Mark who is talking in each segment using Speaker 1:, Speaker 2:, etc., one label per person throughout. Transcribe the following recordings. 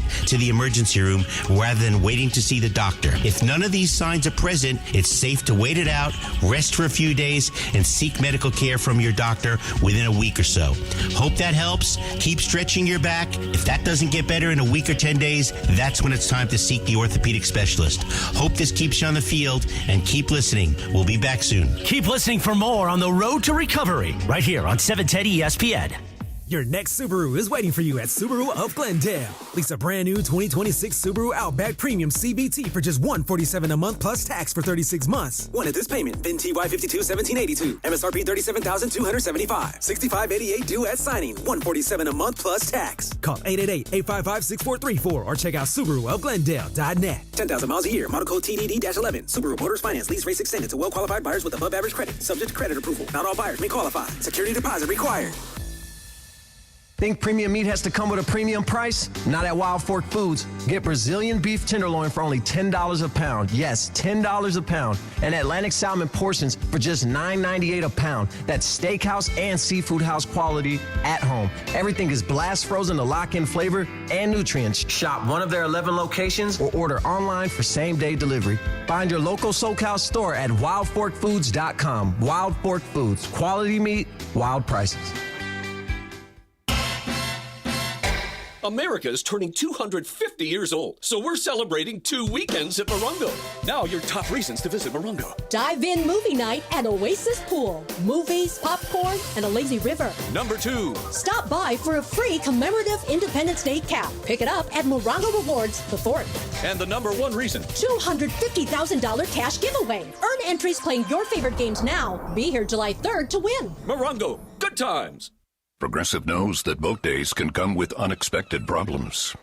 Speaker 1: to the emergency room rather than waiting to see the doctor. If none of these signs are present, it's safe to wait it out, rest for a few days, and seek medical care from your doctor within a week or so. Hope that helps. Keep stretching your back. If that doesn't get better in a week or 10 days, that's when it's time to seek the orthopedic specialist. Hope this keeps you on the field, and keep listening. We'll be back soon.
Speaker 2: Keep listening for more on the road to recovery right here on 710 ESPN.
Speaker 3: Your next Subaru is waiting for you at Subaru of Glendale. Lease a brand new 2026 Subaru Outback Premium CVT for just $147 a month plus tax for 36 months. One at this payment. VIN TY521782. MSRP $37,275. $65.88 due at signing. $147 a month plus tax. Call 888-855-6434 or check out SubaruofGlendale.net. 10,000 miles a year. Model code TDD-11. Subaru Motors Finance. Lease rates extended to well-qualified buyers with above average credit. Subject to credit approval. Not all buyers may qualify. Security deposit required.
Speaker 4: Think premium meat has to come with a premium price? Not at Wild Fork Foods. Get Brazilian beef tenderloin for only $10 a pound. Yes, $10 a pound. And Atlantic salmon portions for just $9.98 a pound. That's steakhouse and seafood house quality at home. Everything is blast frozen to lock in flavor and nutrients. Shop one of their 11 locations or order online for same-day delivery. Find your local SoCal store at wildforkfoods.com. Wild Fork Foods. Quality meat, wild prices.
Speaker 5: America is turning 250 years old, so we're celebrating 2 weekends at Morongo. Now your top reasons to visit Morongo.
Speaker 6: Drive-in movie night at Oasis Pool. Movies, popcorn, and a lazy river.
Speaker 5: Number 2.
Speaker 6: Stop by for a free commemorative Independence Day cap. Pick it up at Morongo Rewards, the Fort.
Speaker 5: And the number 1 reason.
Speaker 6: $250,000 cash giveaway. Earn entries playing your favorite games now. Be here July 3rd to win.
Speaker 5: Morongo, good times.
Speaker 7: Progressive knows that boat days can come with unexpected problems.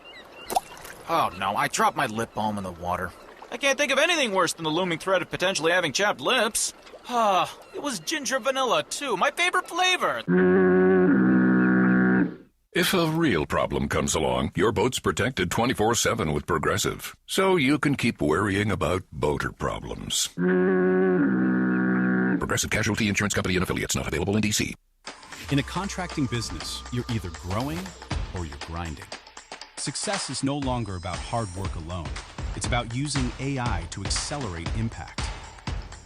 Speaker 8: Oh no, I dropped my lip balm in the water. I can't think of anything worse than the looming threat of potentially having chapped lips. It was ginger vanilla too, my favorite flavor.
Speaker 7: If a real problem comes along, your boat's protected 24/7 with Progressive, so you can keep worrying about boater problems. Progressive Casualty Insurance Company and Affiliates, not available in D.C.
Speaker 9: In a contracting business, you're either growing or you're grinding. Success is no longer about hard work alone. It's about using AI to accelerate impact.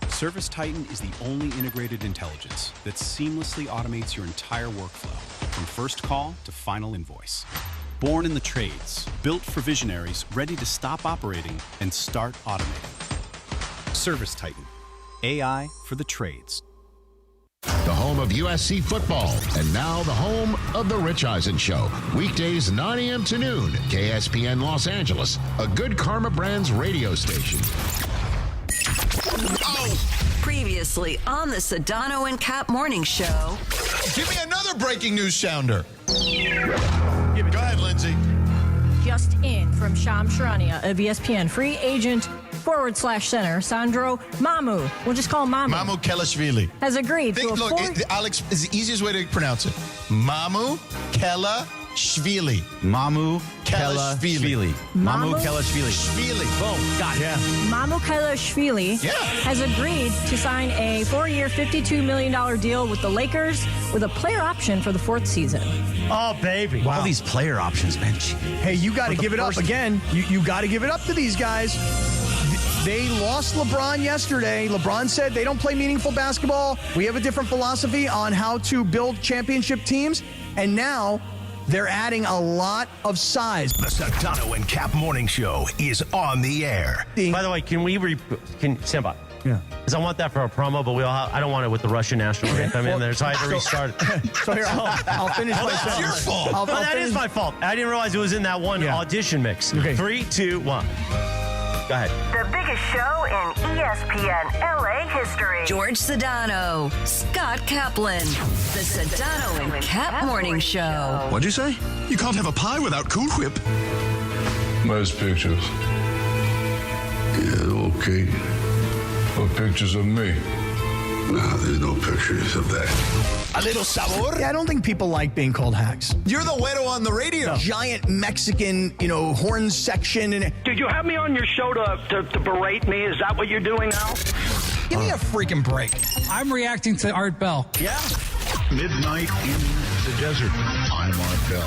Speaker 9: Service Titan is the only integrated intelligence that seamlessly automates your entire workflow, from first call to final invoice. Born in the trades, built for visionaries ready to stop operating and start automating. Service Titan, AI for the trades.
Speaker 10: The home of USC football, and now the home of The Rich Eisen Show. Weekdays 9 a.m. to noon, KSPN Los Angeles, a Good Karma Brands radio station.
Speaker 11: Previously on the Sedano and Kap morning show.
Speaker 12: Give me another breaking news sounder. Go ahead, Lindsay.
Speaker 13: Just in from Sham Sharania of ESPN, free agent /center Sandro we'll just call him
Speaker 12: Mamukelashvili
Speaker 13: has agreed to
Speaker 12: Alex is the easiest way to pronounce it. Mamukelashvili.
Speaker 14: Mamukelashvili.
Speaker 13: Mamukelashvili.
Speaker 14: Boom. Got it. Yeah.
Speaker 13: Mamukelashvili has agreed to sign a 4-year, $52 million deal with the Lakers with a player option for the 4th season.
Speaker 14: Oh, baby. Wow. All these player options, man.
Speaker 15: Hey, you got to give it up again. You got to give it up to these guys. They lost LeBron yesterday. LeBron said they don't play meaningful basketball. We have a different philosophy on how to build championship teams. And now they're adding a lot of size.
Speaker 16: The Sedano and Kap morning show is on the air.
Speaker 14: By the way, can stand by? Yeah. Because I want that for a promo, but I don't want it with the Russian national anthem in there, so I had to restart it.
Speaker 15: So here, I'll finish my sentence.
Speaker 12: That's your fault.
Speaker 14: That is my fault. I didn't realize it was in that one audition mix. Okay. 3, 2, 1. Go ahead.
Speaker 11: The biggest show in ESPN LA history. George Sedano, Scott Kaplan. The Sedano and Kap morning show.
Speaker 16: What'd you say? You can't have a pie without Cool Whip.
Speaker 17: Most pictures.
Speaker 18: Yeah, okay.
Speaker 17: What pictures of me?
Speaker 18: No, there's no pictures of that.
Speaker 16: A little sabor?
Speaker 15: Yeah, I don't think people like being called hacks.
Speaker 12: You're the weirdo on the radio.
Speaker 15: No. Giant Mexican, horn section.
Speaker 19: Did you have me on your show to berate me? Is that what you're doing now?
Speaker 15: Give me a freaking break.
Speaker 20: I'm reacting to Art Bell.
Speaker 15: Yeah.
Speaker 18: Midnight in the desert on
Speaker 10: I'm Markel.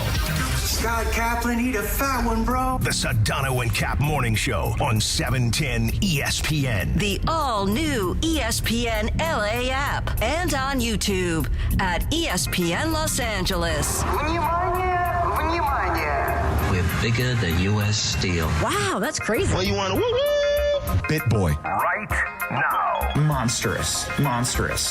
Speaker 16: Scott Kaplan, eat a fat one, bro. The Sedano and Kap Morning Show on 710 ESPN.
Speaker 11: The all-new ESPN LA app and on YouTube at ESPN Los Angeles.
Speaker 20: We're bigger than U.S. Steel.
Speaker 13: Wow, that's crazy.
Speaker 20: Well, you want to woo-woo?
Speaker 16: Bit Boy. Right now.
Speaker 15: Monstrous.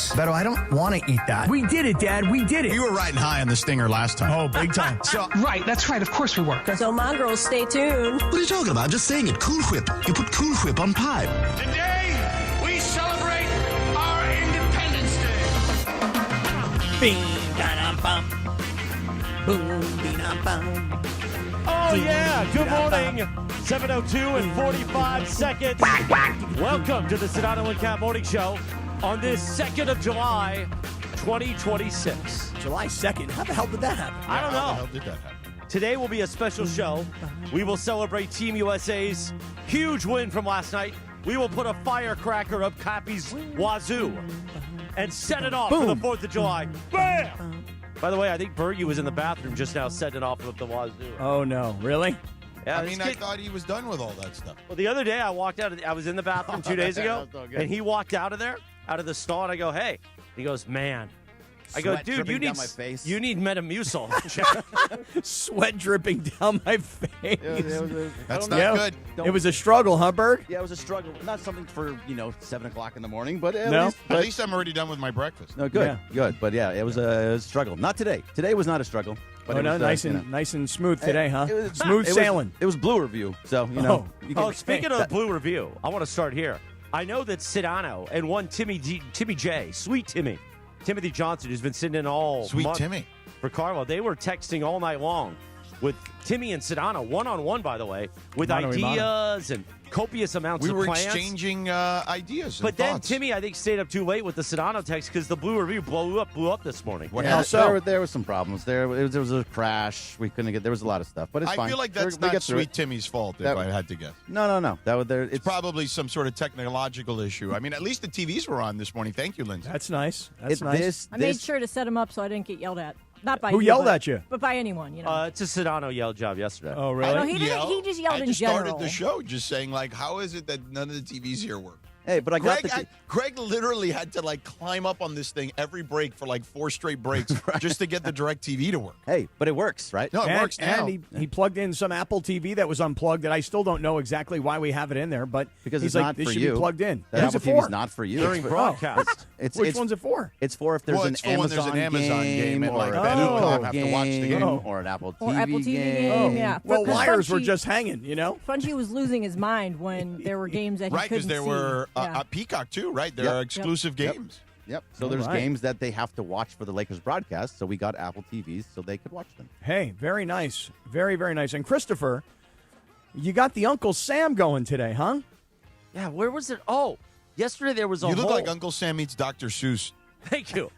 Speaker 15: Beto, I don't want to eat that. We did it, Dad. We did it.
Speaker 12: You were riding high on the stinger last time.
Speaker 15: Oh, big time.
Speaker 21: Right, that's right. Of course we were.
Speaker 13: So, my girls, stay tuned.
Speaker 20: What are you talking about? I'm just saying it. Cool Whip. You put Cool Whip on pie.
Speaker 16: Today, we celebrate our Independence Day.
Speaker 15: Bing-da-dum-bum. Boom-dee-dum-bum.
Speaker 2: Oh, yeah. Good morning. 7:02 and 45 seconds. Welcome to the Sedano and Kap Morning Show on this 2nd of July, 2026.
Speaker 15: July 2nd? How the hell did that happen?
Speaker 2: I don't know.
Speaker 12: How the hell did that happen?
Speaker 2: Today will be a special show. We will celebrate Team USA's huge win from last night. We will put a firecracker up Cappy's wazoo and set it off for the 4th of July. Bam! By the way, I think Bergie was in the bathroom just now setting it off with the wazoo.
Speaker 15: Oh, no. Really?
Speaker 2: Yeah,
Speaker 12: I mean, I thought he was done with all that stuff.
Speaker 2: Well, the other day I walked out. I was in the bathroom 2 days ago, and he walked out of there, out of the stall, and I go, "Hey." He goes, "Man." I go,
Speaker 22: Sweat
Speaker 2: "Dude,
Speaker 22: dripping down my face.
Speaker 2: you need Metamucil."
Speaker 15: Sweat dripping down my face.
Speaker 12: That's not good.
Speaker 15: It was a struggle, huh, Berg?
Speaker 22: Yeah, it was a struggle. Not something for 7 o'clock in the morning, but at
Speaker 15: No.
Speaker 22: least,
Speaker 12: At least I'm already done with my breakfast.
Speaker 22: no, good,
Speaker 15: Yeah.
Speaker 22: good. But yeah, it was a struggle. Not today. Today was not a struggle. But
Speaker 15: Oh,
Speaker 22: it
Speaker 15: no,
Speaker 22: was,
Speaker 15: nice and smooth today, huh?
Speaker 22: it was-
Speaker 15: Smooth
Speaker 22: it was-
Speaker 15: sailing.
Speaker 22: It was blue review, so you know.
Speaker 15: Oh.
Speaker 22: You can-
Speaker 2: Oh, speaking of the blue review, I want to start here. I know that Sedano and one Timmy J, Sweet Timothy Johnson, who's been sitting in all
Speaker 12: Sweet
Speaker 2: month
Speaker 12: Timmy.
Speaker 2: for Carlo. They were texting all night long with Timmy and Sedano, one-on-one, by the way, with
Speaker 15: Mano a mano.
Speaker 2: ideas and copious amounts
Speaker 12: We
Speaker 2: of
Speaker 12: were
Speaker 2: plans.
Speaker 12: exchanging ideas.
Speaker 2: But
Speaker 12: and
Speaker 2: then
Speaker 12: thoughts.
Speaker 2: Timmy, I think, stayed up too late with the Sedano text because the blue review blew up this morning.
Speaker 12: What
Speaker 22: Yeah,
Speaker 12: happened?
Speaker 22: there was some problems. There was a crash. We couldn't get. There was a lot of stuff, but it's
Speaker 12: I
Speaker 22: fine.
Speaker 12: feel like that's
Speaker 22: We
Speaker 12: not
Speaker 22: get through
Speaker 12: Sweet
Speaker 22: it.
Speaker 12: Timmy's fault, if
Speaker 22: That-
Speaker 12: I had to guess.
Speaker 22: No.
Speaker 12: It's probably some sort of technological issue. I mean, at least the TVs were on this morning. Thank you, Lindsay.
Speaker 15: That's nice. That's nice.
Speaker 13: I made sure to set him up so I didn't get yelled at. Not by
Speaker 15: Who
Speaker 13: you,
Speaker 15: yelled
Speaker 13: but-
Speaker 15: at you?
Speaker 13: But by anyone,
Speaker 2: It's a Sedano yelled job yesterday.
Speaker 15: Oh,
Speaker 12: I
Speaker 15: really?
Speaker 13: No,
Speaker 12: didn't
Speaker 13: he didn't.
Speaker 12: yell.
Speaker 13: He just yelled
Speaker 12: I
Speaker 13: in
Speaker 12: just
Speaker 13: general.
Speaker 12: started the show just saying, like, how is it that none of the TVs here work?
Speaker 22: Hey, but I got
Speaker 12: Greg literally had to climb up on this thing every break for 4 straight breaks just to get the direct TV to work.
Speaker 22: Hey, but it works, right?
Speaker 12: No, it works now.
Speaker 15: And he plugged in some Apple TV that was unplugged that I still don't know exactly why we have it in there, but
Speaker 22: Because
Speaker 15: he's
Speaker 22: it's
Speaker 15: like,
Speaker 22: not
Speaker 15: this
Speaker 22: for
Speaker 15: should
Speaker 22: you.
Speaker 15: be plugged in.
Speaker 22: That
Speaker 15: Who's
Speaker 22: Apple
Speaker 15: it
Speaker 22: TV is
Speaker 15: for?
Speaker 22: not for you.
Speaker 2: During
Speaker 22: It's for-
Speaker 2: broadcast.
Speaker 15: Which one's it for?
Speaker 22: It's for if there's
Speaker 12: Well,
Speaker 22: an
Speaker 12: it's for when there's an Amazon game and,
Speaker 22: or
Speaker 12: like,
Speaker 22: a
Speaker 12: Ben
Speaker 22: Peacock
Speaker 12: and Tom have to watch the game.
Speaker 22: or an Apple TV
Speaker 13: Or Apple TV game,
Speaker 15: Oh,
Speaker 13: yeah.
Speaker 15: well,
Speaker 13: Because
Speaker 15: wires were
Speaker 13: Funchy-
Speaker 15: just hanging,
Speaker 13: Funchy was losing his mind when there were games that he
Speaker 12: Right,
Speaker 13: couldn't
Speaker 12: because there
Speaker 13: see.
Speaker 12: were
Speaker 13: Yeah.
Speaker 12: Peacock, too, right? There
Speaker 22: Yep.
Speaker 12: are exclusive games.
Speaker 22: Yep. So
Speaker 15: All
Speaker 22: there's
Speaker 15: right.
Speaker 22: games that they have to watch for the Lakers broadcast, so we got Apple TVs so they could watch them.
Speaker 15: Hey, very nice. Very, very nice. And Christopher, you got the Uncle Sam going today, huh?
Speaker 2: Yeah, where was it? Oh, yesterday there was a
Speaker 12: You look
Speaker 2: whole...
Speaker 12: like Uncle Sam meets Dr. Seuss.
Speaker 2: Thank you.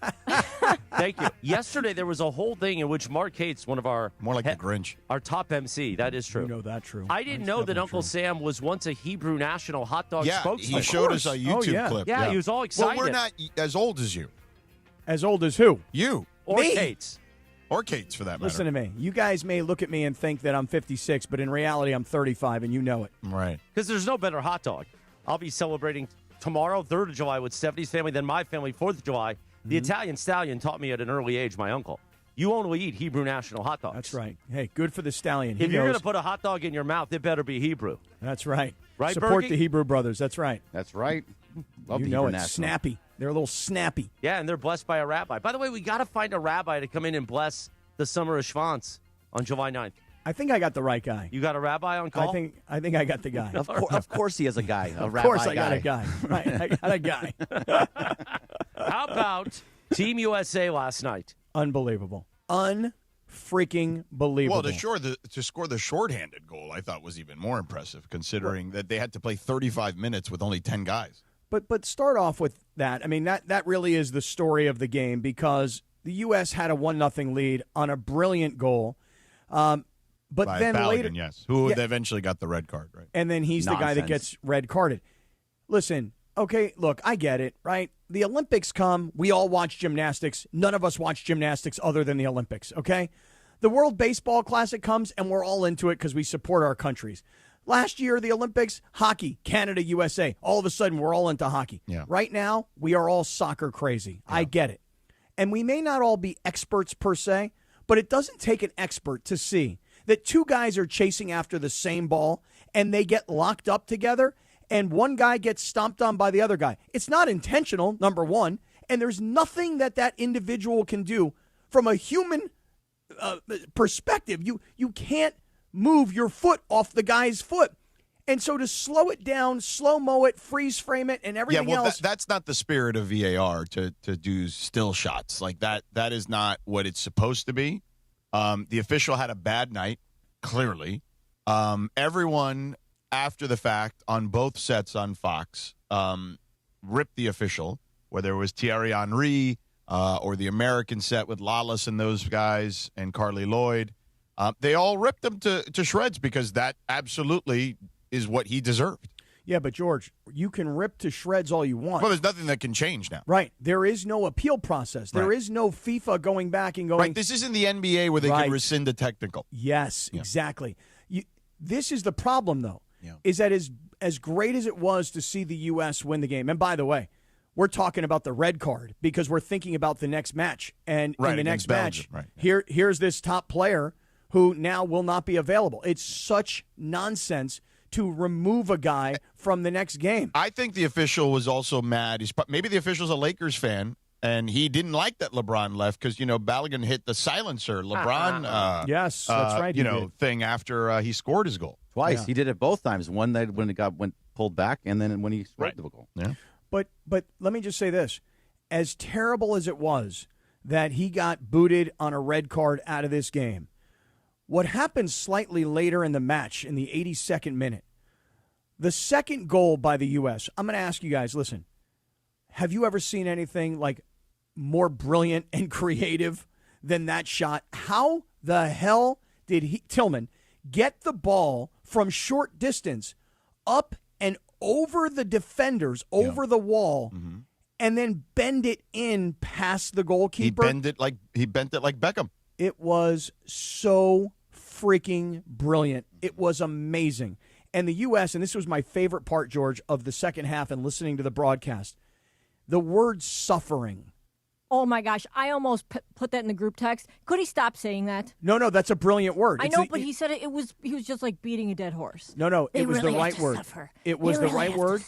Speaker 2: Thank you. Yesterday there was a whole thing in which Mark Hates, one of our...
Speaker 12: More like the Grinch.
Speaker 2: Our top MC. That is true.
Speaker 15: You know that true.
Speaker 2: I didn't know that Uncle Sam was once a Hebrew national hot dog
Speaker 12: Yeah,
Speaker 2: spokesman.
Speaker 12: he showed us a YouTube
Speaker 15: Oh, yeah.
Speaker 12: clip.
Speaker 2: Yeah, he was all excited.
Speaker 12: Well, we're not as old as you.
Speaker 15: As old as who?
Speaker 12: You.
Speaker 2: Or
Speaker 15: Me?
Speaker 2: Kate's.
Speaker 12: Or Kate's, for that matter.
Speaker 15: Listen to me. You guys may look at me and think that I'm 56, but in reality, I'm 35, and you know it.
Speaker 12: Right.
Speaker 2: Because there's no better hot dog. I'll be celebrating tomorrow, 3rd of July, with Stephanie's family, then my family, 4th of July. The Italian stallion taught me at an early age, my uncle. You only eat Hebrew national hot dogs.
Speaker 15: That's right. Hey, good for the stallion.
Speaker 2: If
Speaker 15: He
Speaker 2: you're
Speaker 15: knows.
Speaker 2: going to put a hot dog in your mouth, it better be Hebrew.
Speaker 15: That's right.
Speaker 2: Right,
Speaker 15: Support
Speaker 2: Berkey?
Speaker 15: the Hebrew brothers. That's right.
Speaker 22: That's right. Love
Speaker 15: You
Speaker 22: the
Speaker 15: know
Speaker 22: Hebrew
Speaker 15: it.
Speaker 22: National.
Speaker 15: Snappy. They're a little snappy.
Speaker 2: Yeah, and they're blessed by a rabbi. By the way, we got to find a rabbi to come in and bless the summer of Schwanz on July 9th.
Speaker 15: I think I got the right guy.
Speaker 2: You got a rabbi on call?
Speaker 15: I think I got the guy.
Speaker 22: Of course he has a guy. A
Speaker 15: Of
Speaker 22: rabbi
Speaker 15: course I got
Speaker 22: guy.
Speaker 15: a guy. Right. I got a guy.
Speaker 2: How about Team USA last night?
Speaker 15: Unbelievable. Unfreaking believable.
Speaker 12: Well, to score the shorthanded goal, I thought was even more impressive, considering that they had to play 35 minutes with only 10 guys.
Speaker 15: But start off with that. I mean, that really is the story of the game because the U.S. had a 1-0 lead on a brilliant goal. But
Speaker 12: By
Speaker 15: then
Speaker 12: Balogun,
Speaker 15: later,
Speaker 12: yes, who eventually got the red card, right?
Speaker 15: And then he's the guy that gets red carded. Listen, okay, look, I get it, right? The Olympics come, we all watch gymnastics. None of us watch gymnastics other than the Olympics, okay? The World Baseball Classic comes, and we're all into it because we support our countries. Last year, the Olympics, hockey, Canada, USA. All of a sudden, we're all into hockey.
Speaker 12: Yeah.
Speaker 15: Right now, we are all soccer crazy. Yeah. I get it. And we may not all be experts per se, but it doesn't take an expert to see that two guys are chasing after the same ball, and they get locked up together, and one guy gets stomped on by the other guy. It's not intentional, number one, and there's nothing that individual can do from a human perspective. You can't move your foot off the guy's foot. And so to slow it down, slow-mo it, freeze frame it, and everything else.
Speaker 12: That's not the spirit of VAR to do still shots. Like that is not what it's supposed to be. The official had a bad night, clearly. Everyone, after the fact, on both sets on Fox, ripped the official, whether it was Thierry Henry or the American set with Lawless and those guys and Carly Lloyd. They all ripped him to shreds because that absolutely is what he deserved.
Speaker 15: Yeah, but George, you can rip to shreds all you want.
Speaker 12: Well, there's nothing that can change now.
Speaker 15: Right. There is no appeal process. There is no FIFA going back and going.
Speaker 12: Right. This isn't the NBA where they can rescind a technical.
Speaker 15: Yes, exactly. This is the problem, though, is that as great as it was to see the U.S. win the game, and by the way, we're talking about the red card because we're thinking about the next match. And in the next match, here's this top player who now will not be available. It's such nonsense to remove a guy from the next game.
Speaker 12: I think the official was also mad. Maybe the official's a Lakers fan, and he didn't like that LeBron left because, Balogun hit the silencer. LeBron,
Speaker 15: yes, that's right.
Speaker 12: Thing after he scored his goal.
Speaker 22: Twice. Yeah. He did it both times. One night when it went pulled back, and then when he scored the goal.
Speaker 12: Yeah.
Speaker 15: But let me just say this. As terrible as it was that he got booted on a red card out of this game, what happened slightly later in the match, in the 82nd minute, the second goal by the U.S., I'm going to ask you guys, listen, have you ever seen anything like more brilliant and creative than that shot? How the hell did Tillman get the ball from short distance up and over the defenders, over the wall, and then bend it in past the goalkeeper?
Speaker 12: He bent it like Beckham.
Speaker 15: It was so freaking brilliant. It was amazing. And the U.S., and this was my favorite part, George, of the second half and listening to the broadcast, the word suffering.
Speaker 13: Oh, my gosh. I almost put that in the group text. Could he stop saying that?
Speaker 15: No, that's a brilliant word.
Speaker 13: I know, but he said he was just like beating a dead horse.
Speaker 15: No, it was
Speaker 13: really
Speaker 15: the right word.
Speaker 13: Suffer.
Speaker 15: It was the right word.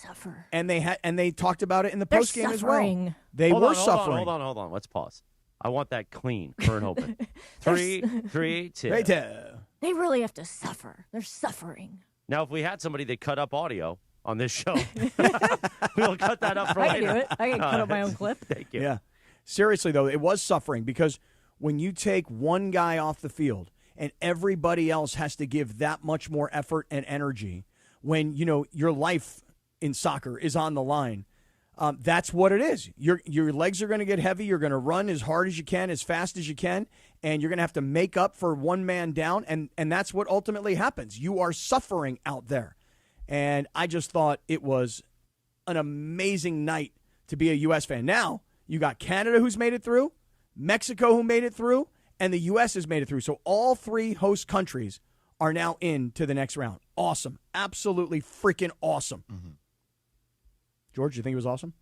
Speaker 15: And they talked about it in the postgame as well. They were suffering.
Speaker 14: Hold on. Let's pause. I want that clean, current open. 3, 2.
Speaker 15: Right.
Speaker 13: They really have to suffer. They're suffering.
Speaker 14: Now, if we had somebody that cut up audio on this show, we'll cut that up for later.
Speaker 13: I can do it. I can cut up my own clip.
Speaker 14: Thank you.
Speaker 15: Yeah. Seriously, though, it was suffering because when you take one guy off the field and everybody else has to give that much more effort and energy, when, your life in soccer is on the line, that's what it is. Your legs are going to get heavy. You're going to run as hard as you can, as fast as you can, and you're going to have to make up for one man down, and that's what ultimately happens. You are suffering out there. And I just thought it was an amazing night to be a U.S. fan. Now, you got Canada who's made it through, Mexico who made it through, and the U.S. has made it through. So all three host countries are now into the next round. Awesome. Absolutely freaking awesome. Mm-hmm. George, you think it was awesome?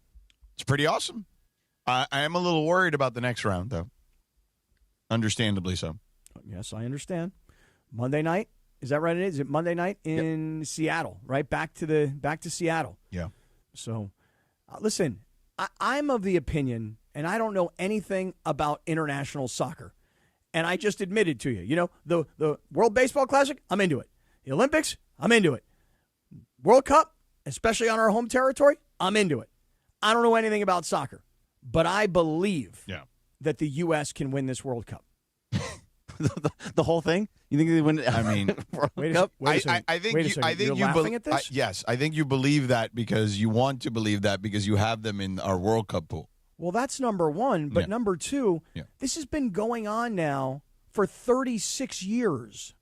Speaker 12: It's pretty awesome. I am a little worried about the next round, though. Understandably so.
Speaker 15: Yes, I understand. Monday night, is that right? Is it Monday night in Seattle? Right, back to Seattle.
Speaker 12: Yeah.
Speaker 15: So, listen, I'm of the opinion, and I don't know anything about international soccer, and I just admitted to you. The World Baseball Classic, I'm into it. The Olympics, I'm into it. World Cup, especially on our home territory, I'm into it. I don't know anything about soccer, but I believe that the U.S. can win this World Cup.
Speaker 22: the whole thing? You think they win?
Speaker 12: I mean,
Speaker 15: World Cup?
Speaker 12: I think
Speaker 15: You're laughing at this?
Speaker 12: Yes, I think you believe that because you want to believe that because you have them in our World Cup pool.
Speaker 15: Well, that's number one, but number two, this has been going on now for 36 years.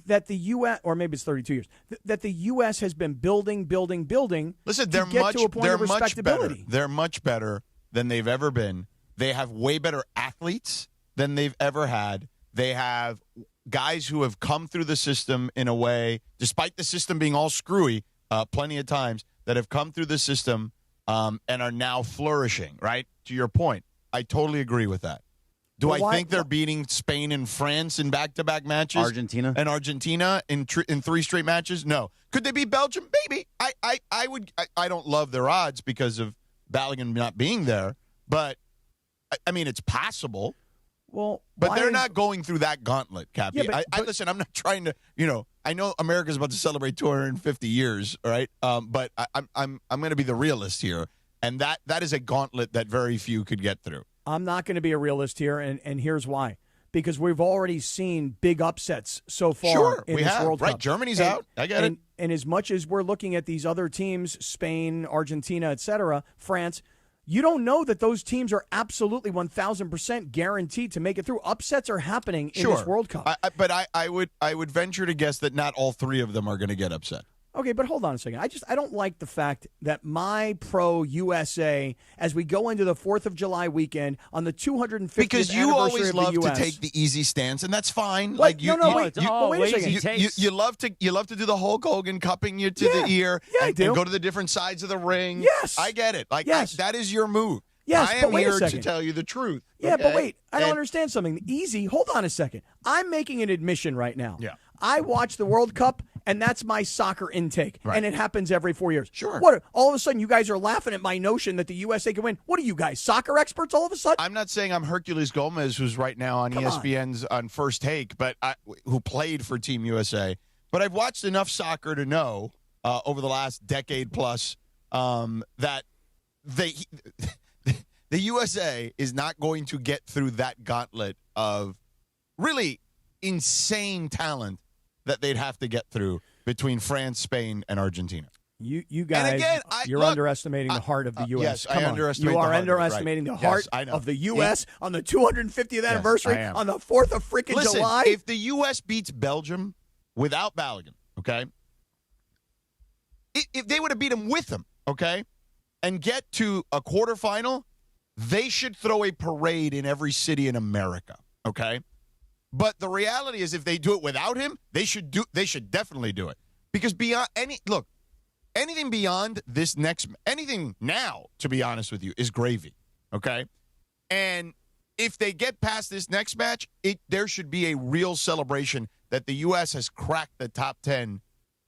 Speaker 15: That the U.S., or maybe it's 32 years, that the U.S. has been building.
Speaker 12: Listen, they're
Speaker 15: to a point of respectability.
Speaker 12: They're much better than they've ever been. They have way better athletes than they've ever had. They have guys who have come through the system in a way, despite the system being all screwy plenty of times, that have come through the system and are now flourishing, right? To your point, I totally agree with that. Do I think they're beating Spain and France in back-to-back matches?
Speaker 22: Argentina
Speaker 12: in 3 straight matches? No. Could they beat Belgium? Maybe. I would. I don't love their odds because of Balogun not being there, but I mean it's possible.
Speaker 15: Well,
Speaker 12: but they're not going through that gauntlet, Cappy.
Speaker 15: Yeah, but
Speaker 12: listen. I'm not trying to. I know America's about to celebrate 250 years, right? But I'm going to be the realist here, and that is a gauntlet that very few could get through.
Speaker 15: I'm not going to be a realist here, and here's why. Because we've already seen big upsets so far in this World Cup.
Speaker 12: Right, Germany's out. I get it.
Speaker 15: And as much as we're looking at these other teams, Spain, Argentina, etc., France, you don't know that those teams are absolutely 1,000% guaranteed to make it through. Upsets are happening in this World Cup.
Speaker 12: But I would venture to guess that not all 3 of them are going to get upset.
Speaker 15: Okay, but hold on a second. I don't like the fact that my pro USA, as we go into the 4th of July weekend on the 250th
Speaker 12: because you
Speaker 15: anniversary
Speaker 12: always
Speaker 15: of
Speaker 12: love
Speaker 15: the US.
Speaker 12: to take the easy stance, and that's fine.
Speaker 15: Wait, wait a second.
Speaker 12: You love to do the Hulk Hogan cupping you to the ear and go to the different sides of the ring.
Speaker 15: Yes,
Speaker 12: I get it. That is your move.
Speaker 15: Yes,
Speaker 12: I
Speaker 15: but
Speaker 12: am
Speaker 15: wait a
Speaker 12: here to
Speaker 15: second.
Speaker 12: tell you the truth.
Speaker 15: Yeah,
Speaker 12: okay?
Speaker 15: but wait, I don't understand something. Easy. Hold on a second. I'm making an admission right now.
Speaker 12: Yeah.
Speaker 15: I watch the World Cup, and that's my soccer intake, and it happens every 4 years.
Speaker 12: Sure.
Speaker 15: What? All of a sudden, you guys are laughing at my notion that the USA can win. What are you guys, soccer experts? All of a sudden,
Speaker 12: I'm not saying I'm Hercules Gomez, who's right now on ESPN's on First Take, but who played for Team USA. But I've watched enough soccer to know over the last decade plus that the USA is not going to get through that gauntlet of really insane talent that they'd have to get through between France, Spain, and Argentina.
Speaker 15: You guys, you're underestimating the heart of the U.S.
Speaker 12: Yes,
Speaker 15: Come
Speaker 12: I
Speaker 15: on.
Speaker 12: underestimate
Speaker 15: You
Speaker 12: the
Speaker 15: are
Speaker 12: heart of it,
Speaker 15: underestimating
Speaker 12: right.
Speaker 15: the heart
Speaker 12: Yes, I know.
Speaker 15: of the U.S. on the 250th anniversary,
Speaker 12: I am.
Speaker 15: on the 4th of freaking
Speaker 12: Listen,
Speaker 15: July.
Speaker 12: if the U.S. beats Belgium without Balogun, okay, if they would have beat him with him, okay, and get to a quarterfinal, they should throw a parade in every city in America, okay? But the reality is if they do it without him, they should definitely do it. Because anything beyond this anything now, to be honest with you, is gravy, okay? And if they get past this next match, there should be a real celebration that the U.S. has cracked the top 10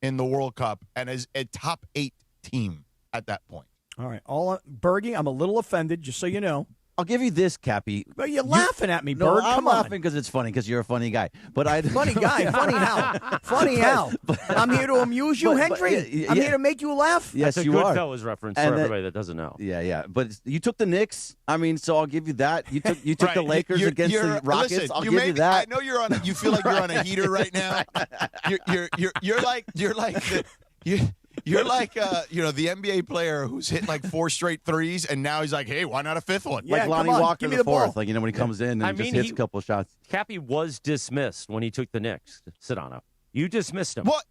Speaker 12: in the World Cup and is a top 8 team at that point.
Speaker 15: All right. Bergie, I'm a little offended, just so you know.
Speaker 22: I'll give you this, Cappy.
Speaker 15: But you're laughing at me,
Speaker 22: No,
Speaker 15: Bird.
Speaker 22: I'm
Speaker 15: Come on.
Speaker 22: laughing because it's funny, because you're a funny guy. But
Speaker 15: Funny guy. Funny how? Funny how? I'm here to amuse you, Hendry. I'm here to make you laugh.
Speaker 22: Yes,
Speaker 14: That's
Speaker 22: you
Speaker 14: a
Speaker 22: are.
Speaker 14: Goodfellas reference
Speaker 22: And
Speaker 14: for
Speaker 22: that-
Speaker 14: everybody that doesn't know.
Speaker 22: Yeah. But you took the Knicks. I mean, so I'll give you that. You took the
Speaker 12: Right.
Speaker 22: Lakers against the Rockets.
Speaker 12: Listen,
Speaker 22: I'll give you that.
Speaker 12: I know you're on. You feel like you're on a heater right now. You're like the NBA player who's hit like 4 straight threes, and now he's like, hey, why not a 5th one?
Speaker 22: Like Lonnie Walker the fourth. Like, when he comes in and just hits a couple of shots.
Speaker 14: Cappy was dismissed when he took the Knicks. Sedano, you dismissed him.
Speaker 12: Well,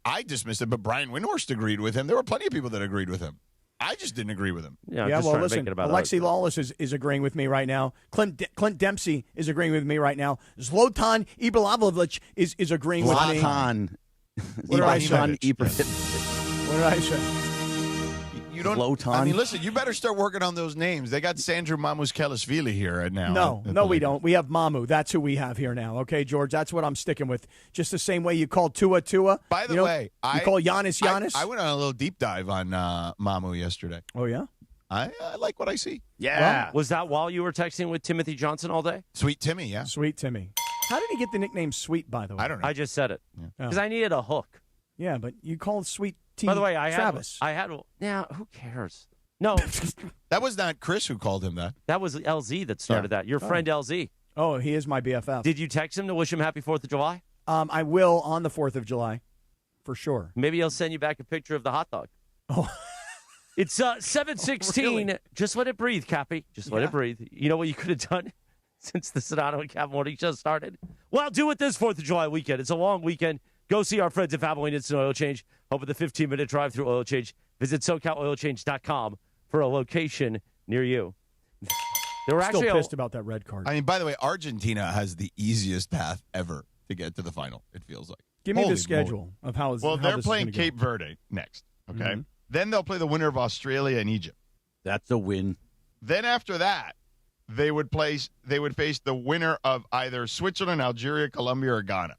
Speaker 12: I dismissed him, but Brian Windhorst agreed with him. There were plenty of people that agreed with him. I just didn't agree with him.
Speaker 14: Yeah,
Speaker 15: well, listen, Alexi Lawless is agreeing with me right now. Clint Dempsey is agreeing with me right now. Zlatan Ibrahimovic is agreeing with me.
Speaker 22: Zlatan.
Speaker 15: What did I say? What did I say?
Speaker 12: You don't.
Speaker 22: Zlatan.
Speaker 12: I mean, listen. You better start working on those names. They got Sandro Mamukelashvili here now.
Speaker 15: No, we don't. We have Mamu. That's who we have here now. Okay, George. That's what I'm sticking with. Just the same way you called Tua.
Speaker 12: By the way,
Speaker 15: you call Giannis.
Speaker 12: I went on a little deep dive on Mamu yesterday.
Speaker 15: Oh yeah.
Speaker 12: I like what I see.
Speaker 14: Yeah. Was that while you were texting with Timothy Johnson all day?
Speaker 12: Sweet Timmy, yeah.
Speaker 15: Sweet Timmy. How did he get the nickname Sweet, by the way?
Speaker 12: I don't know.
Speaker 14: I just said it because I needed a hook.
Speaker 15: Yeah, but you called Sweet T.
Speaker 14: By the way,
Speaker 15: Travis.
Speaker 14: Yeah, who cares? No.
Speaker 12: That was not Chris who called him that.
Speaker 14: That was LZ that started that. Your friend LZ.
Speaker 15: Oh, he is my BFF.
Speaker 14: Did you text him to wish him happy 4th of July?
Speaker 15: I will on the 4th of July, for sure.
Speaker 14: Maybe he'll send you back a picture of the hot dog.
Speaker 15: Oh.
Speaker 14: It's 7:16.
Speaker 15: Oh, really?
Speaker 14: Just let it breathe, Cappy. Just let it breathe. You know what you could have done since the Sedano and Kap morning show started? Well, do it this 4th of July weekend. It's a long weekend. Go see our friends at Valvoline Instant Oil Change. Over the 15-minute drive-through oil change. Visit SoCalOilChange.com for a location near you. They were
Speaker 15: Still pissed about that red card.
Speaker 12: I mean, by the way, Argentina has the easiest path ever to get to the final, it feels like.
Speaker 15: Give me the schedule of how
Speaker 12: Well, they're playing Cape Verde next, okay?
Speaker 15: Mm-hmm.
Speaker 12: Then they'll play the winner of Australia and Egypt.
Speaker 22: That's a win.
Speaker 12: Then after that, they would face the winner of either Switzerland, Algeria, Colombia, or Ghana.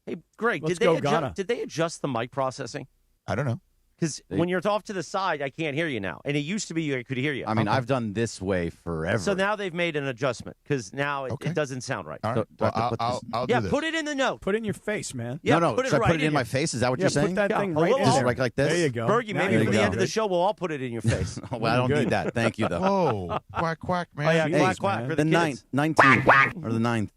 Speaker 14: Hey, Greg,
Speaker 15: Let's
Speaker 14: did
Speaker 15: go Ghana.
Speaker 14: they adjust the mic processing?
Speaker 12: I don't know.
Speaker 14: Because when you're off to the side, I can't hear you now. And it used to be I could hear you.
Speaker 22: I mean, I've done this way forever.
Speaker 14: So now they've made an adjustment because now it doesn't sound right.
Speaker 12: All right.
Speaker 22: So,
Speaker 12: I'll do this.
Speaker 14: Put it in the note.
Speaker 15: Put it in your face, man.
Speaker 14: Yeah,
Speaker 22: no.
Speaker 14: put it
Speaker 22: Should I
Speaker 14: right
Speaker 22: put it in
Speaker 14: in
Speaker 22: my
Speaker 14: your-
Speaker 22: face? Is that what
Speaker 15: Yeah,
Speaker 22: you're saying?
Speaker 15: put that thing
Speaker 14: Yeah,
Speaker 15: right
Speaker 14: a little
Speaker 15: in
Speaker 22: like this?
Speaker 15: There you go.
Speaker 14: Bergie,
Speaker 15: Now
Speaker 14: maybe
Speaker 15: you
Speaker 14: for the
Speaker 15: go.
Speaker 14: end of the show, we'll all put it in your face.
Speaker 22: Well, I don't
Speaker 15: Good.
Speaker 22: need that. Thank you, though.
Speaker 12: Oh, quack, quack, man.
Speaker 14: Oh, yeah,
Speaker 15: Jeez,
Speaker 14: quack, quack
Speaker 15: man.
Speaker 14: for
Speaker 22: The
Speaker 14: the kids.
Speaker 22: 19th or the 9th.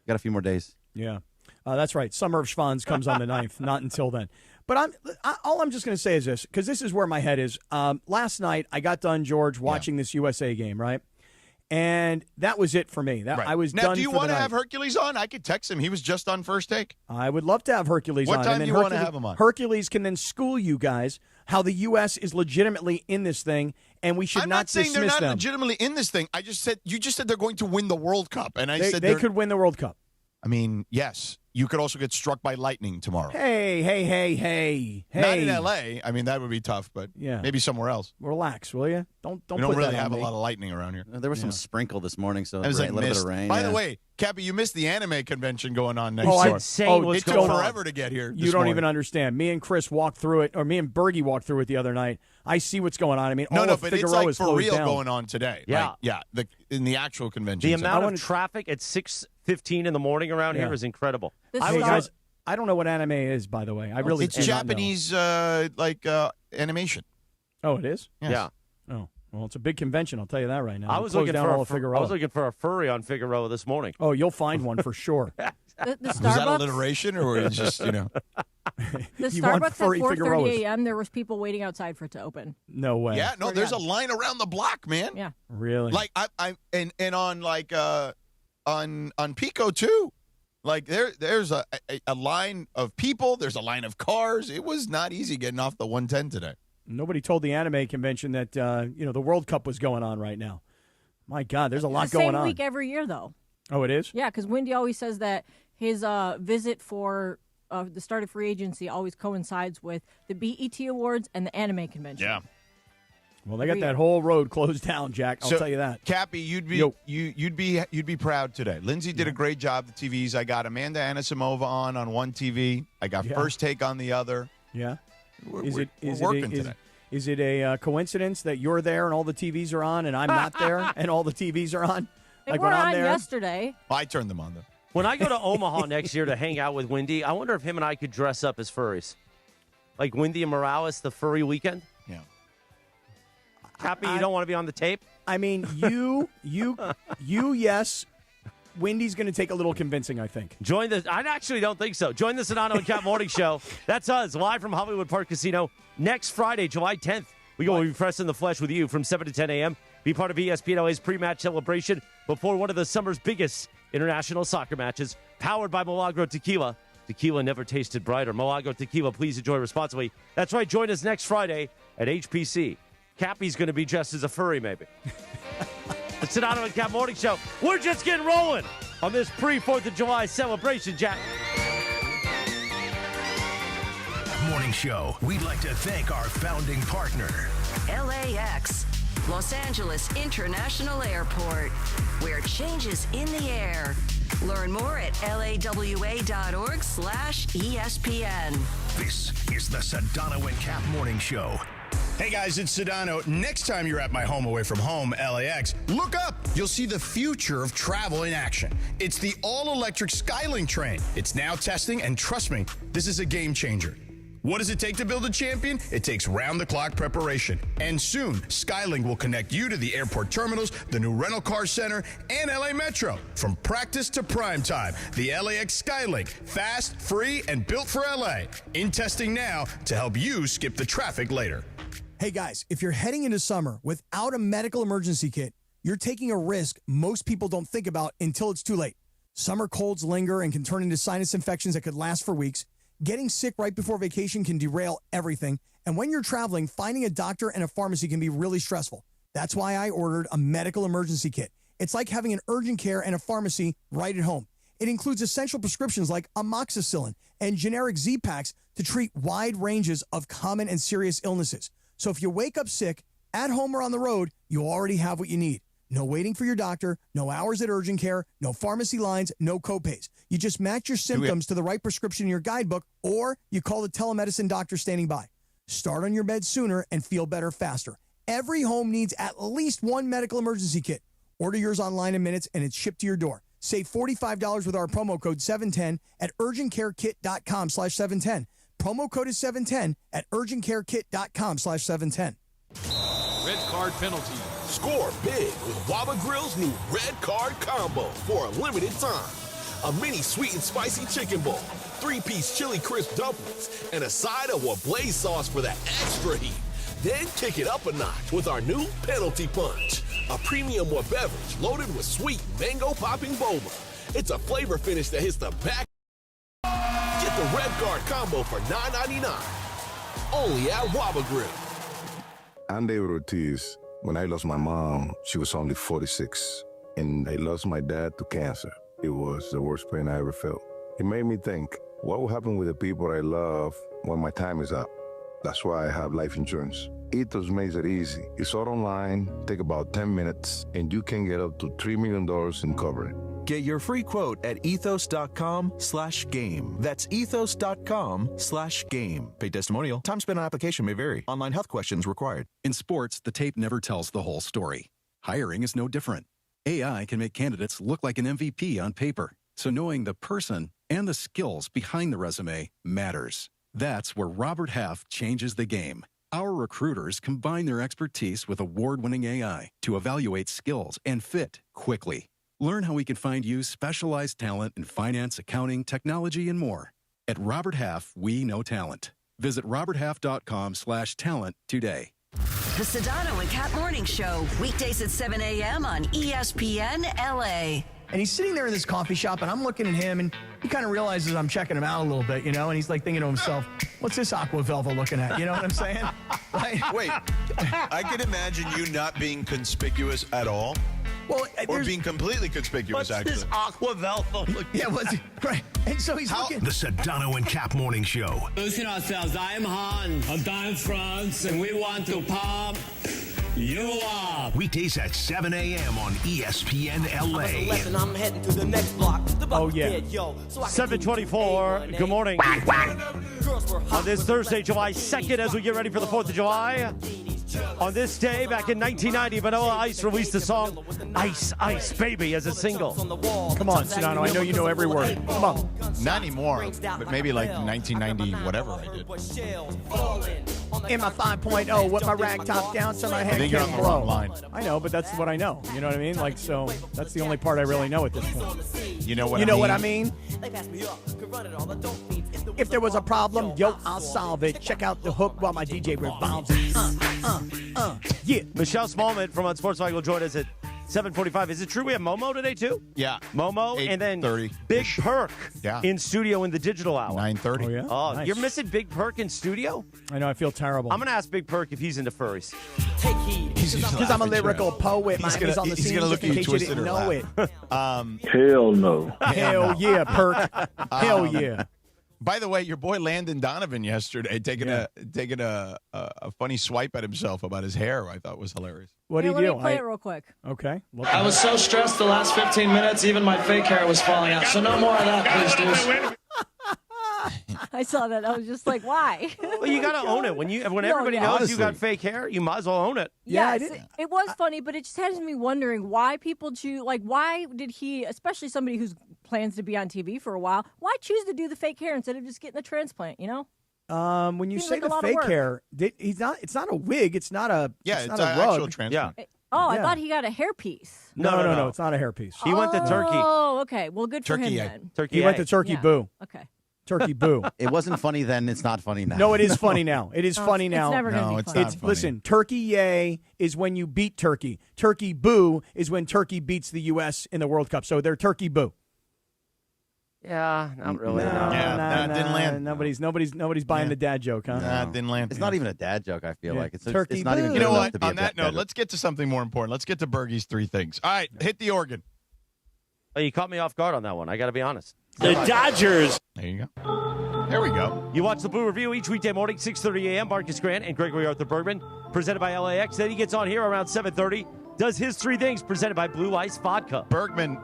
Speaker 22: Got a few more days.
Speaker 15: Yeah, that's right. Summer of Schwanz comes on the 9th, not until then. But all I'm just going to say is this, because this is where my head is. Last night, I got done, George, watching this USA game, right? And that was it for me.
Speaker 12: Right.
Speaker 15: I was
Speaker 12: now,
Speaker 15: done
Speaker 12: do you
Speaker 15: for the
Speaker 12: want to
Speaker 15: night.
Speaker 12: have Hercules on? I could text him. He was just on First Take.
Speaker 15: I would love to have Hercules
Speaker 12: What
Speaker 15: on.
Speaker 12: time
Speaker 15: and
Speaker 12: do
Speaker 15: then
Speaker 12: you want to
Speaker 15: Hercules-
Speaker 12: have him on?
Speaker 15: Hercules can then school you guys how the U.S. is legitimately in this thing, and we should
Speaker 12: I'm
Speaker 15: not
Speaker 12: not saying they're
Speaker 15: dismiss
Speaker 12: not
Speaker 15: them.
Speaker 12: legitimately in this thing. I just said you just said they're going to win the World Cup, and I said
Speaker 15: They could win the World Cup.
Speaker 12: I mean, yes, you could also get struck by lightning tomorrow.
Speaker 15: Hey.
Speaker 12: Not in L.A. I mean, that would be tough, but
Speaker 15: Yeah.
Speaker 12: maybe somewhere else.
Speaker 15: Relax, will you? Don't
Speaker 12: We
Speaker 15: put
Speaker 12: don't really
Speaker 15: that on
Speaker 12: have a
Speaker 15: me.
Speaker 12: lot of lightning around here.
Speaker 22: There was some sprinkle this morning, so
Speaker 12: It was like
Speaker 22: a little bit
Speaker 12: mist.
Speaker 22: of rain.
Speaker 12: By
Speaker 22: yeah.
Speaker 12: the way, Cappy, you missed the anime convention going on next
Speaker 15: Oh,
Speaker 12: door.
Speaker 14: what's
Speaker 12: It took
Speaker 14: going on.
Speaker 12: forever to get here.
Speaker 15: You
Speaker 12: this
Speaker 15: don't
Speaker 12: morning.
Speaker 15: even understand. Me and Chris walked through it, or me and Bergie walked through it the other night. I see what's going on. I mean, all
Speaker 12: No,
Speaker 15: of
Speaker 12: but
Speaker 15: Figueroa
Speaker 12: it's like
Speaker 15: is
Speaker 12: for
Speaker 15: closed
Speaker 12: real
Speaker 15: down.
Speaker 12: going on today.
Speaker 14: Yeah.
Speaker 12: Like, yeah. In the actual convention.
Speaker 14: The
Speaker 12: center.
Speaker 14: amount of traffic at 6:15 in the morning around here is incredible.
Speaker 15: Hey, guys, I don't know what anime is, by the way. I really
Speaker 12: It's
Speaker 15: do not know.
Speaker 12: Japanese animation.
Speaker 15: Oh, it is?
Speaker 12: Yes.
Speaker 14: Yeah.
Speaker 15: Oh, well, it's a big convention. I'll tell you that right now.
Speaker 14: I
Speaker 15: They
Speaker 14: was
Speaker 15: closed
Speaker 14: looking
Speaker 15: down all of
Speaker 14: for
Speaker 15: Figueroa.
Speaker 14: I was looking for a furry on Figueroa this morning.
Speaker 15: Oh, you'll find one for sure.
Speaker 1: The
Speaker 12: Was that
Speaker 1: Starbucks,
Speaker 12: alliteration, or was it just
Speaker 1: the
Speaker 15: You want
Speaker 1: Starbucks
Speaker 15: furry
Speaker 1: at 4:30
Speaker 15: Figueroas.
Speaker 1: a.m. There was people waiting outside for it to open.
Speaker 15: No way.
Speaker 12: Yeah, no, there's a line around the block, man.
Speaker 1: Yeah.
Speaker 15: Really?
Speaker 12: Like I and on like on Pico too. Like there's a line of people, there's a line of cars. It was not easy getting off the 110 today.
Speaker 15: Nobody told the anime convention that the World Cup was going on right now. My God, there's a lot
Speaker 1: the
Speaker 15: going
Speaker 1: same
Speaker 15: on.
Speaker 1: week every year, though.
Speaker 15: Oh, it is?
Speaker 1: Yeah, because Wendy always says that his visit for the start of free agency always coincides with the BET Awards and the anime convention.
Speaker 12: Yeah.
Speaker 15: Well, they got that whole road closed down, Jack. I'll tell you that.
Speaker 12: Cappy, you'd be proud today. Lindsay did a great job. The TVs. I got Amanda Anisimova on one TV. I got First Take on the other.
Speaker 15: Yeah.
Speaker 12: We're
Speaker 15: Is
Speaker 12: working today.
Speaker 15: Is it a coincidence that you're there and all the TVs are on and I'm not there and all the TVs are on?
Speaker 1: They
Speaker 15: Like
Speaker 1: were
Speaker 15: when I'm
Speaker 1: on
Speaker 15: there?
Speaker 1: yesterday.
Speaker 12: Well, I turned them on though.
Speaker 14: When I go to Omaha next year to hang out with Wendy, I wonder if him and I could dress up as furries. Like Wendy and Morales, the furry weekend.
Speaker 12: Yeah.
Speaker 14: Cappy, you don't want to be on the tape?
Speaker 15: I mean, yes. Wendy's going to take a little convincing, I think.
Speaker 14: Join the. I actually don't think so. Join the Sedano and Kap Morning Show. That's us live from Hollywood Park Casino next Friday, July 10th. We will be pressing the flesh with you from 7 to 10 a.m. Be part of ESPN LA's pre-match celebration before one of the summer's biggest international soccer matches, powered by Milagro Tequila. Tequila never tasted brighter. Milagro Tequila, please enjoy responsibly. That's right. Join us next Friday at HPC. Cappy's going to be dressed as a furry, maybe. The Sedano and Kap Morning Show. We're just getting rolling on this pre-4th of July celebration, Jack.
Speaker 16: Morning Show. We'd like to thank our founding partner,
Speaker 11: LAX, Los Angeles International Airport, where change is in the air. Learn more at lawa.org/ESPN.
Speaker 16: This is the Sedano and Kap Morning Show.
Speaker 3: Hey guys, it's Sedano. Next time you're at my home away from home, LAX, look up. You'll see the future of travel in action. It's the all-electric Skylink train. It's now testing, and trust me, this is a game changer. What does it take to build a champion? It takes round-the-clock preparation. And soon, Skylink will connect you to the airport terminals, the new rental car center, and LA Metro. From practice to prime time, the LAX Skylink. Fast, free, and built for LA. In testing now to help you skip the traffic later.
Speaker 23: Hey guys, if you're heading into summer without a medical emergency kit, you're taking a risk most people don't think about until it's too late. Summer colds linger and can turn into sinus infections that could last for weeks. Getting sick right before vacation can derail everything. And when you're traveling, finding a doctor and a pharmacy can be really stressful. That's why I ordered a medical emergency kit. It's like having an urgent care and a pharmacy right at home. It includes essential prescriptions like amoxicillin and generic Z-Packs to treat wide ranges of common and serious illnesses. So if you wake up sick, at home or on the road, you already have what you need. No waiting for your doctor, no hours at urgent care, no pharmacy lines, no copays. You just match your symptoms to the right prescription in your guidebook, or you call the telemedicine doctor standing by. Start on your meds sooner and feel better faster. Every home needs at least one medical emergency kit. Order yours online in minutes, and it's shipped to your door. Save $45 with our promo code 710 at urgentcarekit.com/710. Promo code is 710 at urgentcarekit.com/710.
Speaker 4: Red card penalty. Score big with Waba Grill's new Red Card Combo for a limited time. A mini sweet and spicy chicken bowl, 3-piece chili crisp dumplings, and a side of Wablaze sauce for that extra heat. Then kick it up a notch with our new Penalty Punch, a premium beverage loaded with sweet mango-popping boba. It's a flavor finish that hits the back. Get the Red Card Combo for $9.99. Only at Waba Grill.
Speaker 18: I'm David Ortiz. When I lost my mom, she was only 46. And I lost my dad to cancer. It was the worst pain I ever felt. It made me think, what will happen with the people I love when my time is up? That's why I have life insurance. Ethos makes it easy. It's all online, take about 10 minutes, and you can get up to $3 million in coverage.
Speaker 5: Get your free quote at ethos.com/game. That's ethos.com/game. Paid testimonial. Time spent on application may vary. Online health questions required.
Speaker 9: In sports, the tape never tells the whole story. Hiring is no different. AI can make candidates look like an MVP on paper. So knowing the person and the skills behind the resume matters. That's where Robert Half changes the game. Our recruiters combine their expertise with award-winning AI to evaluate skills and fit quickly. Learn how we can find you specialized talent in finance, accounting, technology, and more. At Robert Half, we know talent. Visit roberthalf.com/talent today.
Speaker 11: The Sedano and Kap Morning Show, weekdays at 7 a.m. on ESPN LA.
Speaker 15: And he's sitting there in this coffee shop, and I'm looking at him, and he kind of realizes I'm checking him out a little bit, you know, and he's like thinking to himself, what's this Aqua Velva looking at? You know what I'm saying? Right?
Speaker 12: Wait, I can imagine you not being conspicuous at all.
Speaker 15: Well,
Speaker 12: or being completely conspicuous,
Speaker 2: What's
Speaker 12: actually.
Speaker 2: this Aqua Velva look?
Speaker 15: Yeah, right. And so he's looking.
Speaker 16: The Sedano and Kap Morning Show.
Speaker 6: Listen ourselves. I'm Han. I'm France, and we want to pump you up.
Speaker 16: Weekdays at 7 a.m. on ESPN LA.
Speaker 6: I'm heading to the next block.
Speaker 15: Oh, yeah.
Speaker 2: 7:24. Good morning. On this Thursday, July 2nd, as we get ready for the 4th of July. On this day, back in 1990, Vanilla Ice released the song Ice, Ice, Baby as a single.
Speaker 15: Come on, Sedano. I know you know every word. Come on.
Speaker 12: Not anymore, but maybe like 1990, whatever I did.
Speaker 15: In my 5.0 with my rag top down so my head
Speaker 12: I think you're
Speaker 15: can
Speaker 12: on the
Speaker 15: blow.
Speaker 12: wrong line.
Speaker 15: I know, but that's what I know. You know what I mean? Like, so that's the only part I really know at this point.
Speaker 12: You know what
Speaker 15: You
Speaker 12: I
Speaker 15: know
Speaker 12: mean?
Speaker 15: what I mean? If there was a problem, yo, I'll solve it. Check out the hook while my DJ revolves it. Yeah.
Speaker 2: Michelle Smallman from Unsportsmanlike will join us at 7:45. Is it true we have Momo today, too?
Speaker 12: Yeah.
Speaker 2: Momo, and then
Speaker 12: 8:30.
Speaker 2: Big Perk
Speaker 12: Yeah.
Speaker 2: in studio in the digital hour.
Speaker 12: 9:30.
Speaker 15: Oh, yeah?
Speaker 2: Oh,
Speaker 15: Nice.
Speaker 2: you're missing Big Perk in studio?
Speaker 15: I know, I feel terrible.
Speaker 2: I'm going to ask Big Perk if he's into furries.
Speaker 15: Because I'm a lyrical poet.
Speaker 12: He's
Speaker 15: Miami's on the scene.
Speaker 12: gonna look
Speaker 15: just in
Speaker 12: at you
Speaker 15: case you
Speaker 12: twisted
Speaker 15: didn't
Speaker 12: or
Speaker 15: know it.
Speaker 19: Hell no.
Speaker 15: Hell yeah, Perk. Hell yeah.
Speaker 12: By the way, your boy Landon Donovan yesterday taking a funny swipe at himself about his hair. I thought was hilarious.
Speaker 15: What
Speaker 1: Hey,
Speaker 15: do
Speaker 1: let
Speaker 15: you
Speaker 1: me
Speaker 15: do?
Speaker 1: play it real quick.
Speaker 15: Okay.
Speaker 6: I was so stressed the last 15 minutes, even my fake hair was falling out. So no more of that, please, dudes.
Speaker 1: I saw that. I was just like, why?
Speaker 2: Well, you got to own it. When everybody
Speaker 1: yeah.
Speaker 2: knows
Speaker 12: Honestly.
Speaker 2: you got fake hair, you might as well own it.
Speaker 15: Yeah, I
Speaker 1: Yes,
Speaker 15: did.
Speaker 1: it was funny, but it just has me wondering why people choose. Like, why did he, especially somebody who's plans to be on TV for a while, why choose to do the fake hair instead of just getting the transplant? You know?
Speaker 15: When you
Speaker 1: Seems
Speaker 15: say
Speaker 1: like a
Speaker 15: the
Speaker 1: lot of
Speaker 15: fake
Speaker 1: work.
Speaker 15: hair, it's not a wig. It's not a
Speaker 12: Yeah,
Speaker 15: not
Speaker 12: it's
Speaker 15: a
Speaker 12: an
Speaker 15: rug.
Speaker 12: actual transplant.
Speaker 2: Yeah.
Speaker 1: Oh, I
Speaker 15: Yeah.
Speaker 1: thought he got a hairpiece.
Speaker 15: No. It's not a hairpiece.
Speaker 2: He went to Turkey.
Speaker 1: Oh, okay. Well, good for
Speaker 12: Turkey
Speaker 1: him
Speaker 12: egg.
Speaker 1: then.
Speaker 2: Turkey
Speaker 15: He went
Speaker 2: egg.
Speaker 15: to Turkey
Speaker 1: Yeah.
Speaker 15: Boo.
Speaker 1: Okay.
Speaker 15: Turkey Boo.
Speaker 22: It wasn't funny then. It's not funny now.
Speaker 15: No, it is funny now. It is funny now.
Speaker 1: It's never going to
Speaker 12: No,
Speaker 1: be
Speaker 12: it's
Speaker 1: funny.
Speaker 12: not funny.
Speaker 15: Listen, Turkey Yay is when you beat Turkey. Turkey Boo is when Turkey beats the U.S. in the World Cup. So they're Turkey Boo.
Speaker 14: Yeah, not really.
Speaker 12: Didn't land.
Speaker 15: Nobody's buying the dad joke, huh?
Speaker 12: Nah, didn't land.
Speaker 22: It's not even a dad joke, I feel like. It's
Speaker 15: Turkey
Speaker 22: not even
Speaker 12: You know what?
Speaker 22: to be
Speaker 12: On that note, let's get to something more important. Let's get to Bergie's 3 things. All right, hit the organ.
Speaker 14: Oh, you caught me off guard on that one. I got to be honest.
Speaker 2: The Dodgers.
Speaker 12: There you go. There we go.
Speaker 14: You watch the Blue Review each weekday morning, 6:30 a.m. Marcus Grant and Gregory Arthur Bergman, presented by LAX. Then he gets on here around 7:30, does his 3 things, presented by Blue Ice Vodka.
Speaker 12: Bergman,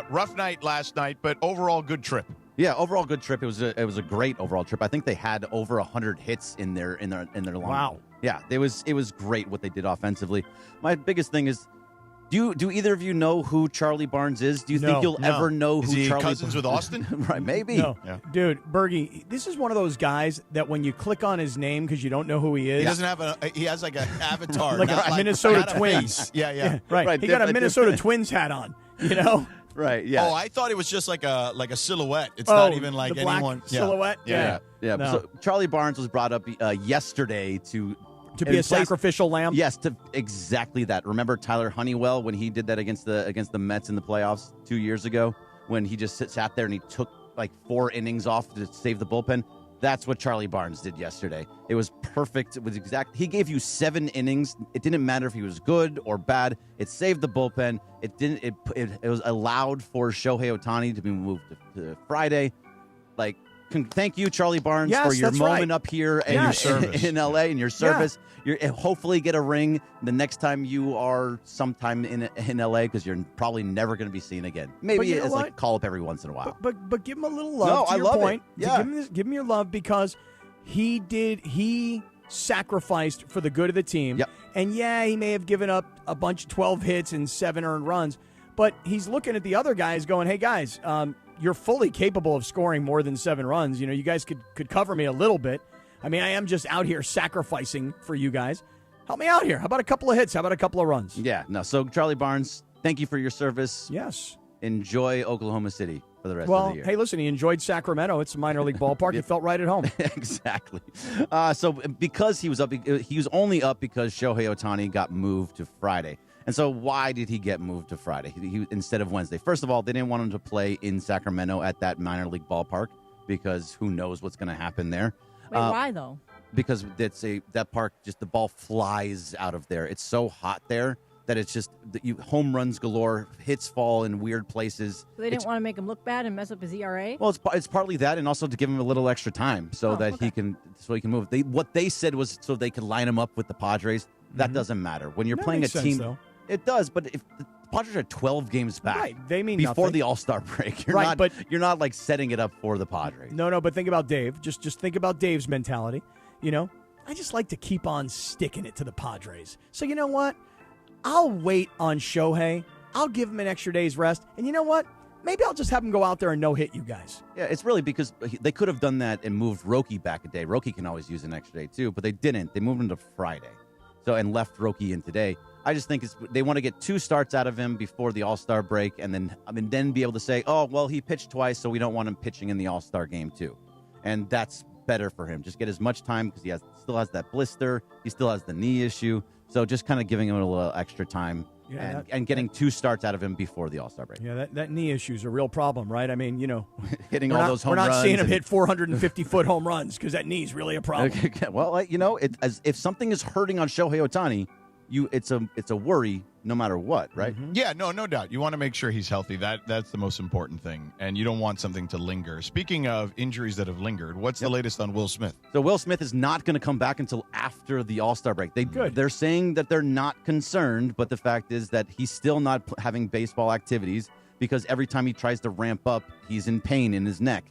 Speaker 12: rough night last night, but overall good trip.
Speaker 22: Yeah, overall good trip. It was a great overall trip. I think they had over 100 hits in their long.
Speaker 15: Wow.
Speaker 22: Yeah, it was great what they did offensively. My biggest thing is, do either of you know who Charlie Barnes is? Do you think you'll ever know
Speaker 12: is
Speaker 22: who
Speaker 12: he
Speaker 22: Charlie
Speaker 12: cousins with Austin?
Speaker 22: Right, maybe.
Speaker 15: No.
Speaker 12: Yeah.
Speaker 15: Dude, Bergie, this is one of those guys that when you click on his name because you don't know who he is.
Speaker 12: He doesn't have he has like an avatar.
Speaker 15: like
Speaker 12: not
Speaker 15: a Minnesota
Speaker 12: not a
Speaker 15: Twins.
Speaker 12: face. Yeah.
Speaker 15: Right. He got a Minnesota Twins hat on, you know?
Speaker 22: Right, yeah.
Speaker 12: Oh, I thought it was just like a silhouette. It's not even like
Speaker 15: the black
Speaker 12: anyone.
Speaker 15: silhouette?
Speaker 22: Yeah.
Speaker 15: No.
Speaker 22: So Charlie Barnes was brought up yesterday to
Speaker 15: be a sacrificial lamb?
Speaker 22: Yes, to exactly that. Remember Tyler Honeywell when he did that against the Mets in the playoffs 2 years ago, when he just sat there and he took like 4 innings off to save the bullpen? That's what Charlie Barnes did yesterday. It was perfect. It was exact. He gave you 7 innings. It didn't matter if he was good or bad. It saved the bullpen. It didn't. It was allowed for Shohei Ohtani to be moved to Friday. Like, thank you, Charlie Barnes, for your moment up here and your service in LA and your service. You're hopefully get a ring the next time you are sometime in LA, because you're probably never going to be seen again. Maybe as like call up every once in a while.
Speaker 15: But give him a little love.
Speaker 22: No,
Speaker 15: to
Speaker 22: I
Speaker 15: your
Speaker 22: love
Speaker 15: point.
Speaker 22: it. Yeah.
Speaker 15: Give him your love, because he sacrificed for the good of the team.
Speaker 22: Yep.
Speaker 15: And yeah, he may have given up a bunch of 12 hits and 7 earned runs, but he's looking at the other guys going, hey guys, you're fully capable of scoring more than 7 runs. You know, you guys could cover me a little bit. I mean, I am just out here sacrificing for you guys. Help me out here. How about a couple of hits? How about a couple of runs?
Speaker 22: Yeah, no. So, Charlie Barnes, thank you for your service.
Speaker 15: Yes.
Speaker 22: Enjoy Oklahoma City for the rest of the year.
Speaker 15: Hey, listen, he enjoyed Sacramento. It's a minor league ballpark. He felt right at home.
Speaker 22: Exactly. So, because he was only up because Shohei Ohtani got moved to Friday. And so why did he get moved to Friday instead of Wednesday? First of all, they didn't want him to play in Sacramento at that minor league ballpark, because who knows what's going to happen there.
Speaker 1: Wait, why though?
Speaker 22: Because that park, just the ball flies out of there. It's so hot there that it's just home runs galore, hits fall in weird places.
Speaker 1: So they didn't want to make him look bad and mess up his ERA?
Speaker 22: Well, it's partly that, and also to give him a little extra time so he can move. What they said was so they could line him up with the Padres. That doesn't matter when you're playing a team.
Speaker 15: Though.
Speaker 22: It does, but if the Padres are 12 games back,
Speaker 15: right? They mean
Speaker 22: before
Speaker 15: nothing.
Speaker 22: the All-Star break. You're not like setting it up for the Padres.
Speaker 15: No, but think about Dave. Just think about Dave's mentality. You know, I just like to keep on sticking it to the Padres. So you know what? I'll wait on Shohei. I'll give him an extra day's rest. And you know what? Maybe I'll just have him go out there and no-hit you guys.
Speaker 22: Yeah, it's really because they could have done that and moved Roki back a day. Roki can always use an extra day too, but they didn't. They moved him to Friday, and left Roki in today. I just think they want to get 2 starts out of him before the All-Star break, and then be able to say, oh, well, he pitched twice, so we don't want him pitching in the All-Star game too. And that's better for him. Just get as much time, because he still has that blister. He still has the knee issue. So just kind of giving him a little extra time and getting 2 starts out of him before the All-Star break.
Speaker 15: Yeah, that knee issue is a real problem, right? I mean, you know,
Speaker 22: hitting all those home runs.
Speaker 15: We're not seeing him hit 450-foot home runs because that knee's really a problem.
Speaker 22: Well, you know, if something is hurting on Shohei Ohtani, it's a worry no matter what, right?
Speaker 15: Mm-hmm.
Speaker 12: Yeah, no doubt. You want to make sure he's healthy. That's the most important thing, and you don't want something to linger. Speaking of injuries that have lingered, what's the latest on Will Smith?
Speaker 22: So Will Smith is not going to come back until after the All-Star break. They're saying that they're not concerned, but the fact is that he's still not having baseball activities, because every time he tries to ramp up, he's in pain in his neck.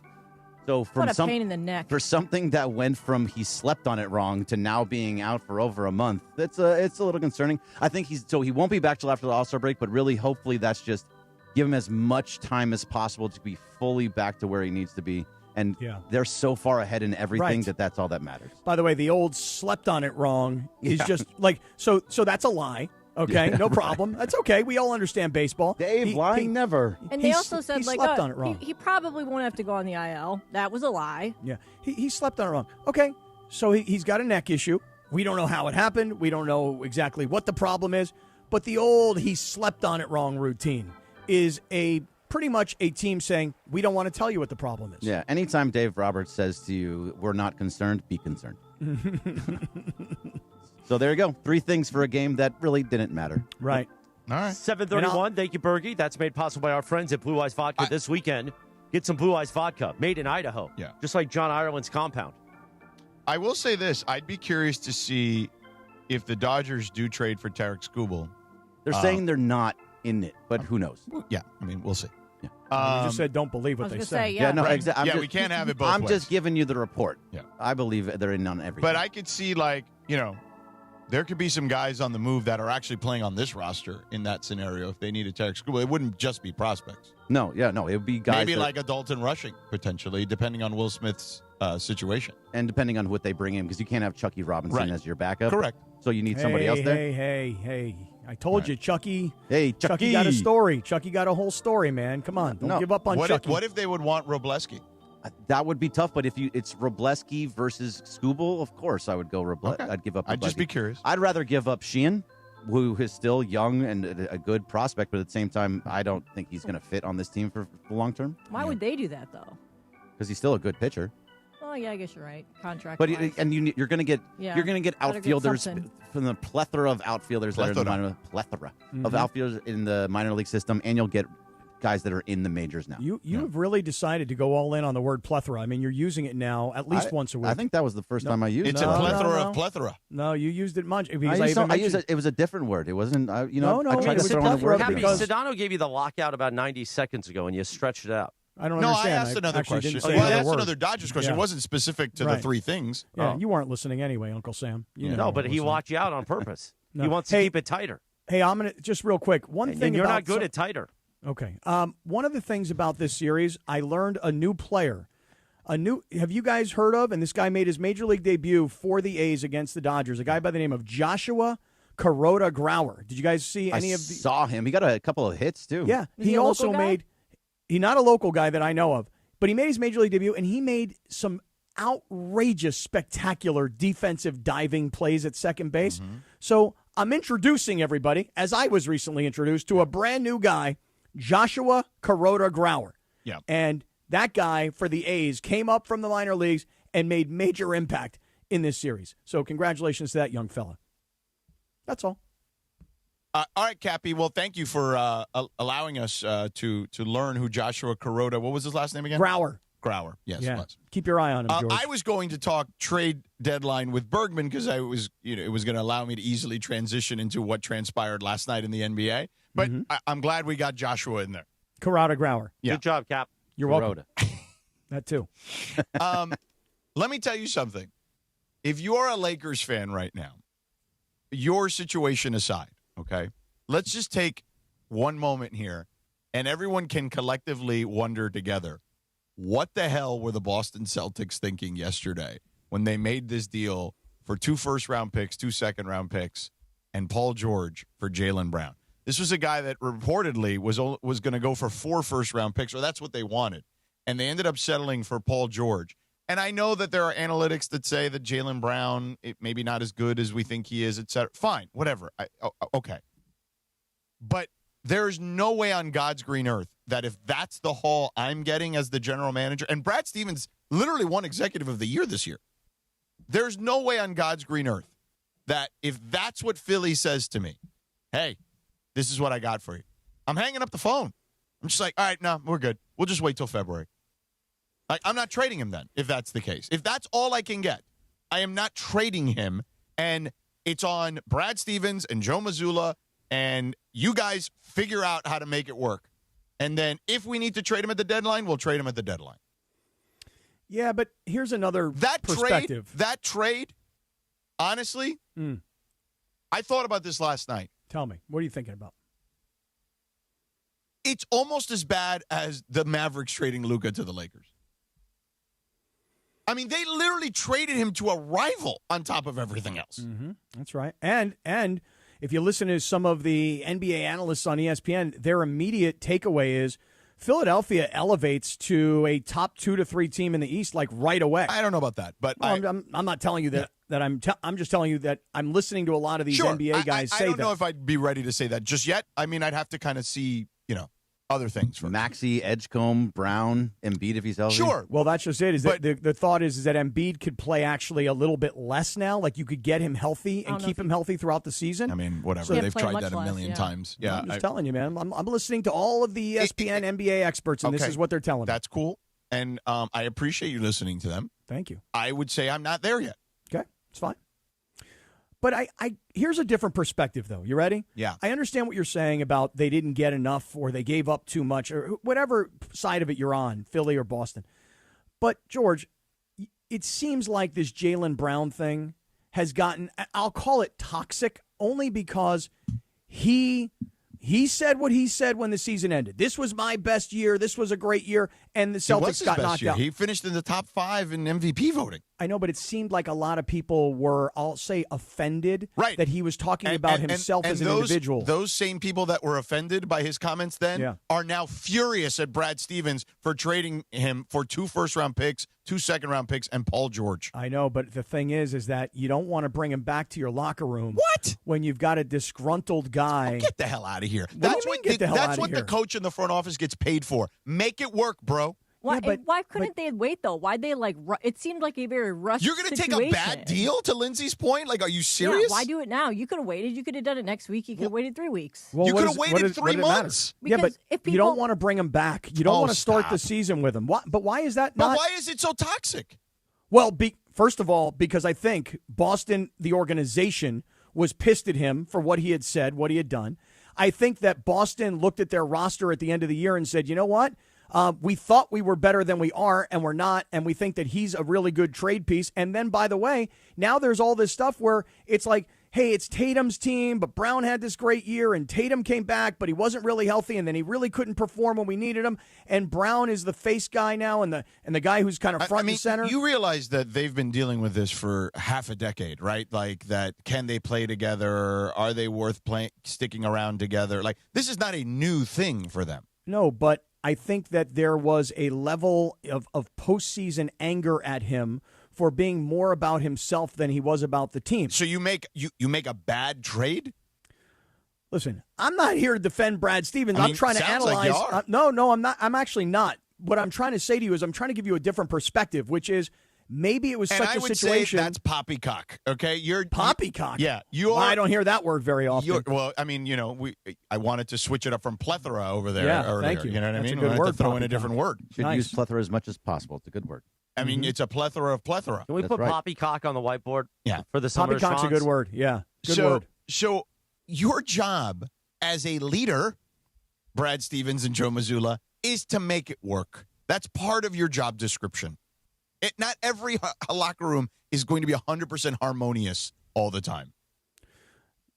Speaker 22: So
Speaker 1: pain in the neck.
Speaker 22: For something that went from he slept on it wrong to now being out for over a month, it's a little concerning. I think he won't be back till after the All-Star break, but really, hopefully, that's just give him as much time as possible to be fully back to where he needs to be. And they're so far ahead in everything that's all that matters.
Speaker 15: By the way, the old slept on it wrong is just like so that's a lie. Okay, no problem. That's okay. We all understand baseball.
Speaker 22: Dave, lying never.
Speaker 1: And they also said,
Speaker 15: he slept on it wrong.
Speaker 1: He probably won't have to go on the IL. That was a lie.
Speaker 15: Yeah, he slept on it wrong. Okay, so he's got a neck issue. We don't know how it happened. We don't know exactly what the problem is. But the old he slept on it wrong routine is a pretty much a team saying, we don't want to tell you what the problem is.
Speaker 22: Yeah, anytime Dave Roberts says to you, we're not concerned, be concerned. So there you go. 3 things for a game that really didn't matter.
Speaker 15: Right.
Speaker 12: All right.
Speaker 14: 7:31. Thank you, Bergie. That's made possible by our friends at Blue Eyes Vodka this weekend. Get some Blue Eyes Vodka, made in Idaho.
Speaker 12: Yeah.
Speaker 14: Just like John Ireland's compound.
Speaker 12: I will say this. I'd be curious to see if the Dodgers do trade for Tarek Skubal.
Speaker 22: They're saying they're not in it, but who knows?
Speaker 12: Yeah, I mean, we'll see.
Speaker 15: You just said don't believe what they say.
Speaker 22: No,
Speaker 12: right.
Speaker 22: exactly.
Speaker 12: Yeah, we can't have it both
Speaker 22: I'm
Speaker 12: ways.
Speaker 22: just giving you the report.
Speaker 12: Yeah.
Speaker 22: I believe they're in on everything.
Speaker 12: But I could see, there could be some guys on the move that are actually playing on this roster in that scenario if they needed Tarek Skubal. It wouldn't just be prospects.
Speaker 22: No, it would be guys.
Speaker 12: Maybe like a Dalton Rushing, potentially, depending on Will Smith's situation.
Speaker 22: And depending on what they bring in, because you can't have Chucky Robinson as your backup.
Speaker 12: Correct.
Speaker 22: So you need somebody else there.
Speaker 15: Hey. I told you, Chucky.
Speaker 22: Hey,
Speaker 15: Chucky got a story. Chucky got a whole story, man. Come on. Don't give up on Chucky.
Speaker 12: What if they would want Robleski?
Speaker 22: That would be tough, but if it's Robleski versus Skubal, of course I would go Robleski.
Speaker 12: Okay.
Speaker 22: I'd give up Robleski.
Speaker 12: I'd just be curious.
Speaker 22: I'd rather give up Sheehan, who is still young and a good prospect, but at the same time, I don't think he's going to fit on this team for the long term.
Speaker 1: Why would they do that, though?
Speaker 22: Because he's still a good pitcher.
Speaker 1: Oh, yeah, I guess you're right. Contract.
Speaker 22: But you're going to get
Speaker 1: Gotta
Speaker 22: outfielders
Speaker 1: get something.
Speaker 22: from the plethora of outfielders that are in the minor of outfielders in the minor league system, and you'll get guys that are in the majors now.
Speaker 15: You have really decided to go all in on the word plethora. I mean, you're using it now at least once a week.
Speaker 22: I think that was the first time I used it.
Speaker 12: It's a plethora of plethora.
Speaker 15: No, you used it much.
Speaker 22: I used it. It was a different word. It wasn't. I tried to throw in the word.
Speaker 14: Sedano gave you the lockout about 90 seconds ago, and you stretched it out.
Speaker 15: I don't
Speaker 12: No,
Speaker 15: understand.
Speaker 12: I asked another question.
Speaker 15: Well,
Speaker 12: I asked another Dodgers question.
Speaker 15: Yeah.
Speaker 12: It wasn't specific to the 3 things.
Speaker 15: Yeah, you weren't listening anyway, Uncle Sam. You know
Speaker 14: No, but he
Speaker 15: listening.
Speaker 14: locked you out on purpose.
Speaker 15: No.
Speaker 14: He wants to keep it tighter.
Speaker 15: Hey, I'm gonna just real quick. One thing
Speaker 14: And you're
Speaker 15: about
Speaker 14: not good at tighter.
Speaker 15: Okay. One of the things about this series, I learned a new player. Have you guys heard of? And this guy made his major league debut for the A's against the Dodgers. A guy by the name of Joshua Kuroda Grauer. Did you guys see any of the?
Speaker 22: Saw him. He got a couple of hits too.
Speaker 15: Yeah.
Speaker 1: Is he a
Speaker 15: also
Speaker 1: local guy?
Speaker 15: made. He's not a local guy that I know of, but he made his major league debut and he made some outrageous, spectacular defensive diving plays at second base. So I'm introducing everybody, as I was recently introduced, to a brand new guy, Joshua Kuroda Grauer.
Speaker 12: Yeah.
Speaker 15: And that guy for the A's came up from the minor leagues and made major impact in this series. So congratulations to that young fella. That's all.
Speaker 12: All right, Cappy. Well, thank you for allowing us to learn who Joshua Kuroda. What was his last name again?
Speaker 15: Grauer.
Speaker 12: Yes,
Speaker 15: Yeah.
Speaker 12: it was.
Speaker 15: Keep your eye on him, George.
Speaker 12: I was going to talk trade deadline with Bergman because it was going to allow me to easily transition into what transpired last night in the NBA. But I'm glad we got Joshua in there.
Speaker 15: Kuroda Grauer.
Speaker 12: Yeah.
Speaker 14: Good job, Cap.
Speaker 15: You're welcome. That too.
Speaker 12: Let me tell you something. If you're a Lakers fan right now, your situation aside, okay, let's just take one moment here, and everyone can collectively wonder together, what the hell were the Boston Celtics thinking yesterday when they made this deal for 2 first-round picks, 2 second-round picks, and Paul George for Jaylen Brown? This was a guy that reportedly was going to go for 4 first-round picks, or that's what they wanted, and they ended up settling for Paul George. And I know that there are analytics that say that Jaylen Brown maybe not as good as we think he is, et cetera. Fine, whatever. Okay. But there's no way on God's green earth that if that's the haul I'm getting as the general manager, and Brad Stevens literally won Executive of the Year this year, there's no way on God's green earth that if that's what Philly says to me, hey, this is what I got for you, I'm hanging up the phone. I'm just like, all right, no, we're good. We'll just wait till February. I'm not trading him then, if that's the case. If that's all I can get, I am not trading him, and it's on Brad Stevens and Joe Mazzulla, and you guys figure out how to make it work. And then if we need to trade him at the deadline, we'll trade him at the deadline.
Speaker 15: Yeah, but here's another perspective.
Speaker 12: That trade, honestly, I thought about this last night.
Speaker 15: Tell me, what are you thinking about?
Speaker 12: It's almost as bad as the Mavericks trading Luka to the Lakers. I mean, they literally traded him to a rival on top of everything else.
Speaker 15: That's right. And if you listen to some of the NBA analysts on ESPN, their immediate takeaway is Philadelphia elevates to a top 2 to 3 team in the East like right away.
Speaker 12: I don't know about that, but
Speaker 15: I'm not telling you that. I'm just telling you that I'm listening to a lot of these NBA guys say that.
Speaker 12: I don't know if I'd be ready to say that just yet. I mean, I'd have to kind of see, other things first.
Speaker 22: Maxey, Edgecombe, Brown, Embiid if he's healthy.
Speaker 12: Sure.
Speaker 15: Well, that's just it. The thought is that Embiid could play actually a little bit less now. Like you could get him healthy and keep him healthy throughout the season.
Speaker 12: I mean, whatever. They've tried that a million times. Yeah,
Speaker 15: I'm just telling you, man. I'm listening to all of the ESPN NBA experts, and this is what they're telling me.
Speaker 12: That's cool, and I appreciate you listening to them.
Speaker 15: Thank you.
Speaker 12: I would say I'm not there yet.
Speaker 15: Okay, it's fine. But I here's a different perspective, though. You ready?
Speaker 12: Yeah.
Speaker 15: I understand what you're saying about they didn't get enough or they gave up too much or whatever side of it you're on, Philly or Boston. But, George, it seems like this Jaylen Brown thing has gotten, I'll call it toxic, only because he said what he said when the season ended. This was my best year. This was a great year. And the Celtics got knocked out.
Speaker 12: He finished in the top 5 in MVP voting.
Speaker 15: I know, but it seemed like a lot of people were, I'll say, offended that he was talking about himself as an individual.
Speaker 12: Those same people that were offended by his comments then are now furious at Brad Stevens for trading him for 2 first-round picks, 2 second-round picks, and Paul George.
Speaker 15: I know, but the thing is that you don't want to bring him back to your locker room.
Speaker 12: What?
Speaker 15: When you've got a disgruntled guy.
Speaker 12: Oh, get the hell out of here.
Speaker 15: That's what
Speaker 12: the coach in the front office gets paid for. Make it work, bro.
Speaker 1: Why, why couldn't they wait, though? Why'd they, it seemed like a very rushed
Speaker 12: You're going to take a bad deal, to Lindsay's point? Like, are you serious?
Speaker 1: Yeah, why do it now? You could have waited. You could have done it next week. You could have waited 3 weeks.
Speaker 15: Well,
Speaker 12: you could have waited 3 months.
Speaker 15: Yeah, but you don't want to bring him back. You don't want to start the season with him. But why is that not?
Speaker 12: But why is it so toxic?
Speaker 15: Well, first of all, because I think Boston, the organization, was pissed at him for what he had said, what he had done. I think that Boston looked at their roster at the end of the year and said, you know what? We thought we were better than we are, and we're not, and we think that he's a really good trade piece. And then, by the way, now there's all this stuff where it's like, hey, it's Tatum's team, but Brown had this great year, and Tatum came back, but he wasn't really healthy, and then he really couldn't perform when we needed him. And Brown is the face guy now, and the guy who's kind of front and center.
Speaker 12: You realize that they've been dealing with this for half a decade, right? Like that, can they play together? Are they worth sticking around together? Like, this is not a new thing for them.
Speaker 15: No, but I think that there was a level of postseason anger at him for being more about himself than he was about the team.
Speaker 12: So you make a bad trade?
Speaker 15: Listen, I'm not here to defend Brad Stevens. I'm trying to analyze.
Speaker 12: Like
Speaker 15: no, I'm not. I'm actually not. What I'm trying to say to you is I'm trying to give you a different perspective, which is maybe it was such a situation.
Speaker 12: Say that's poppycock. Okay, you're
Speaker 15: poppycock.
Speaker 12: Yeah, you are.
Speaker 15: I don't hear that word very often.
Speaker 12: Well, I mean, I wanted to switch it up from plethora over there.
Speaker 15: Yeah,
Speaker 12: earlier.
Speaker 15: thank you.
Speaker 12: You know what
Speaker 15: That's
Speaker 12: I mean?
Speaker 15: a good
Speaker 12: I
Speaker 15: word,
Speaker 12: had to throw in a different word.
Speaker 22: Should use plethora as much as possible. It's a good word.
Speaker 12: I mean, it's a plethora of plethora.
Speaker 14: Can we put poppycock on the whiteboard?
Speaker 12: Yeah,
Speaker 14: for the summer.
Speaker 15: Poppycock's a good word. Yeah, good word.
Speaker 12: So your job as a leader, Brad Stevens and Joe Mazzulla, is to make it work. That's part of your job description. Not every locker room is going to be 100% harmonious all the time.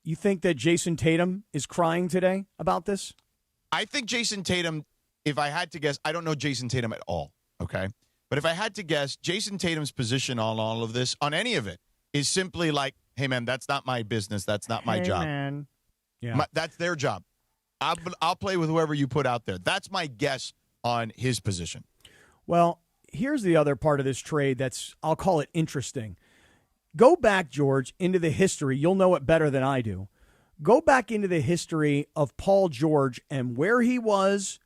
Speaker 15: You think that Jason Tatum is crying today about this?
Speaker 12: I think Jason Tatum, if I had to guess, I don't know Jason Tatum at all, okay? But if I had to guess, Jason Tatum's position on all of this, on any of it, is simply like, hey, man, that's not my business. That's not my job.
Speaker 15: Man. Yeah.
Speaker 12: That's their job. I'll play with whoever you put out there. That's my guess on his position.
Speaker 15: Well, here's the other part of this trade that's, I'll call it interesting. Go back, George, into the history. You'll know it better than I do. Go back into the history of Paul George and where he was,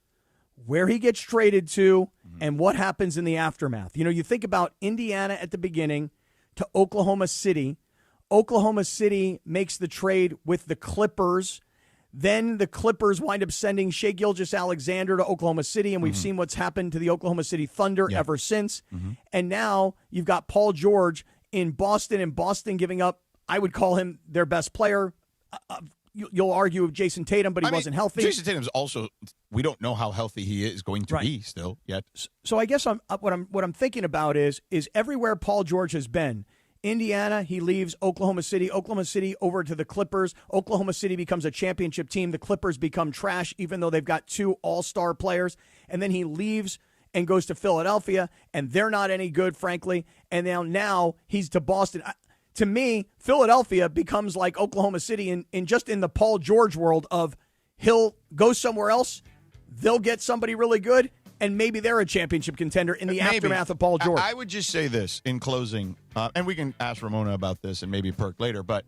Speaker 15: where he gets traded to, and what happens in the aftermath. You think about Indiana at the beginning to Oklahoma City. Oklahoma City makes the trade with the Clippers. Then the Clippers wind up sending Shai Gilgeous-Alexander to Oklahoma City, and we've seen what's happened to the Oklahoma City Thunder ever since. And now you've got Paul George in Boston, and Boston giving up, I would call him their best player. You'll argue with Jason Tatum, but he wasn't healthy.
Speaker 12: Jason Tatum's also, we don't know how healthy he is going to be still yet.
Speaker 15: So I guess what I'm thinking about is everywhere Paul George has been. Indiana, he leaves Oklahoma City over to the Clippers. Oklahoma City becomes a championship team. The Clippers become trash, even though they've got 2 all-star players. And then he leaves and goes to Philadelphia, and they're not any good, frankly. And now he's to Boston. To me, Philadelphia becomes like Oklahoma City in the Paul George world of he'll go somewhere else, they'll get somebody really good, and maybe they're a championship contender in the aftermath of Paul George.
Speaker 12: I would just say this in closing, and we can ask Ramona about this and maybe Perk later, but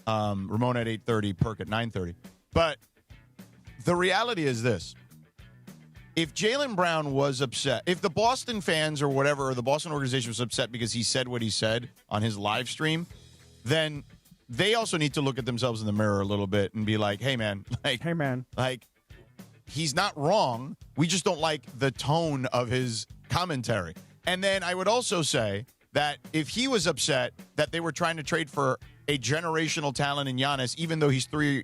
Speaker 12: Ramona at 8:30, Perk at 9:30. But the reality is this. if Jaylen Brown was upset, if the Boston fans or whatever, or the Boston organization was upset because he said what he said on his live stream, then they also need to look at themselves in the mirror a little bit and be like, hey, man, he's not wrong. We just don't like the tone of his commentary. And then I would also say that if he was upset that they were trying to trade for a generational talent in Giannis, even though he's 3+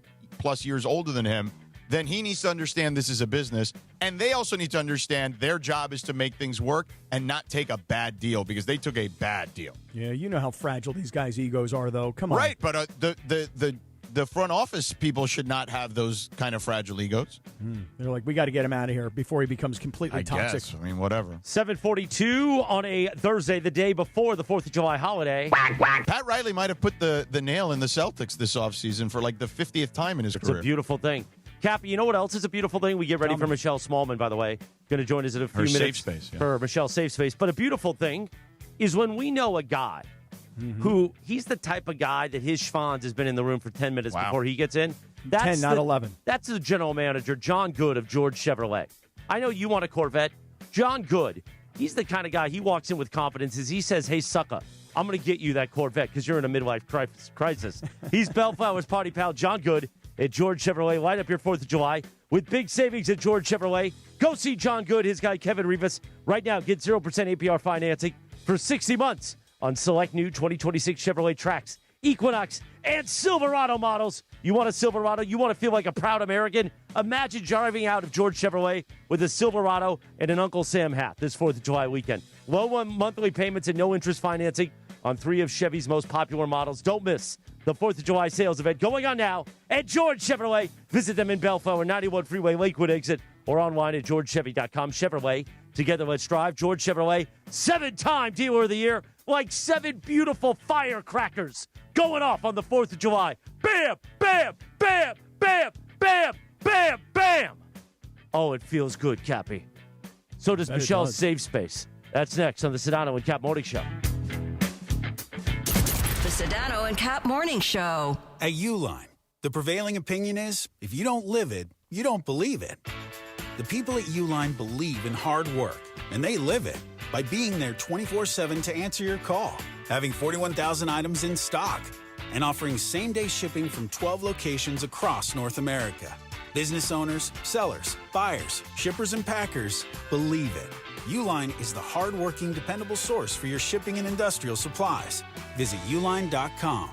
Speaker 12: years older than him, then he needs to understand this is a business. And they also need to understand their job is to make things work and not take a bad deal, because they took a bad deal.
Speaker 15: Yeah, you know how fragile these guys' egos are, though. Come on.
Speaker 12: Right, but the front office people should not have those kind of fragile egos.
Speaker 15: They're like, we got to get him out of here before he becomes completely toxic.
Speaker 12: Guess. I mean, whatever.
Speaker 14: 7:42 on a Thursday, the day before the 4th of July holiday.
Speaker 12: Pat Riley might have put the nail in the Celtics this offseason for like the 50th time in his career.
Speaker 14: It's a beautiful thing. Cappy, you know what else is a beautiful thing? We get ready for Michelle Smallman, by the way. Going to join us in a few minutes.
Speaker 12: Safe space, yeah.
Speaker 14: For Michelle's safe space. But a beautiful thing is when we know a guy who, he's the type of guy that his schwanz has been in the room for 10 minutes before he gets in. That's
Speaker 15: 10, not 11.
Speaker 14: That's the general manager, John Good of George Chevrolet. I know you want a Corvette. John Good, he's the kind of guy, he walks in with confidence as he says, hey, sucker, I'm going to get you that Corvette because you're in a midlife crisis. He's Bellflower's party pal, John Good, at George Chevrolet. Light up your 4th of July with big savings at George Chevrolet. Go see John Good, his guy Kevin Reaves. Right now, get 0% APR financing for 60 months on select new 2026 Chevrolet Trax, Equinox, and Silverado models. You want a Silverado? You want to feel like a proud American? Imagine driving out of George Chevrolet with a Silverado and an Uncle Sam hat this 4th of July weekend. Low monthly payments and no interest financing on 3 of Chevy's most popular models. Don't miss the 4th of July sales event going on now at George Chevrolet. Visit them in Bellflower, 91 Freeway, Lakewood exit, or online at georgechevy.com. Chevrolet, together let's drive. George Chevrolet, 7-time Dealer of the Year, like 7 beautiful firecrackers going off on the 4th of July. Bam, bam, bam, bam, bam, bam, bam. Oh, it feels good, Cappy. So does Michelle's Safe Space. That's next on the Sedano and Kap Morning Show.
Speaker 11: The Sedano and Kap Morning Show.
Speaker 7: At Uline, the prevailing opinion is, if you don't live it, you don't believe it. The people at Uline believe in hard work, and they live it by being there 24/7 to answer your call, having 41,000 items in stock, and offering same-day shipping from 12 locations across North America. Business owners, sellers, buyers, shippers, and packers believe it. Uline is the hard-working, dependable source for your shipping and industrial supplies. Visit uline.com.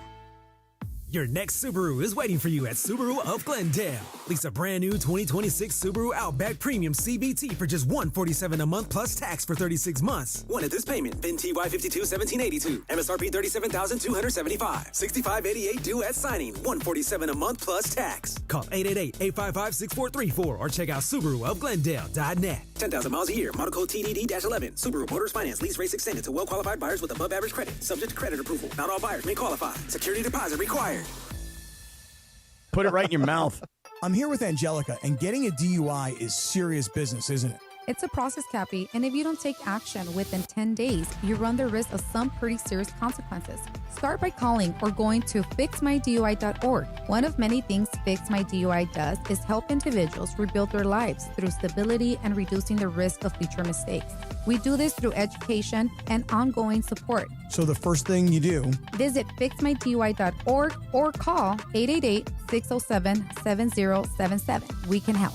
Speaker 8: Your next Subaru is waiting for you at Subaru of Glendale. Lease a brand new 2026 Subaru Outback Premium CVT for just $147 a month plus tax for 36 months. One at this payment. VIN TY521782. MSRP $37,275. $6588 due at signing. $147 a month plus tax. Call 888-855-6434 or check out SubaruofGlendale.net. 10,000 miles a year. Model code TDD-11. Subaru Motors Finance. Lease rates extended to well-qualified buyers with above average credit. Subject to credit approval. Not all buyers may qualify. Security deposit required.
Speaker 15: Put it right in your mouth.
Speaker 23: I'm here with Angelica, and getting a DUI is serious business, isn't it?
Speaker 17: It's a process, Cappy, and if you don't take action within 10 days, you run the risk of some pretty serious consequences. Start by calling or going to fixmydui.org. One of many things Fix My DUI does is help individuals rebuild their lives through stability and reducing the risk of future mistakes. We do this through education and ongoing support.
Speaker 23: So the first thing you do,
Speaker 17: visit fixmydui.org or call 888-607-7077. We can help.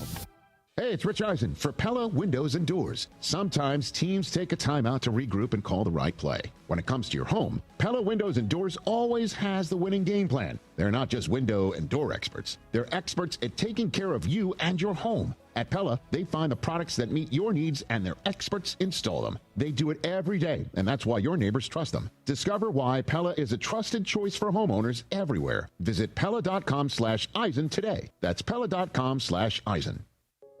Speaker 10: Hey, it's Rich Eisen for Pella Windows and Doors. Sometimes teams take a time out to regroup and call the right play. When it comes to your home, Pella Windows and Doors always has the winning game plan. They're not just window and door experts. They're experts at taking care of you and your home. At Pella, they find the products that meet your needs and their experts install them. They do it every day, and that's why your neighbors trust them. Discover why Pella is a trusted choice for homeowners everywhere. Visit Pella.com/Eisen today. That's Pella.com/Eisen.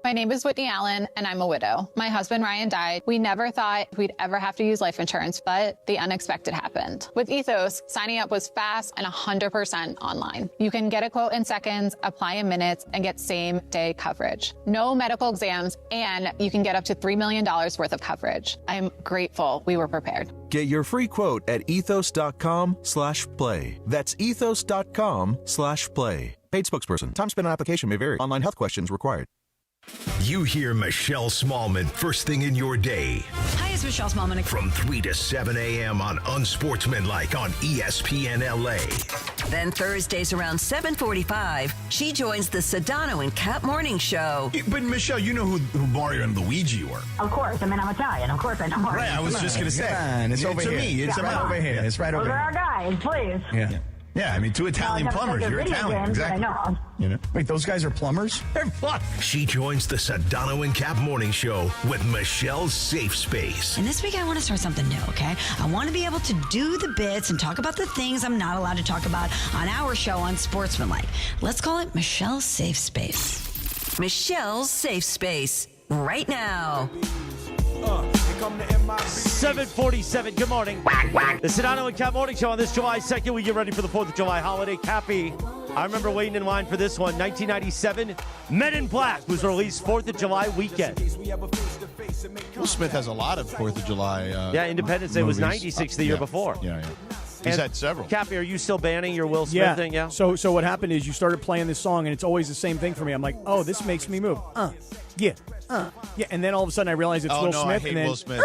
Speaker 24: My name is Whitney Allen, and I'm a widow. My husband, Ryan, died. We never thought we'd ever have to use life insurance, but the unexpected happened. With Ethos, signing up was fast and 100% online. You can get a quote in seconds, apply in minutes, and get same-day coverage. No medical exams, and you can get up to $3 million worth of coverage. I'm grateful we were prepared.
Speaker 25: Get your free quote at ethos.com/play. That's ethos.com/play.
Speaker 5: Paid spokesperson. Time spent on application may vary. Online health questions required.
Speaker 16: You hear Michelle Smallman first thing in your day.
Speaker 11: Hi, it's Michelle Smallman.
Speaker 16: From 3 to 7 a.m. on Unsportsmanlike on ESPN LA.
Speaker 11: Then Thursdays around 7:45, she joins the Sedano and Kap Morning Show.
Speaker 7: But Michelle, you know who Mario and Luigi were.
Speaker 3: Of course. I mean, I'm Italian. Of course I know Mario.
Speaker 7: Right, I was just going to say.
Speaker 23: It's over
Speaker 7: to
Speaker 23: here.
Speaker 7: me. It's right over here. It's right over
Speaker 3: Those are
Speaker 7: here.
Speaker 3: our guys, please.
Speaker 23: Yeah.
Speaker 7: Yeah, I mean, two Italian plumbers. You're Italian. Exactly.
Speaker 3: I know.
Speaker 7: You know?
Speaker 23: Wait, those guys are plumbers?
Speaker 7: They're plumbers.
Speaker 16: She joins the Sedano and Kap Morning Show with Michelle's Safe Space.
Speaker 13: And this week I want to start something new, okay? I want to be able to do the bits and talk about the things I'm not allowed to talk about on our show on Sportsmanlike. Let's call it Michelle's Safe Space.
Speaker 11: Michelle's Safe Space, right now.
Speaker 2: 7:47. Good morning. The Sedano and Kap Morning Show on this July 2nd. We get ready for the 4th of July holiday. Cappy, I remember waiting in line for this one. 1997, Men in Black was released 4th of July weekend.
Speaker 12: Will Smith has a lot of 4th of July.
Speaker 2: Yeah, Independence Day was 96 the year before.
Speaker 12: Yeah. He's had several.
Speaker 2: Cappy, are you still banning your Will Smith thing? Yeah.
Speaker 23: So what happened is you started playing this song, and it's always the same thing for me. I'm like, oh, this makes me move. Yeah. And then all of a sudden I realize it's Will Smith.
Speaker 12: I hate
Speaker 23: and then,
Speaker 12: Will Smith.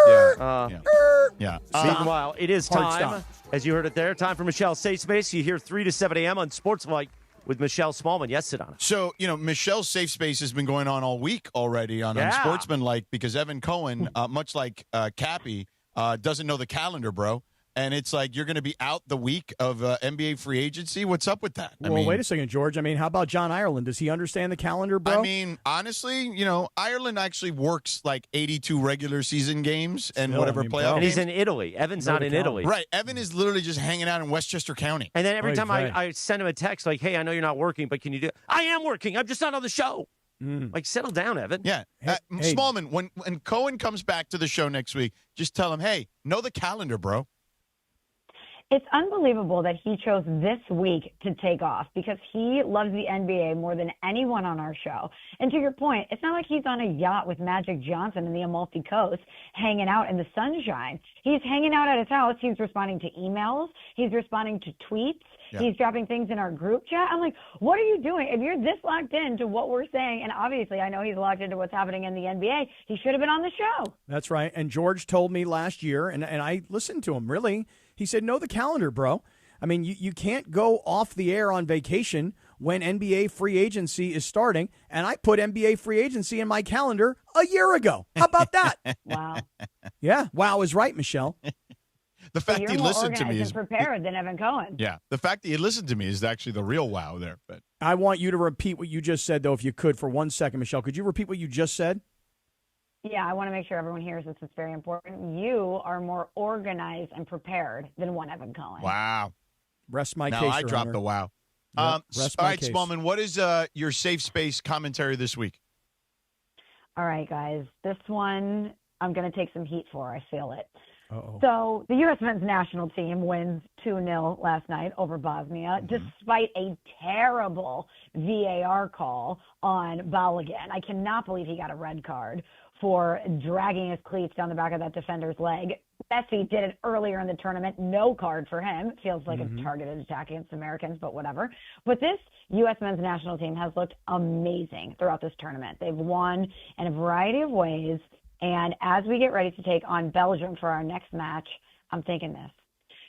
Speaker 12: Yeah.
Speaker 2: Meanwhile, it is
Speaker 23: Hard
Speaker 2: time,
Speaker 23: stop.
Speaker 2: as you heard it there, time for Michelle's Safe Space. You hear 3 to 7 a.m. on Sportsmanlike with Michelle Smallman. Yes, Sedano.
Speaker 12: So, Michelle's Safe Space has been going on all week already on Unsportsmanlike because Evan Cohen, much like Cappy, doesn't know the calendar, bro. And it's like you're going to be out the week of NBA free agency. What's up with that?
Speaker 23: Well, wait a second, George. I mean, how about John Ireland? Does he understand the calendar, bro?
Speaker 12: I mean, honestly, Ireland actually works like 82 regular season games and whatever playoff
Speaker 2: And
Speaker 12: games.
Speaker 2: he's in Italy. Evan's not in Italy.
Speaker 12: Right. Evan is literally just hanging out in Westchester County.
Speaker 2: And then every time I send him a text like, hey, I know you're not working, but can you do it? I am working. I'm just not on the show. Like, settle down, Evan.
Speaker 12: Yeah. Smallman, when Cohen comes back to the show next week, just tell him, hey, know the calendar, bro.
Speaker 3: It's unbelievable that he chose this week to take off because he loves the NBA more than anyone on our show. And to your point, it's not like he's on a yacht with Magic Johnson in the Amalfi Coast hanging out in the sunshine. He's hanging out at his house. He's responding to emails. He's responding to tweets. Yeah. He's dropping things in our group chat. I'm like, what are you doing? If you're this locked into what we're saying, and obviously I know he's locked into what's happening in the NBA, he should have been on the show.
Speaker 23: That's right. And George told me last year, and I listened to him, really. He said, know the calendar, bro. I mean, you can't go off the air on vacation when NBA free agency is starting. And I put NBA free agency in my calendar a year ago. How about that?
Speaker 3: Wow.
Speaker 23: Yeah. Wow is right, Michelle.
Speaker 12: The fact
Speaker 3: you're
Speaker 12: he
Speaker 3: more
Speaker 12: listened to me
Speaker 3: organized
Speaker 12: is
Speaker 3: and prepared than Evan Cohen.
Speaker 12: Yeah. The fact that he listened to me is actually the real wow there. But
Speaker 23: I want you to repeat what you just said, though, if you could, for 1 second, Michelle. Could you repeat what you just said?
Speaker 3: Yeah, I want to make sure everyone hears this. It's very important. You are more organized and prepared than one Evan Cohen.
Speaker 12: Wow.
Speaker 23: Rest my case,
Speaker 12: Now I
Speaker 23: Your
Speaker 12: dropped
Speaker 23: Honor.
Speaker 12: the wow.
Speaker 23: Yep,
Speaker 12: All
Speaker 23: rest my
Speaker 12: right,
Speaker 23: case.
Speaker 12: Smallman, what is your safe space commentary this week?
Speaker 3: All right, guys. This one I'm going to take some heat for. I feel it.
Speaker 23: Uh-oh.
Speaker 3: So the U.S. men's national team wins 2-0 last night over Bosnia, despite a terrible VAR call on Balogun. I cannot believe he got a red card for dragging his cleats down the back of that defender's leg. Messi did it earlier in the tournament. No card for him. Feels like a targeted attack against Americans, but whatever. But this U.S. men's national team has looked amazing throughout this tournament. They've won in a variety of ways. And as we get ready to take on Belgium for our next match, I'm thinking this.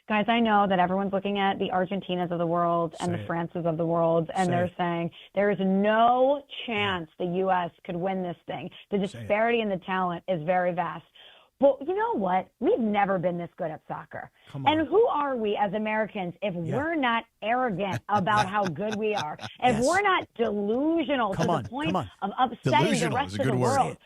Speaker 3: Guys, I know that everyone's looking at the Argentinas of the world and the Frances of the world, and they're saying there is no chance the U.S. could win this thing. The disparity in the talent is very vast. But you know what? We've never been this good at soccer. And who are we as Americans if we're not arrogant about how good we are? If we're not delusional to the point of upsetting the rest of the world?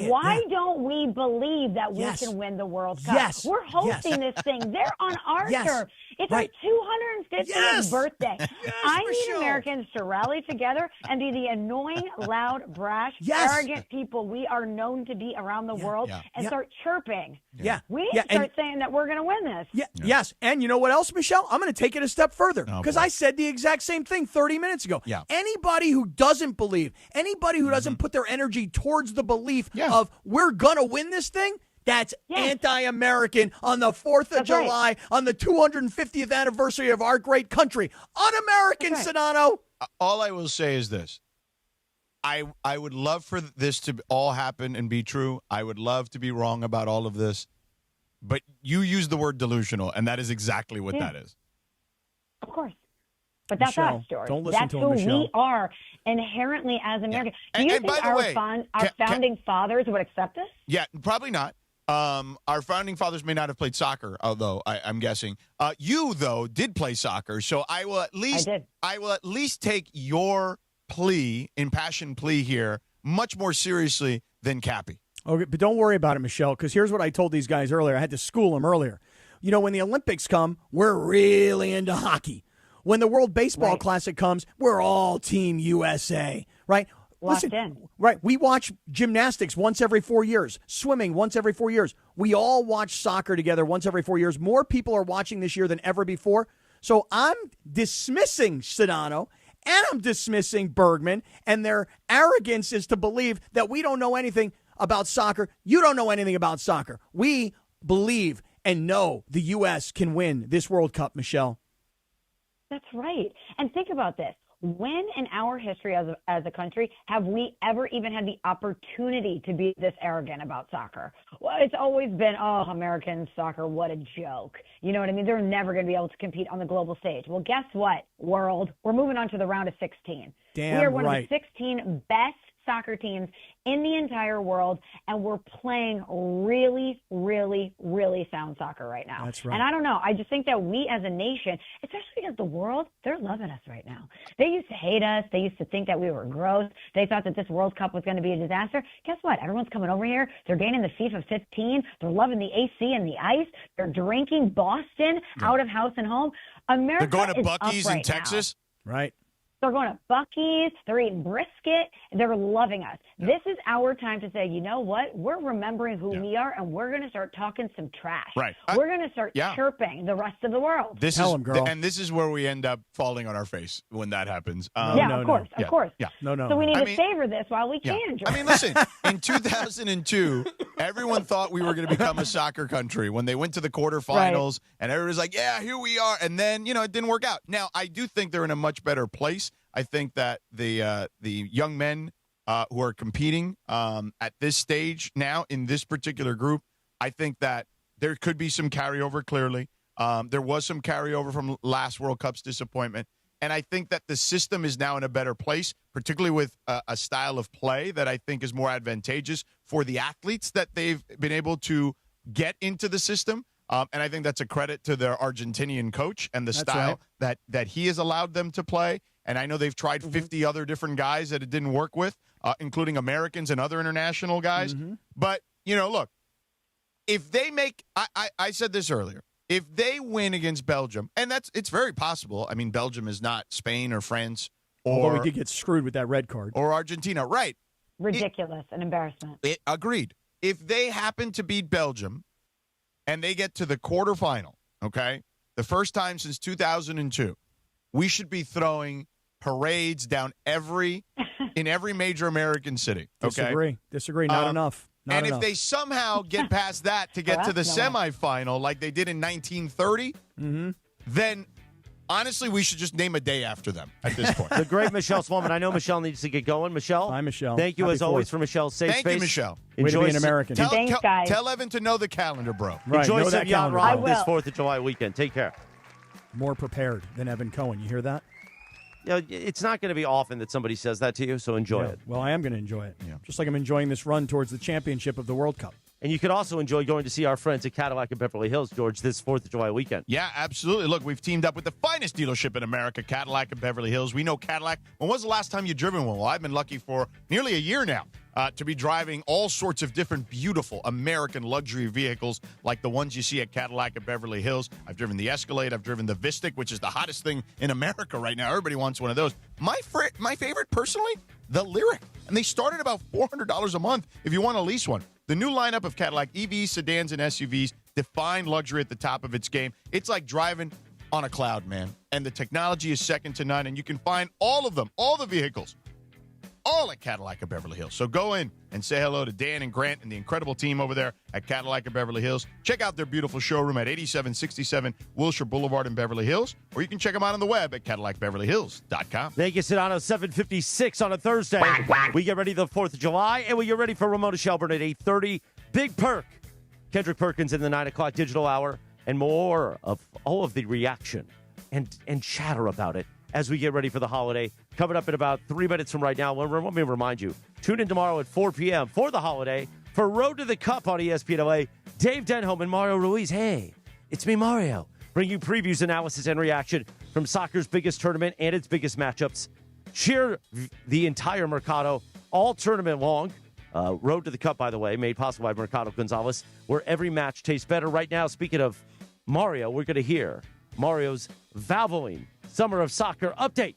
Speaker 3: Why don't we believe that we can win the World Cup? We're hosting this thing. They're on our turf. It's our 250th birthday. I need Americans to rally together and be the annoying, loud, brash, arrogant people we are known to be around the world and start chirping. We need to start saying that we're going to win this.
Speaker 23: Yes. And you know what else, Michelle? I'm going to take it a step further because I said the exact same thing 30 minutes ago. Anybody who doesn't believe, anybody who doesn't put their energy towards the belief of we're going to win this thing, that's anti-American on the 4th of July, on the 250th anniversary of our great country. Un-American, Sedano.
Speaker 12: All I will say is this. I would love for this to all happen and be true. I would love to be wrong about all of this. But you use the word delusional, and that is exactly what that is.
Speaker 3: Of course. But that's
Speaker 15: Michelle,
Speaker 3: us, George.
Speaker 15: don't listen
Speaker 3: that's
Speaker 15: to him,
Speaker 3: who
Speaker 15: Michelle.
Speaker 3: we are inherently as Americans. Do you
Speaker 12: And
Speaker 3: think
Speaker 12: by the
Speaker 3: our,
Speaker 12: way,
Speaker 3: our founding fathers would accept this?
Speaker 12: Yeah, probably not. Our founding fathers may not have played soccer, although I'm guessing. You, though, did play soccer, so I will at least take your impassioned plea here much more seriously than Cappy.
Speaker 15: Okay, but don't worry about it, Michelle, because here's what I told these guys earlier. I had to school them earlier. You know, when the Olympics come, we're really into hockey. When the World Baseball Classic comes, we're all Team USA, right?
Speaker 3: Locked in.
Speaker 15: Right. We watch gymnastics once every 4 years, swimming once every 4 years. We all watch soccer together once every 4 years. More people are watching this year than ever before. So I'm dismissing Sedano and I'm dismissing Bergman, and their arrogance is to believe that we don't know anything about soccer. You don't know anything about soccer. We believe and know the U.S. can win this World Cup, Michelle.
Speaker 3: That's right. And think about this. When in our history as a country have we ever even had the opportunity to be this arrogant about soccer? Well, it's always been, American soccer, what a joke. You know what I mean? They're never going to be able to compete on the global stage. Well, guess what, world? We're moving on to the round of 16.
Speaker 15: Damn
Speaker 3: we are one
Speaker 15: right.
Speaker 3: of the 16 best soccer teams in the entire world, and we're playing really, really, really sound soccer right now.
Speaker 15: That's right.
Speaker 3: And I don't know. I just think that we as a nation, especially because the world, they're loving us right now. They used to hate us. They used to think that we were gross. They thought that this World Cup was going to be a disaster. Guess what? Everyone's coming over here. They're gaining the FIFA 15. They're loving the AC and the ice. They're drinking Boston out of house and home. America
Speaker 12: They're going to
Speaker 3: is
Speaker 12: Buc-ee's
Speaker 3: up
Speaker 12: in
Speaker 3: right
Speaker 12: Texas?
Speaker 3: now.
Speaker 15: Right.
Speaker 3: They're going to Buc-ee's. They're eating brisket. They're loving us. Yeah. This is our time to say, you know what? We're remembering who we are, and we're going to start talking some trash.
Speaker 12: Right.
Speaker 3: We're going to start chirping the rest of the world.
Speaker 15: Tell him, girl.
Speaker 12: And this is where we end up falling on our face when that happens.
Speaker 3: Of course.
Speaker 12: Yeah.
Speaker 15: No.
Speaker 3: So we need to savor this while we can.
Speaker 12: I mean, listen, in 2002, everyone thought we were going to become a soccer country when they went to the quarterfinals, and everyone was like, yeah, here we are. And then, it didn't work out. Now, I do think they're in a much better place. I think that the young men who are competing at this stage now in this particular group, I think that there could be some carryover, clearly. There was some carryover from last World Cup's disappointment. And I think that the system is now in a better place, particularly with a style of play that I think is more advantageous for the athletes that they've been able to get into the system. And I think that's a credit to their Argentinian coach and the style that he has allowed them to play. And I know they've tried 50 other different guys that it didn't work with, including Americans and other international guys. But, look, if they make – I said this earlier. If they win against Belgium, and it's very possible. I mean, Belgium is not Spain or France or –
Speaker 15: Although we did get screwed with that red card.
Speaker 12: Or Argentina, right.
Speaker 3: Ridiculous, an embarrassment.
Speaker 12: Agreed. If they happen to beat Belgium and they get to the quarterfinal, okay, the first time since 2002, we should be throwing parades down in every major American city. Okay?
Speaker 15: Disagree. Not enough. Not enough.
Speaker 12: If they somehow get past that to get to the semifinal like they did in 1930, then honestly, we should just name a day after them at this point.
Speaker 14: The great Michelle Swolman. I know Michelle needs to get going. Michelle.
Speaker 15: Hi, Michelle.
Speaker 14: Thank you,
Speaker 15: Happy
Speaker 14: as always,
Speaker 15: 4th.
Speaker 14: for Michelle's safe space.
Speaker 12: Thank you, Michelle.
Speaker 15: Way to be an American.
Speaker 3: Thanks, guys.
Speaker 12: Tell Evan to know the calendar, bro.
Speaker 15: Right,
Speaker 14: Enjoy
Speaker 15: know
Speaker 14: some
Speaker 15: that
Speaker 14: yacht
Speaker 15: calendar.
Speaker 14: ride this 4th of July weekend. Take care.
Speaker 15: More prepared than Evan Cohen. You hear that?
Speaker 14: It's not going to be often that somebody says that to you, so enjoy it.
Speaker 15: Well, I am going to enjoy it. Yeah. Just like I'm enjoying this run towards the championship of the World Cup.
Speaker 14: And you could also enjoy going to see our friends at Cadillac in Beverly Hills, George, this 4th of July weekend.
Speaker 12: Yeah, absolutely. Look, we've teamed up with the finest dealership in America, Cadillac in Beverly Hills. We know Cadillac. When was the last time you've driven one? Well, I've been lucky for nearly a year now to be driving all sorts of different beautiful American luxury vehicles like the ones you see at Cadillac at Beverly Hills. I've driven the Escalade. I've driven the Vistic, which is the hottest thing in America right now. Everybody wants one of those. My favorite, personally, the Lyric. And they start at about $400 a month if you want to lease one. The new lineup of Cadillac EVs, sedans, and SUVs define luxury at the top of its game. It's like driving on a cloud, man. And the technology is second to none. And you can find all of them, all the vehicles all at Cadillac of Beverly Hills. So go in and say hello to Dan and Grant and the incredible team over there at Cadillac of Beverly Hills. Check out their beautiful showroom at 8767 Wilshire Boulevard in Beverly Hills, or you can check them out on the web at CadillacBeverlyHills.com.
Speaker 14: Thank you, Sedano. 7:56 on a Thursday. We get ready for the 4th of July, and we get ready for Ramona Shelburne at 8:30. Big perk. Kendrick Perkins in the 9 o'clock digital hour, and more of all of the reaction and chatter about it as we get ready for the holiday. Coming up in about 3 minutes from right now. Let me remind you, tune in tomorrow at 4 p.m. for the holiday for Road to the Cup on ESPN LA. Dave Denholm and Mario Ruiz. Hey, it's me, Mario. Bring you previews, analysis, and reaction from soccer's biggest tournament and its biggest matchups. Cheer the entire Mercado all tournament long. Road to the Cup, by the way, made possible by Mercado Gonzalez, where every match tastes better. Right now, speaking of Mario, we're going to hear Mario's Valvoline Summer of Soccer update.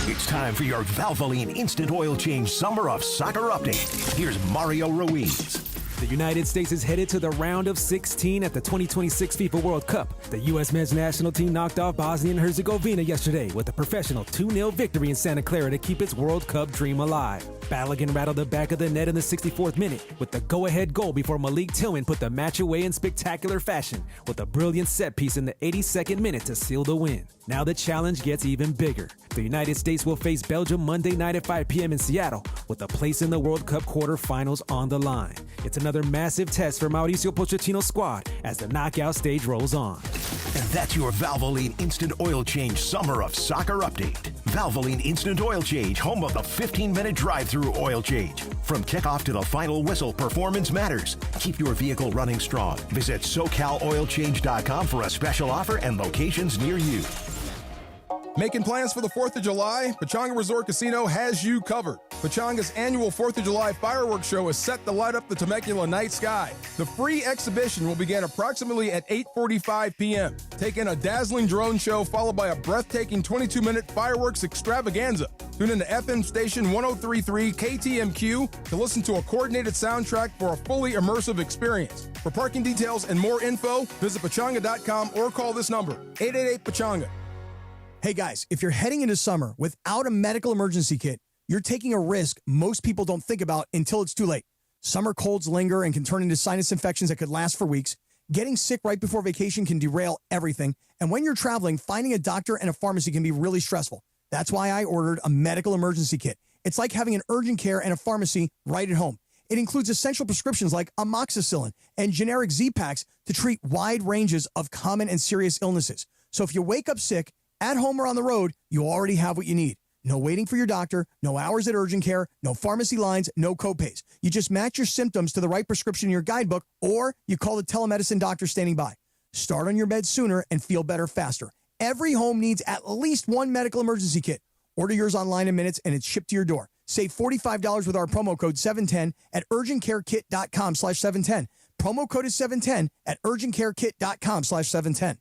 Speaker 16: It's time for your Valvoline Instant Oil Change Summer of Soccer update. Here's Mario Ruiz.
Speaker 8: The United States is headed to the round of 16 at the 2026 FIFA World Cup. The U.S. men's national team knocked off Bosnia and Herzegovina yesterday with a professional 2-0 victory in Santa Clara to keep its World Cup dream alive. Balogun rattled the back of the net in the 64th minute with the go-ahead goal before Malik Tillman put the match away in spectacular fashion with a brilliant set piece in the 82nd minute to seal the win. Now the challenge gets even bigger. The United States will face Belgium Monday night at 5 p.m. in Seattle with a place in the World Cup quarterfinals on the line. It's another massive test for Mauricio Pochettino's squad as the knockout stage rolls on.
Speaker 16: And that's your Valvoline Instant Oil Change Summer of Soccer update. Valvoline Instant Oil Change, home of the 15-minute drive-through oil change. From kickoff to the final whistle, performance matters. Keep your vehicle running strong. Visit SoCalOilChange.com for a special offer and locations near you.
Speaker 4: Making plans for the 4th of July? Pechanga Resort Casino has you covered. Pechanga's annual 4th of July fireworks show is set to light up the Temecula night sky. The free exhibition will begin approximately at 8:45 p.m. Take in a dazzling drone show followed by a breathtaking 22-minute fireworks extravaganza. Tune in to FM station 103.3 KTMQ to listen to a coordinated soundtrack for a fully immersive experience. For parking details and more info, visit pechanga.com or call this number, 888-PECHANGA.
Speaker 23: Hey guys, if you're heading into summer without a medical emergency kit, you're taking a risk most people don't think about until it's too late. Summer colds linger and can turn into sinus infections that could last for weeks. Getting sick right before vacation can derail everything. And when you're traveling, finding a doctor and a pharmacy can be really stressful. That's why I ordered a medical emergency kit. It's like having an urgent care and a pharmacy right at home. It includes essential prescriptions like amoxicillin and generic Z-Packs to treat wide ranges of common and serious illnesses. So if you wake up sick, at home or on the road, you already have what you need. No waiting for your doctor, no hours at urgent care, no pharmacy lines, no copays. You just match your symptoms to the right prescription in your guidebook, or you call the telemedicine doctor standing by. Start on your bed sooner and feel better faster. Every home needs at least one medical emergency kit. Order yours online in minutes and it's shipped to your door. Save $45 with our promo code 710 at urgentcarekit.com/710. Promo code is 710 at urgentcarekit.com/710.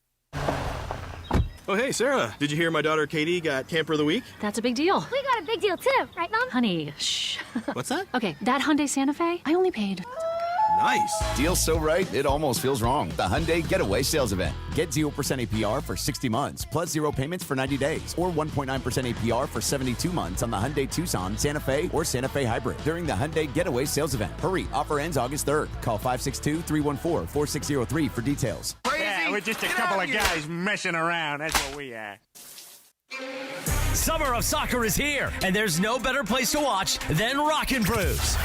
Speaker 18: Oh, hey, Sarah. Did you hear my daughter Katie got Camper of the Week?
Speaker 20: That's a big deal.
Speaker 21: We got a big deal, too. Right, Mom?
Speaker 20: Honey, shh.
Speaker 18: What's that?
Speaker 20: Okay, that Hyundai Santa Fe, I only paid.
Speaker 18: Nice.
Speaker 25: Deal so right, it almost feels wrong. The Hyundai Getaway Sales Event. Get 0% APR for 60 months, plus 0 payments for 90 days, or 1.9% APR for 72 months on the Hyundai Tucson, Santa Fe, or Santa Fe Hybrid during the Hyundai Getaway Sales Event. Hurry, offer ends August 3rd. Call 562-314-4603 for details.
Speaker 26: Yeah, we're just a couple of guys messing around. That's what we are.
Speaker 27: Summer of Soccer is here, and there's no better place to watch than Rockin' Brews.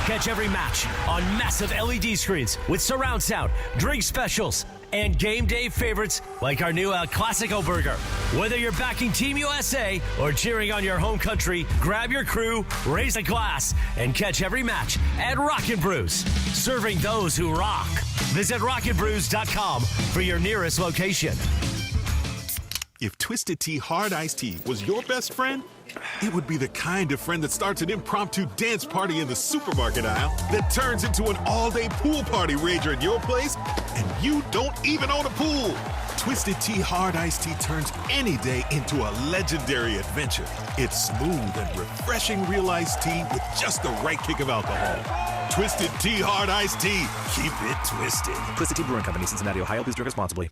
Speaker 27: Catch every match on massive LED screens with surround sound, drink specials, and game day favorites like our new El Clasico burger. Whether you're backing Team USA or cheering on your home country, grab your crew, raise a glass, and catch every match at Rockin' Brews, serving those who rock. Visit rockinbrews.com for your nearest location.
Speaker 28: If Twisted Tea Hard Iced Tea was your best friend, it would be the kind of friend that starts an impromptu dance party in the supermarket aisle that turns into an all-day pool party rager at your place, and you don't even own a pool. Twisted Tea Hard Iced Tea turns any day into a legendary adventure. It's smooth and refreshing real iced tea with just the right kick of alcohol. Twisted Tea Hard Iced Tea. Keep it twisted.
Speaker 29: Twisted Tea Brewing Company, Cincinnati, Ohio. Please drink responsibly.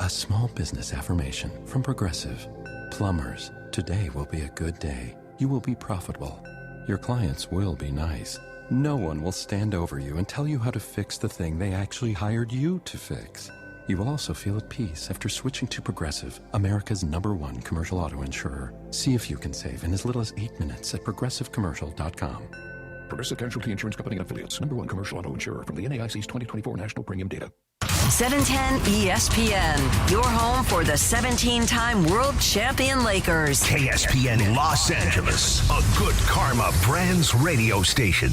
Speaker 30: A small business affirmation from Progressive. Plumbers, today will be a good day. You will be profitable. Your clients will be nice. No one will stand over you and tell you how to fix the thing they actually hired you to fix. You will also feel at peace after switching to Progressive, America's #1 commercial auto insurer. See if you can save in as little as 8 minutes at progressivecommercial.com.
Speaker 1: Progressive Casualty Insurance Company and Affiliates. #1 commercial auto insurer from the NAIC's 2024 National Premium Data.
Speaker 11: 710 ESPN, your home for the 17-time world champion Lakers.
Speaker 16: KSPN Los Angeles, a good karma brands radio station.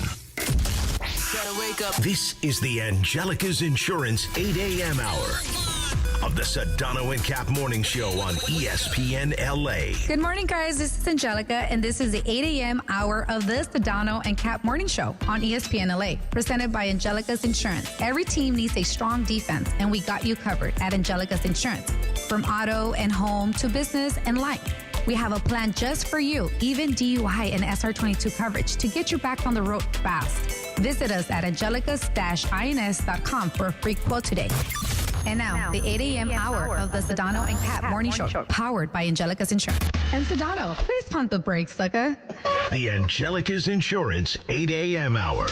Speaker 16: This is the Angelica's Insurance 8 a.m. hour of the Sedano and Kap Morning Show on ESPN LA.
Speaker 5: Good morning, guys. This is Angelica, and this is the 8 a.m. hour of the Sedano and Kap Morning Show on ESPN LA, presented by Angelica's Insurance. Every team needs a strong defense, and we got you covered at Angelica's Insurance. From auto and home to business and life, we have a plan just for you, even DUI and SR22 coverage to get you back on the road fast. Visit us at angelicas-ins.com for a free quote today. And now, the 8 a.m. hour of the Sedano and Kap Morning Show, powered by Angelica's Insurance. And Sedano, please pump the brakes, sucker.
Speaker 16: The Angelica's Insurance 8 a.m. hour.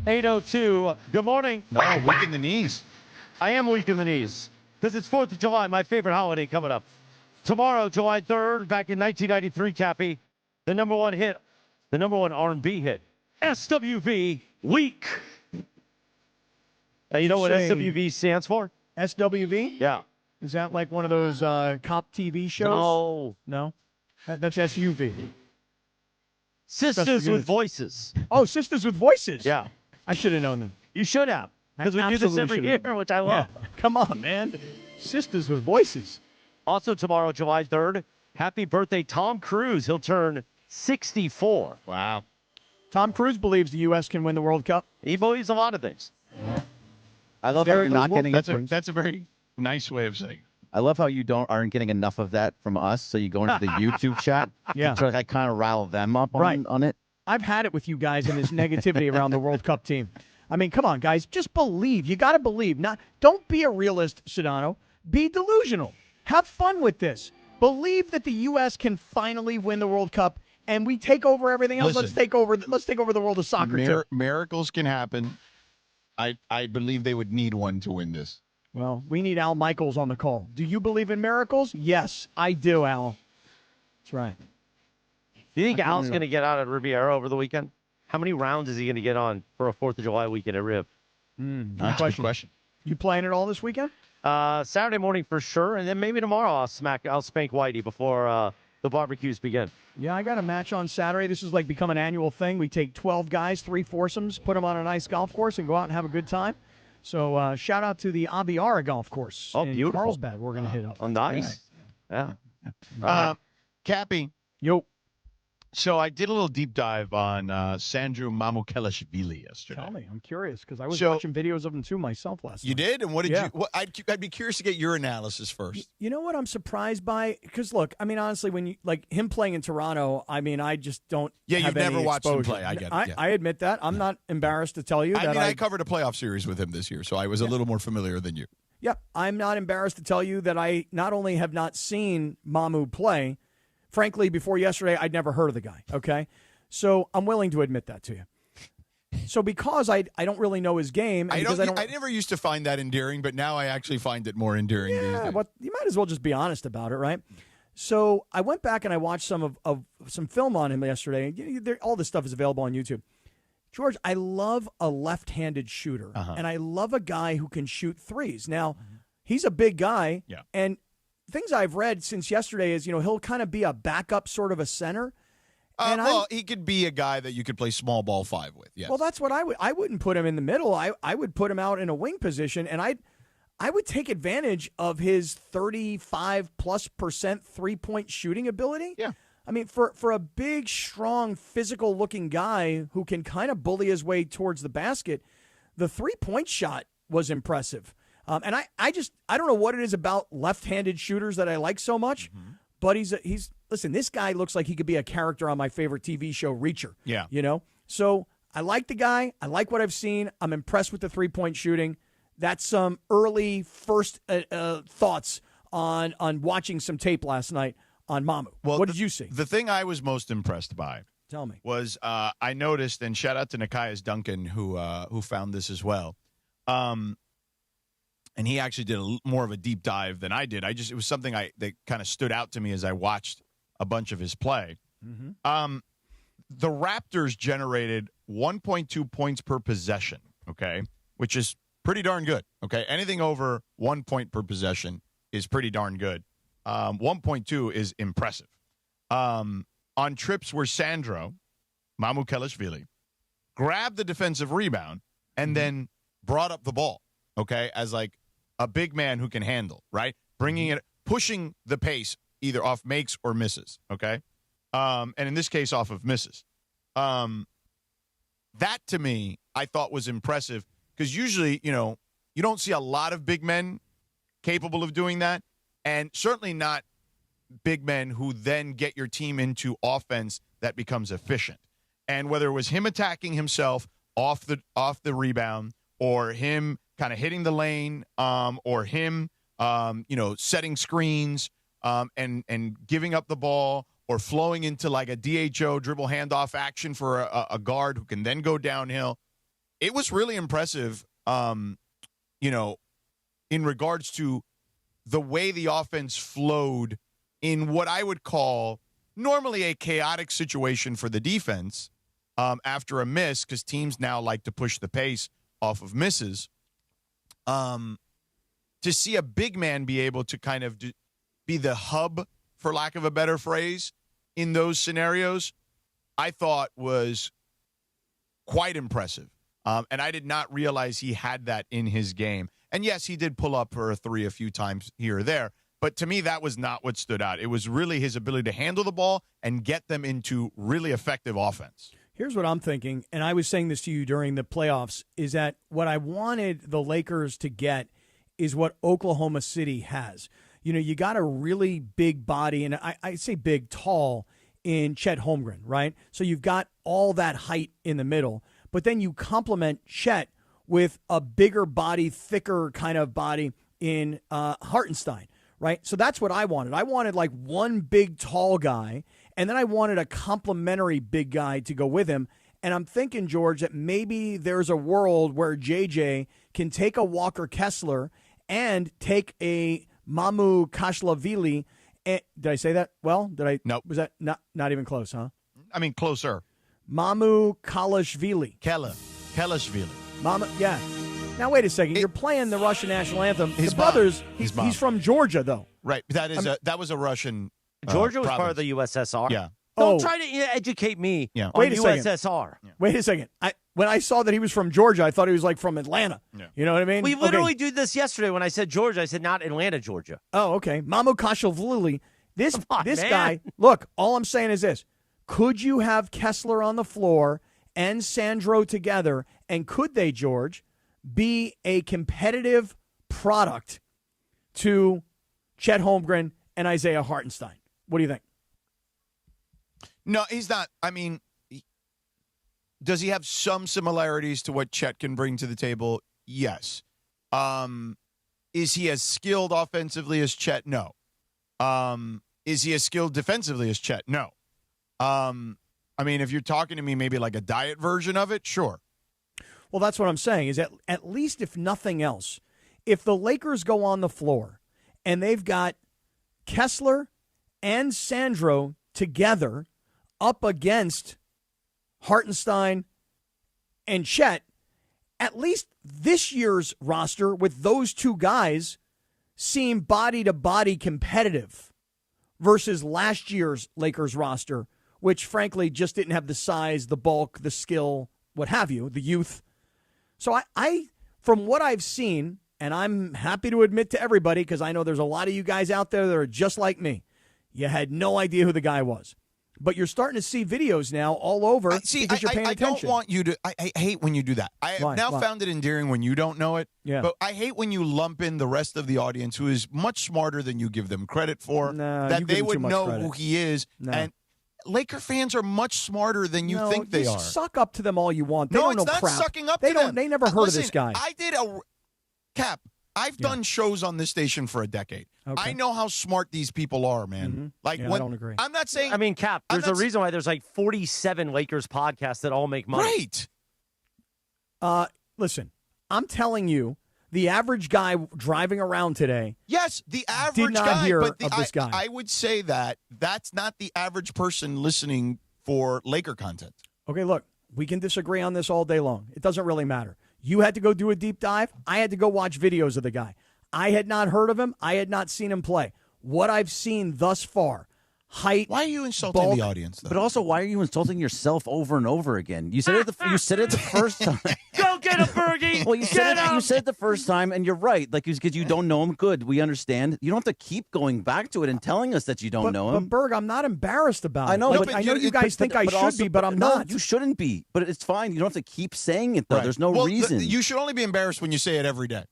Speaker 2: 8:02. Good morning.
Speaker 12: No, weak in the knees.
Speaker 2: I am weak in the knees because it's 4th of July, my favorite holiday coming up. Tomorrow, July 3rd, back in 1993, Cappy, the number one R&B hit, SWV, Weak. You know what SWV stands for?
Speaker 15: SWV?
Speaker 2: Yeah.
Speaker 15: Is that like one of those cop TV shows? No? That's SUV.
Speaker 2: Sisters with Voices.
Speaker 15: Oh, Sisters with Voices.
Speaker 2: Yeah.
Speaker 15: I should have known them.
Speaker 2: You should have. Because we do this every year, which I love.
Speaker 15: Yeah. Come on, man. Sisters with Voices.
Speaker 2: Also tomorrow, July 3rd, happy birthday, Tom Cruise. He'll turn 64.
Speaker 12: Wow.
Speaker 15: Tom Cruise believes the U.S. can win the World Cup.
Speaker 2: He believes a lot of things.
Speaker 6: I love how you're not getting
Speaker 12: That's a very nice way of saying it.
Speaker 6: I love how you aren't getting enough of that from us, so you go into the YouTube chat.
Speaker 15: Yeah.
Speaker 6: To I kind of rile them up on it.
Speaker 15: I've had it with you guys and this negativity around the World Cup team. I mean, come on, guys. Just believe. You got to believe. Don't be a realist, Sedano. Be delusional. Have fun with this. Believe that the U.S. can finally win the World Cup, and we take over everything else.
Speaker 12: Listen,
Speaker 15: let's take over the world of soccer, too.
Speaker 12: Miracles can happen. I believe they would need one to win this.
Speaker 15: Well, we need Al Michaels on the call. Do you believe in miracles? Yes, I do, Al. That's right.
Speaker 2: Do you think Al's going to get out at Riviera over the weekend? How many rounds is he going to get on for a 4th of July weekend at Rib?
Speaker 12: That's a good question.
Speaker 15: You playing it all this weekend?
Speaker 2: Saturday morning for sure, and then maybe tomorrow I'll spank Whitey before the barbecues begin.
Speaker 15: Yeah, I got a match on Saturday. This is like become an annual thing. We take 12 guys, 3 foursomes, put them on a nice golf course, and go out and have a good time. So shout out to the Aviara golf course in
Speaker 2: beautiful.
Speaker 15: Carlsbad. We're going to hit up.
Speaker 2: Oh, nice. Yeah.
Speaker 12: Cappy.
Speaker 15: Yo.
Speaker 12: So I did a little deep dive on Sandro Mamukelashvili yesterday.
Speaker 15: Tell me. I'm curious because I was watching videos of him too myself last night.
Speaker 12: You did? And what did you – I'd be curious to get your analysis first.
Speaker 15: You know what I'm surprised by? Because, look, I mean, honestly, when you – like him playing in Toronto, I mean, I just don't
Speaker 12: Yeah,
Speaker 15: have
Speaker 12: you've
Speaker 15: any
Speaker 12: never watched him
Speaker 15: exposure.
Speaker 12: play. I get it. Yeah.
Speaker 15: I admit that. I'm not embarrassed to tell you that
Speaker 12: I covered a playoff series with him this year, so I was a little more familiar than you.
Speaker 15: Yeah, I'm not embarrassed to tell you that I not only have not seen Mamu play – frankly, before yesterday, I'd never heard of the guy, okay? So I'm willing to admit that to you. So because I don't really know his game. And I
Speaker 12: never used to find that endearing, but now I actually find it more endearing these days.
Speaker 15: But you might as well just be honest about it, right? So I went back and I watched some of some film on him yesterday. All this stuff is available on YouTube. George, I love a left-handed shooter, and I love a guy who can shoot threes. Now, he's a big guy, and things I've read since yesterday is, he'll kind of be a backup sort of a center.
Speaker 12: And he could be a guy that you could play small ball 5 with. Yes.
Speaker 15: Well, that's what I wouldn't put him in the middle. I would put him out in a wing position, and I would take advantage of his 35+% three-point shooting ability.
Speaker 12: Yeah.
Speaker 15: I mean, for a big, strong, physical-looking guy who can kind of bully his way towards the basket, the three-point shot was impressive. And I don't know what it is about left-handed shooters that I like so much, but listen, this guy looks like he could be a character on my favorite TV show, Reacher.
Speaker 12: Yeah.
Speaker 15: So I like the guy. I like what I've seen. I'm impressed with the three-point shooting. That's some early first thoughts on watching some tape last night on Mamu.
Speaker 12: Well,
Speaker 15: what did you see?
Speaker 12: The thing I was most impressed by
Speaker 15: Tell me.
Speaker 12: was I noticed, and shout out to Nikias Duncan who found this as well. And he actually did more of a deep dive than I did. It was something that kind of stood out to me as I watched a bunch of his play.
Speaker 15: Mm-hmm.
Speaker 12: The Raptors generated 1.2 points per possession, okay, which is pretty darn good, okay? Anything over 1 point per possession is pretty darn good. 1.2 is impressive. On trips where Sandro Mamukelashvili grabbed the defensive rebound and then brought up the ball, okay, as like a big man who can handle, right? Bringing it, pushing the pace either off makes or misses, okay? And in this case, off of misses. That, to me, I thought was impressive because usually, you don't see a lot of big men capable of doing that, and certainly not big men who then get your team into offense that becomes efficient. And whether it was him attacking himself off the rebound or him kind of hitting the lane or him, setting screens and giving up the ball or flowing into like a DHO dribble handoff action for a guard who can then go downhill. It was really impressive, in regards to the way the offense flowed in what I would call normally a chaotic situation for the defense after a miss, because teams now like to push the pace off of misses. To see a big man be able to kind of be the hub, for lack of a better phrase, in those scenarios, I thought was quite impressive. And I did not realize he had that in his game. And yes, he did pull up for a three a few times here or there. But to me, that was not what stood out. It was really his ability to handle the ball and get them into really effective offense.
Speaker 15: Here's what I'm thinking, and I was saying this to you during the playoffs, is that what I wanted the Lakers to get is what Oklahoma City has. You got a really big body, and I say big, tall, in Chet Holmgren, right? So you've got all that height in the middle, but then you complement Chet with a bigger body, thicker kind of body in Hartenstein, right? So that's what I wanted. I wanted like one big, tall guy, and then I wanted a complementary big guy to go with him. And I'm thinking, George, that maybe there's a world where JJ can take a Walker Kessler and take a Mamukelashvili. Did I say that well? Did I?
Speaker 12: Nope.
Speaker 15: Was that not even close, huh?
Speaker 12: I mean, closer.
Speaker 15: Mamukelashvili.
Speaker 12: Kelashvili.
Speaker 15: Yeah. Now, wait a second. You're playing the Russian national anthem. His brothers, he's from Georgia, though.
Speaker 12: Right. That was a Russian
Speaker 2: Georgia was
Speaker 12: province.
Speaker 2: part of the USSR.
Speaker 12: Yeah.
Speaker 2: Don't try to educate me on USSR.
Speaker 15: Yeah. Wait a second. When I saw that he was from Georgia, I thought he was like from Atlanta. Yeah. You know what I mean?
Speaker 2: We literally did this yesterday when I said Georgia. I said not Atlanta, Georgia.
Speaker 15: Oh, okay. Mamukelashvili. This guy, look, all I'm saying is this. Could you have Kessler on the floor and Sandro together, and could they, George, be a competitive product to Chet Holmgren and Isaiah Hartenstein? What do you think?
Speaker 12: No, he's not. I mean, does he have some similarities to what Chet can bring to the table? Yes. Is he as skilled offensively as Chet? No. Is he as skilled defensively as Chet? No. I mean, if you're talking to me maybe like a diet version of it, sure.
Speaker 15: Well, that's what I'm saying, is that at least if nothing else, if the Lakers go on the floor and they've got Kessler and Sandro together up against Hartenstein and Chet, at least this year's roster with those two guys seem body-to-body competitive versus last year's Lakers roster, which frankly just didn't have the size, the bulk, the skill, what have you, the youth. So I from what I've seen, and I'm happy to admit to everybody because I know there's a lot of you guys out there that are just like me, you had no idea who the guy was. But you're starting to see videos now all over because you're paying attention.
Speaker 12: I don't want you to – I hate when you do that. I have now found it endearing when you don't know it.
Speaker 15: Yeah.
Speaker 12: But I hate when you lump in the rest of the audience who is much smarter than you give them credit for, that they would know who he is.
Speaker 15: No.
Speaker 12: And Laker fans are much smarter than you think they are.
Speaker 15: Suck up to them all you want. They don't know crap.
Speaker 12: Sucking up
Speaker 15: they
Speaker 12: to
Speaker 15: don't.
Speaker 12: them.
Speaker 15: They never heard of this guy.
Speaker 12: I I've done shows on this station for a decade.
Speaker 15: Okay.
Speaker 12: I know how smart these people are, man. Like,
Speaker 15: I don't agree.
Speaker 12: I'm not saying.
Speaker 2: I mean, Cap, there's a reason why there's like 47 Lakers podcasts that all make money.
Speaker 12: Right.
Speaker 15: Listen, I'm telling you, the average guy driving around today.
Speaker 12: Yes, the average
Speaker 15: did not
Speaker 12: guy.
Speaker 15: hear
Speaker 12: but
Speaker 15: of this guy.
Speaker 12: I would say that's not the average person listening for Laker content.
Speaker 15: Okay, look, we can disagree on this all day long. It doesn't really matter. You had to go do a deep dive. I had to go watch videos of the guy. I had not heard of him. I had not seen him play. What I've seen thus far, height.
Speaker 12: Why are you insulting
Speaker 15: bulk,
Speaker 12: the audience, though?
Speaker 6: But also, why are you insulting yourself over and over again? You said it. You said it the first time.
Speaker 2: Go get a Fergie.
Speaker 6: Well, you said it the first time, and you're right. Like, because you don't know him. Good, we understand. You don't have to keep going back to it and telling us that you don't know him.
Speaker 15: But Berg, I'm not embarrassed about it.
Speaker 6: I know.
Speaker 15: Like, I know you guys think I should be, but I'm
Speaker 6: no,
Speaker 15: not.
Speaker 6: You shouldn't be. But it's fine. You don't have to keep saying it though.
Speaker 12: Right.
Speaker 6: There's no reason.
Speaker 12: You should only be embarrassed when you say it every day.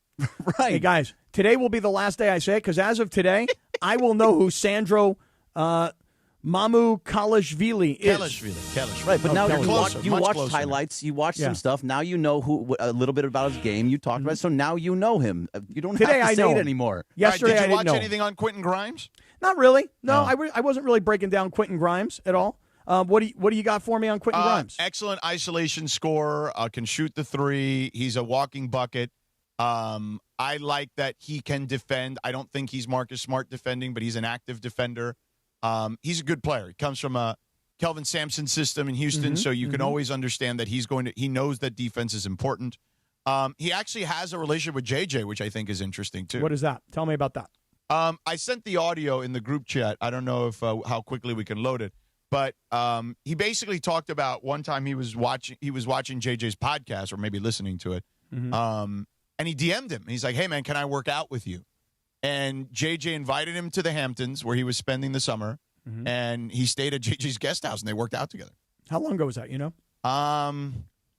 Speaker 6: Right.
Speaker 15: Hey guys, today will be the last day I say it because as of today, I will know who Sandro Mamukelashvili is.
Speaker 12: Kelishvili.
Speaker 6: Right, but now you watched
Speaker 12: closer.
Speaker 6: highlights, you watched some stuff. Now you know a little bit about his game. You talked about it, so now you know him. You don't have to say it anymore.
Speaker 15: Yesterday,
Speaker 12: did you
Speaker 15: I didn't
Speaker 12: watch
Speaker 15: know
Speaker 12: anything on Quentin Grimes?
Speaker 15: Not really. No, I wasn't really breaking down Quentin Grimes at all. What do you got for me on Quentin Grimes?
Speaker 12: Excellent isolation scorer. Can shoot the three. He's a walking bucket. I like that he can defend. I don't think he's Marcus Smart defending, but he's an active defender. He's a good player. He comes from a Kelvin Sampson system in Houston, so you can always understand that he knows that defense is important. He actually has a relationship with JJ, which I think is interesting too.
Speaker 15: What is that? Tell me about that.
Speaker 12: I sent the audio in the group chat. I don't know if how quickly we can load it, but he basically talked about one time he was watching JJ's podcast or maybe listening to it. And he DM'd him. He's like, "Hey, man, can I work out with you?" And JJ invited him to the Hamptons where he was spending the summer, and he stayed at JJ's guest house, and they worked out together.
Speaker 15: How long ago was that, you know?
Speaker 12: I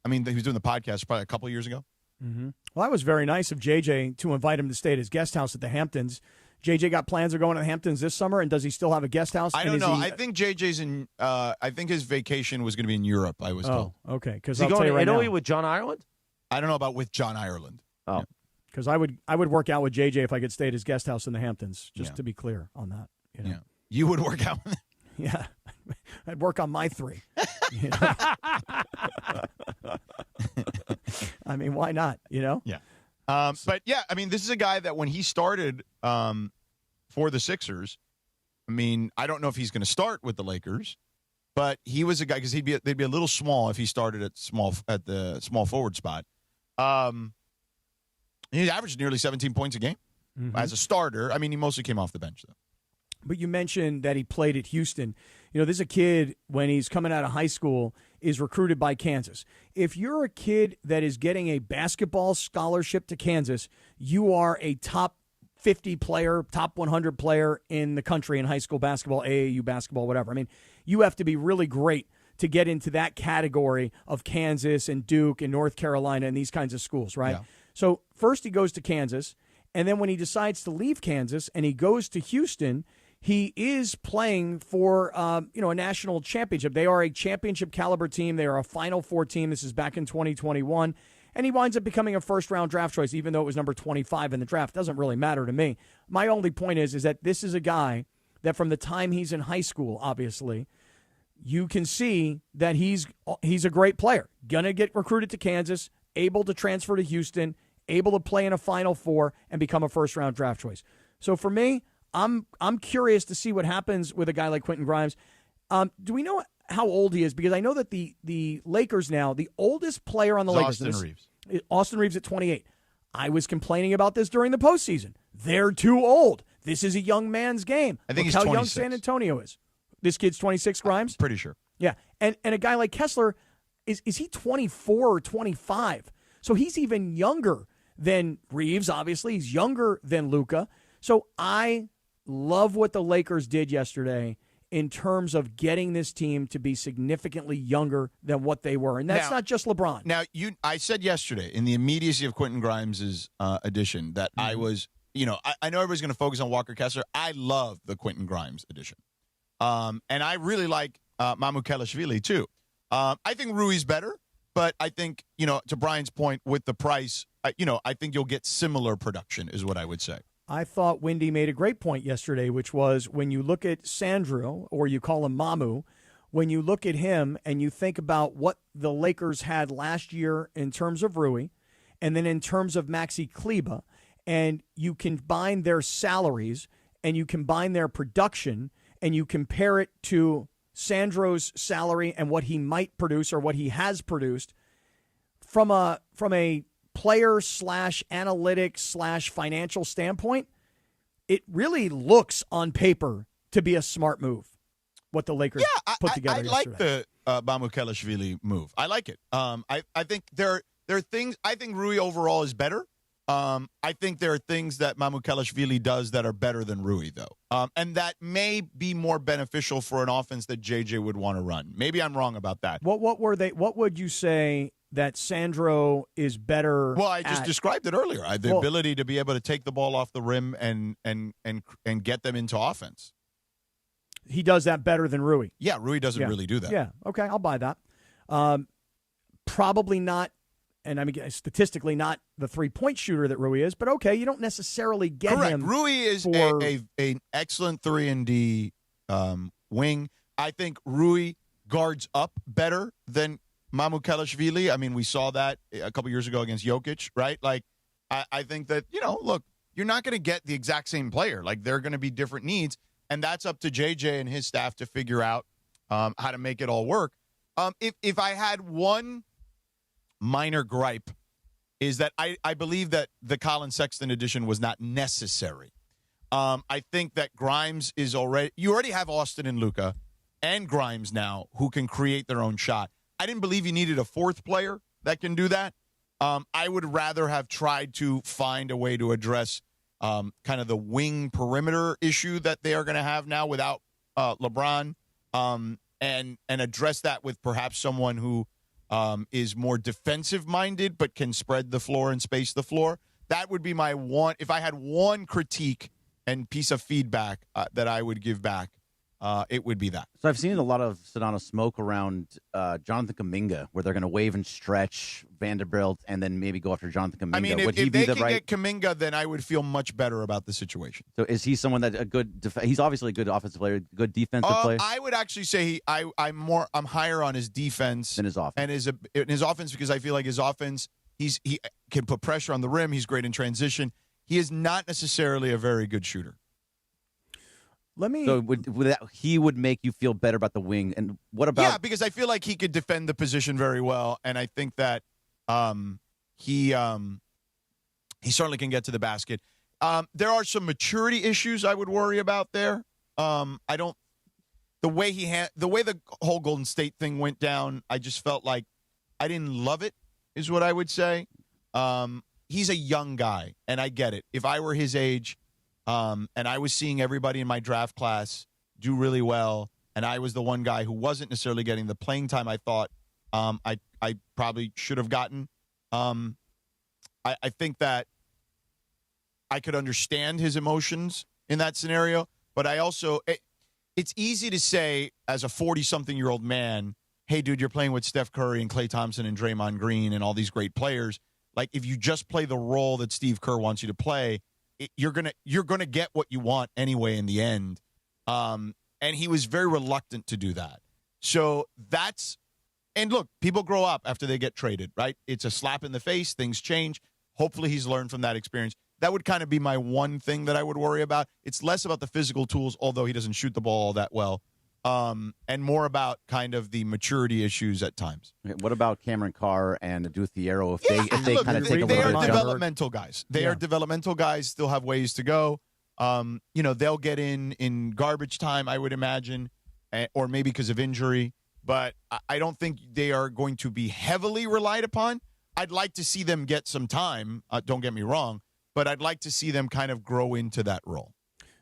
Speaker 12: mean, he was doing the podcast probably a couple of years ago.
Speaker 15: Well, that was very nice of JJ to invite him to stay at his guest house at the Hamptons. JJ got plans of going to the Hamptons this summer, and does he still have a guest house?
Speaker 12: I don't know. I think JJ's in I think his vacation was going to be in Europe, I was told.
Speaker 15: Okay. Because
Speaker 2: Is he going to Italy with John Ireland?
Speaker 12: I don't know about with John Ireland.
Speaker 2: Oh.
Speaker 15: Because I would work out with JJ if I could stay at his guest house in the Hamptons, just to be clear on that. You know?
Speaker 12: Yeah. You would work out with him?
Speaker 15: Yeah. I'd work on my three. You know? I mean, why not, you know?
Speaker 12: Yeah. But, yeah, I mean, this is a guy that when he started for the Sixers, I mean, I don't know if he's going to start with the Lakers, but he was a guy because they'd be a little small if he started at the small forward spot. He averaged nearly 17 points a game as a starter. I mean, he mostly came off the bench, though.
Speaker 15: But you mentioned that he played at Houston. You know, this is a kid, when he's coming out of high school, is recruited by Kansas. If you're a kid that is getting a basketball scholarship to Kansas, you are a top 50 player, top 100 player in the country in high school basketball, AAU basketball, whatever. I mean, you have to be really great to get into that category of Kansas and Duke and North Carolina and these kinds of schools, right? Yeah. So first he goes to Kansas, and then when he decides to leave Kansas and he goes to Houston, he is playing for a national championship. They are a championship caliber team. They are a Final Four team. This is back in 2021. And he winds up becoming a first-round draft choice, even though it was number 25 in the draft. Doesn't really matter to me. My only point is that this is a guy that from the time he's in high school, obviously, you can see that he's a great player. Going to get recruited to Kansas, able to transfer to Houston, able to play in a Final Four and become a first-round draft choice. So for me, I'm curious to see what happens with a guy like Quentin Grimes. Do we know how old he is? Because I know that the Lakers now, the oldest player on the Lakers. Austin Reaves at 28. I was complaining about this during the postseason. They're too old. This is a young man's game.
Speaker 12: I think
Speaker 15: Look
Speaker 12: he's
Speaker 15: how
Speaker 12: 26.
Speaker 15: young San Antonio is. This kid's 26, Grimes?
Speaker 12: I'm pretty sure.
Speaker 15: Yeah. And a guy like Kessler, is he 24 or 25? So he's even younger than Reaves, obviously. He's younger than Luka. So I love what the Lakers did yesterday in terms of getting this team to be significantly younger than what they were. And that's not just LeBron.
Speaker 12: Now, I said yesterday in the immediacy of Quentin Grimes' addition that I was, I know everybody's going to focus on Walker Kessler. I love the Quentin Grimes addition. And I really like Mamukelashvili, too. I think Rui's better, but I think, to Brian's point with the price, I think you'll get similar production is what I would say.
Speaker 23: I thought Wendy made a great point yesterday, which was when you look at Sandro, or you call him Mamu, when you look at him and you think about what the Lakers had last year in terms of Rui, and then in terms of Maxi Kleba, and you combine their salaries and you combine their production and you compare it to Sandro's salary and what he might produce or what he has produced from a player / analytic / financial standpoint, it really looks on paper to be a smart move. What the Lakers put together yesterday.
Speaker 12: I like the Mamukelashvili move. I like it. I think there are things. I think Rui overall is better. I think there are things that Mamukelashvili does that are better than Rui, though, and that may be more beneficial for an offense that JJ would want to run. Maybe I'm wrong about that.
Speaker 23: What were they? What would you say that Sandro is better?
Speaker 12: Well, I just described it earlier. The ability to be able to take the ball off the rim and get them into offense.
Speaker 23: He does that better than Rui.
Speaker 12: Yeah, Rui doesn't really do that.
Speaker 23: Yeah, okay, I'll buy that. Probably not, and I mean statistically not the 3-point shooter that Rui is, but okay, you don't necessarily get him.
Speaker 12: Rui is an excellent 3-and-D wing. I think Rui guards up better than Mamukelashvili. I mean, we saw that a couple years ago against Jokic, right? Like, I think that, look, you're not going to get the exact same player. Like, there are going to be different needs. And that's up to JJ and his staff to figure out how to make it all work. If I had one minor gripe, is that I believe that the Collin Sexton addition was not necessary. I think that Grimes is you already have Austin and Luka and Grimes now who can create their own shot. I didn't believe you needed a fourth player that can do that. I would rather have tried to find a way to address kind of the wing perimeter issue that they are going to have now without LeBron, and address that with perhaps someone who is more defensive-minded but can spread the floor and space the floor. That would be my one. If I had one critique and piece of feedback that I would give back, it would be that.
Speaker 6: So I've seen a lot of Sedano smoke around Jonathan Kuminga, where they're going to wave and stretch Vanderbilt and then maybe go after Jonathan Kuminga.
Speaker 12: I mean, if they can get Kuminga, then I would feel much better about the situation.
Speaker 6: So is he someone that he's obviously a good offensive player, good defensive player?
Speaker 12: I would actually say I'm higher on his defense
Speaker 6: than his offense.
Speaker 12: And his offense, because I feel like his offense, he can put pressure on the rim. He's great in transition. He is not necessarily a very good shooter.
Speaker 6: So he would make you feel better about the wing. And what about?
Speaker 12: Yeah, because I feel like he could defend the position very well, and I think that he certainly can get to the basket. There are some maturity issues I would worry about there. The way the whole Golden State thing went down, I just felt like I didn't love it, is what I would say. He's a young guy, and I get it. If I were his age. And I was seeing everybody in my draft class do really well, and I was the one guy who wasn't necessarily getting the playing time I thought I probably should have gotten. I think that I could understand his emotions in that scenario, but I also it's easy to say as a 40-something-year-old man, hey, dude, you're playing with Steph Curry and Klay Thompson and Draymond Green and all these great players. Like, if you just play the role that Steve Kerr wants you to play, you're gonna get what you want anyway in the end, and he was very reluctant to do that. So and look, people grow up after they get traded, right? It's a slap in the face. Things change. Hopefully, he's learned from that experience. That would kind of be my one thing that I would worry about. It's less about the physical tools, although he doesn't shoot the ball all that well, and more about kind of the maturity issues at times.
Speaker 6: What about Cameron Carr and Thiero? If they kind of take a little bit of
Speaker 12: developmental guys. They are developmental guys. Still have ways to go. They'll get in garbage time, I would imagine, or maybe because of injury. But I don't think they are going to be heavily relied upon. I'd like to see them get some time. Don't get me wrong, but I'd like to see them kind of grow into that role.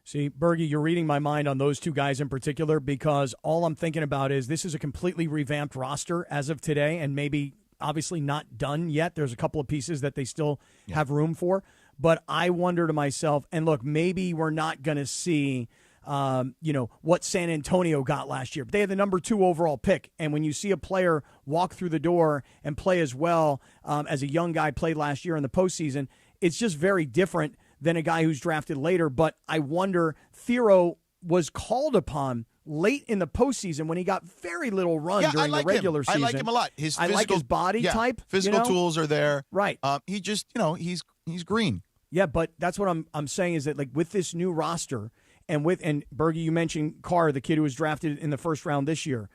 Speaker 23: See, Bergie, you're reading my mind on those two guys in particular, because all I'm thinking about is this is a completely revamped roster as of today, and maybe obviously not done yet. There's a couple of pieces that they still have room for. But I wonder to myself, and look, maybe we're not going to see what San Antonio got last year. But they had the number 2 overall pick. And when you see a player walk through the door and play as well as a young guy played last year in the postseason, it's just very different than a guy who's drafted later. But I wonder, Thiero was called upon late in the postseason when he got very little run during the regular season.
Speaker 12: I like him a lot.
Speaker 23: I like his body type.
Speaker 12: Physical tools are there.
Speaker 23: Right.
Speaker 12: He just, he's green.
Speaker 23: Yeah, but that's what I'm saying is that like with this new roster and Bergie, you mentioned Carr, the kid who was drafted in the first round this year.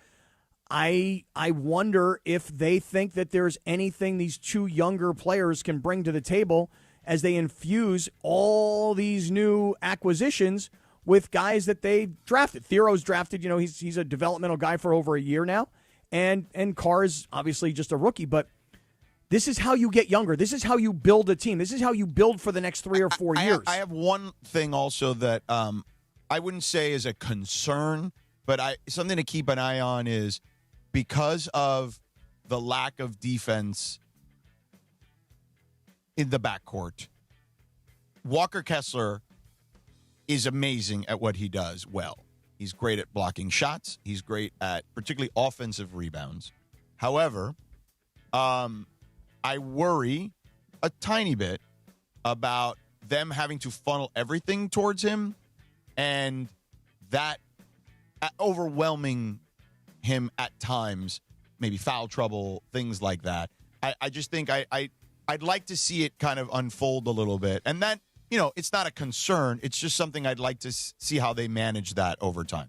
Speaker 23: I wonder if they think that there's anything these 2 younger players can bring to the table as they infuse all these new acquisitions with guys that they drafted. Thero's drafted, he's a developmental guy for over a year now, and Carr is obviously just a rookie, but this is how you get younger. This is how you build a team. This is how you build for the next 3 or 4 years.
Speaker 12: I have one thing also that I wouldn't say is a concern, but something to keep an eye on is because of the lack of defense in the backcourt, Walker Kessler is amazing at what he does well. He's great at blocking shots. He's great at particularly offensive rebounds. However, I worry a tiny bit about them having to funnel everything towards him and that overwhelming him at times, maybe foul trouble, things like that. I just think I'd like to see it kind of unfold a little bit. And that, it's not a concern. It's just something I'd like to see how they manage that over time.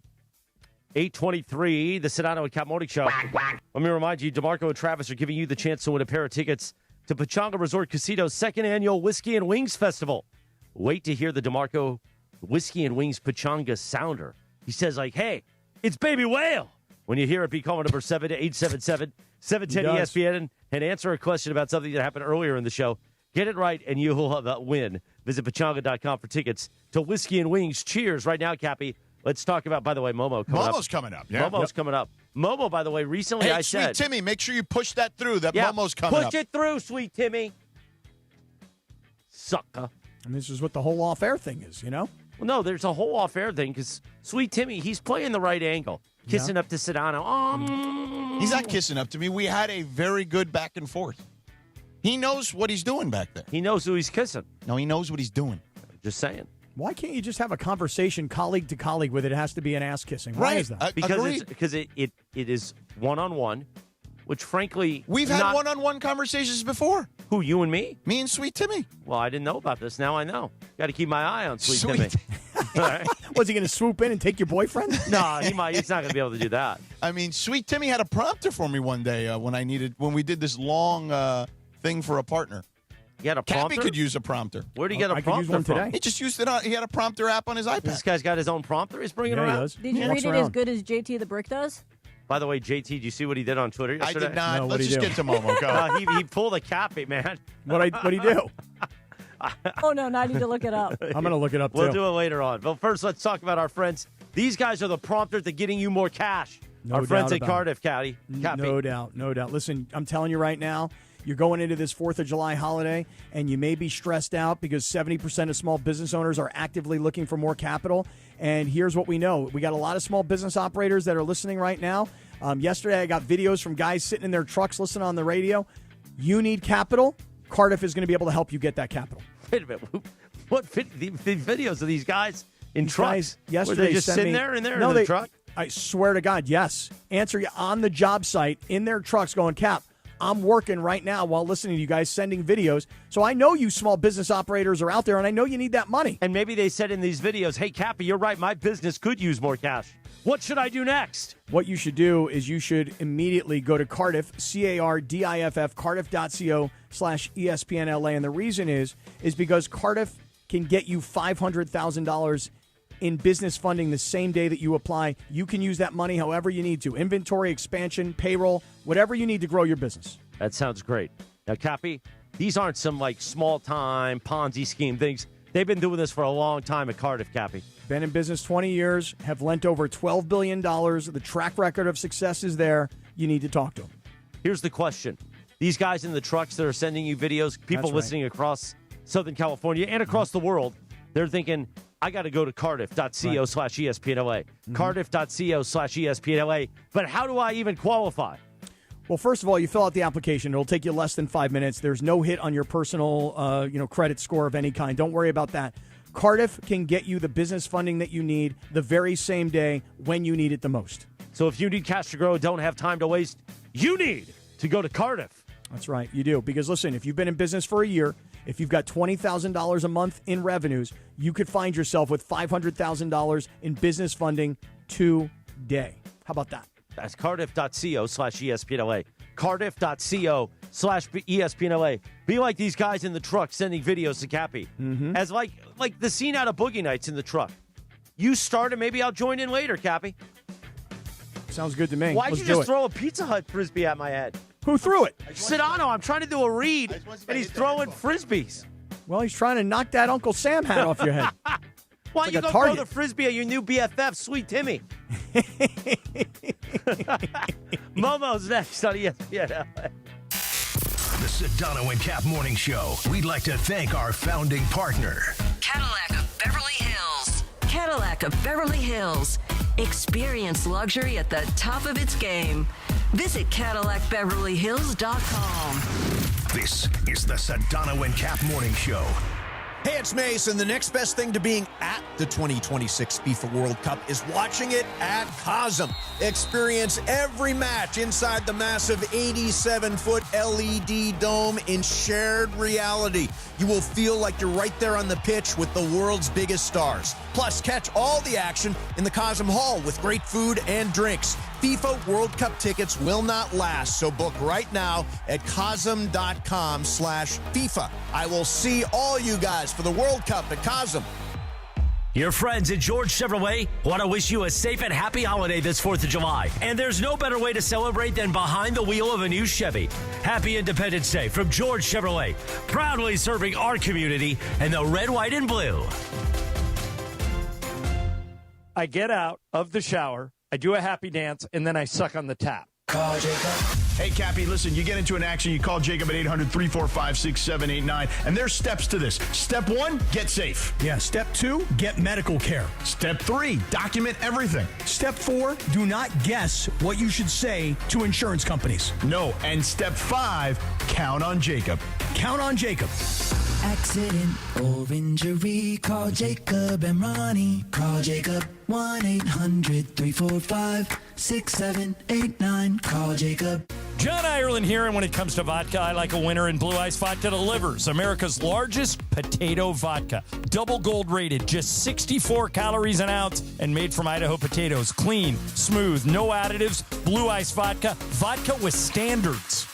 Speaker 2: 8:23, the Sedano and Kap Morning Show. Let me remind you, DeMarco and Travis are giving you the chance to win a pair of tickets to Pechanga Resort Casino's 2nd annual Whiskey and Wings Festival. Wait to hear the DeMarco Whiskey and Wings Pechanga sounder. He says, hey, it's Baby Whale. When you hear it, be calling number 7-877-710-ESPN and answer a question about something that happened earlier in the show. Get it right, and you will win. Visit Pechanga.com for tickets to Whiskey and Wings. Cheers. Right now, Cappy, let's talk about, by the way, Momo's
Speaker 12: coming up. Yeah.
Speaker 2: Momo's coming up. Momo, by the way, recently I said.
Speaker 12: Sweet Timmy, make sure you push that through. Momo's coming up.
Speaker 2: Push it through, Sweet Timmy. Sucker.
Speaker 23: And this is what the whole off-air thing is,
Speaker 2: Well, no, there's a whole off-air thing because Sweet Timmy, he's playing the right angle. Kissing up to Sedano.
Speaker 12: He's not kissing up to me. We had a very good back and forth. He knows what he's doing back there.
Speaker 2: He knows who he's kissing.
Speaker 12: No, he knows what he's doing.
Speaker 2: Just saying.
Speaker 23: Why can't you just have a conversation colleague to colleague with it? It has to be an ass kissing. Why is that?
Speaker 2: Because it is one-on-one, which frankly...
Speaker 12: We've had one-on-one conversations before.
Speaker 2: Who, you and me?
Speaker 12: Me and Sweet Timmy.
Speaker 2: Well, I didn't know about this. Now I know. Got to keep my eye on Sweet Timmy.
Speaker 23: All right. Was he going to swoop in and take your boyfriend?
Speaker 2: No, he's not going to be able to do that.
Speaker 12: I mean, Sweet Timmy had a prompter for me one day when we did this long thing for a partner.
Speaker 2: He had a prompter?
Speaker 12: Cappy could use a prompter.
Speaker 2: Where did he get a prompter
Speaker 23: could use one
Speaker 2: from?
Speaker 23: today.
Speaker 12: He just used it on. He had a prompter app on his iPad.
Speaker 2: This guy's got his own prompter he's bringing around?
Speaker 23: He does.
Speaker 3: Did you read it as good as JT the Brick does?
Speaker 2: By the way, JT, did you see what he did on Twitter yesterday?
Speaker 12: I did not.
Speaker 23: No,
Speaker 12: Let's just get to Momo. Go.
Speaker 2: He pulled a Cappy, man.
Speaker 23: What'd he do?
Speaker 3: Oh, no, now I need to look it up.
Speaker 23: I'm going to look it up, too.
Speaker 2: We'll do it later on. But first, let's talk about our friends. These guys are the prompter to getting you more cash. Our friends at Cardiff, Cappy.
Speaker 23: No doubt. Listen, I'm telling you right now, you're going into this 4th of July holiday, and you may be stressed out because 70% of small business owners are actively looking for more capital. And here's what we know. We got a lot of small business operators that are listening right now. Yesterday, I got videos from guys sitting in their trucks listening on the radio. You need capital. Cardiff is going to be able to help you get that capital.
Speaker 2: Wait a minute. What the videos of these guys in trucks?
Speaker 23: Yesterday,
Speaker 2: were they just sitting there in the truck?
Speaker 23: I swear to God, yes. Answer you on the job site in their trucks going, Cap, I'm working right now while listening to you guys sending videos. So I know you small business operators are out there, and I know you need that money.
Speaker 2: And maybe they said in these videos, hey, Cappy, you're right. My business could use more cash. What should I do next?
Speaker 23: What you should do is you should immediately go to Cardiff, CARDIFF, cardiff.co/ESPNLA. And the reason is because Cardiff can get you $500,000 in business funding the same day that you apply. You can use that money however you need to. Inventory, expansion, payroll, whatever you need to grow your business.
Speaker 2: That sounds great. Now, Cappy, these aren't some small-time Ponzi scheme things. They've been doing this for a long time at Cardiff, Cappy.
Speaker 23: Been in business 20 years, have lent over $12 billion. The track record of success is there. You need to talk to them.
Speaker 2: Here's the question. These guys in the trucks that are sending you videos, people listening across Southern California and across the world, they're thinking, I got to go to cardiff.co/ESPNLA. Cardiff.co/ESPNLA. But how do I even qualify?
Speaker 15: Well, first of all, you fill out the application. It'll take you less than 5 minutes. There's no hit on your personal credit score of any kind. Don't worry about that. Cardiff can get you the business funding that you need the very same day when you need it the most.
Speaker 2: So if you need cash to grow, don't have time to waste, you need to go to Cardiff.
Speaker 15: That's right, you do. Because listen, if you've been in business for a year, if you've got $20,000 a month in revenues, you could find yourself with $500,000 in business funding today. How about that?
Speaker 2: That's cardiff.co/ESPNLA. Cardiff.co/ESPNLA. Be like these guys in the truck sending videos to Cappy.
Speaker 15: Mm-hmm.
Speaker 2: As like the scene out of Boogie Nights in the truck. You start and maybe I'll join in later, Cappy.
Speaker 15: Sounds good to me.
Speaker 2: Why'd
Speaker 15: Let's
Speaker 2: you
Speaker 15: do
Speaker 2: just
Speaker 15: it.
Speaker 2: throw a Pizza Hut Frisbee at my head?
Speaker 15: Who threw it?
Speaker 2: Sedano. I'm trying to do a read, and he's throwing Frisbees.
Speaker 15: Well, he's trying to knock that Uncle Sam hat off your head.
Speaker 2: Why
Speaker 15: It's
Speaker 2: don't you
Speaker 15: like a
Speaker 2: go
Speaker 15: target.
Speaker 2: throw the Frisbee at your new BFF, Sweet Timmy? Momo's next on ESPN.
Speaker 16: The Sedano and Kap Morning Show. We'd like to thank our founding partner,
Speaker 11: Cadillac of Beverly Hills. Cadillac of Beverly Hills. Experience luxury at the top of its game. Visit CadillacBeverlyHills.com.
Speaker 16: This is the Sedano and Kap Morning Show.
Speaker 7: Hey, it's Mason. The next best thing to being at the 2026 FIFA World Cup is watching it at Cosm. Experience every match inside the massive 87-foot LED dome in shared reality. You will feel like you're right there on the pitch with the world's biggest stars. Plus, catch all the action in the Cosm Hall with great food and drinks. FIFA World Cup tickets will not last, so book right now at Cosm.com/FIFA. I will see all you guys for the World Cup at Cosm.
Speaker 27: Your friends at George Chevrolet want to wish you a safe and happy holiday this 4th of July. And there's no better way to celebrate than behind the wheel of a new Chevy. Happy Independence Day from George Chevrolet, proudly serving our community in the red, white, and blue.
Speaker 8: I get out of the shower, I do a happy dance, and then I suck on the tap.
Speaker 9: Hey, Cappy, listen, you get into an action, you call Jacob at 800-345-6789, and there's steps to this. Step 1, get safe.
Speaker 23: Yeah, step 2, get medical care.
Speaker 9: Step 3, document everything.
Speaker 23: Step 4, do not guess what you should say to insurance companies.
Speaker 9: No, and step 5, count on Jacob.
Speaker 23: Count on Jacob.
Speaker 10: Accident or injury, call Jacob and Ronnie. Call Jacob 1-800-345-6789. Call Jacob.
Speaker 8: John Ireland here, and when it comes to vodka, I like a winner, and Blue Ice Vodka delivers. America's largest potato vodka. Double gold rated, just 64 calories an ounce, and made from Idaho potatoes. Clean, smooth, no additives. Blue Ice Vodka. Vodka with standards.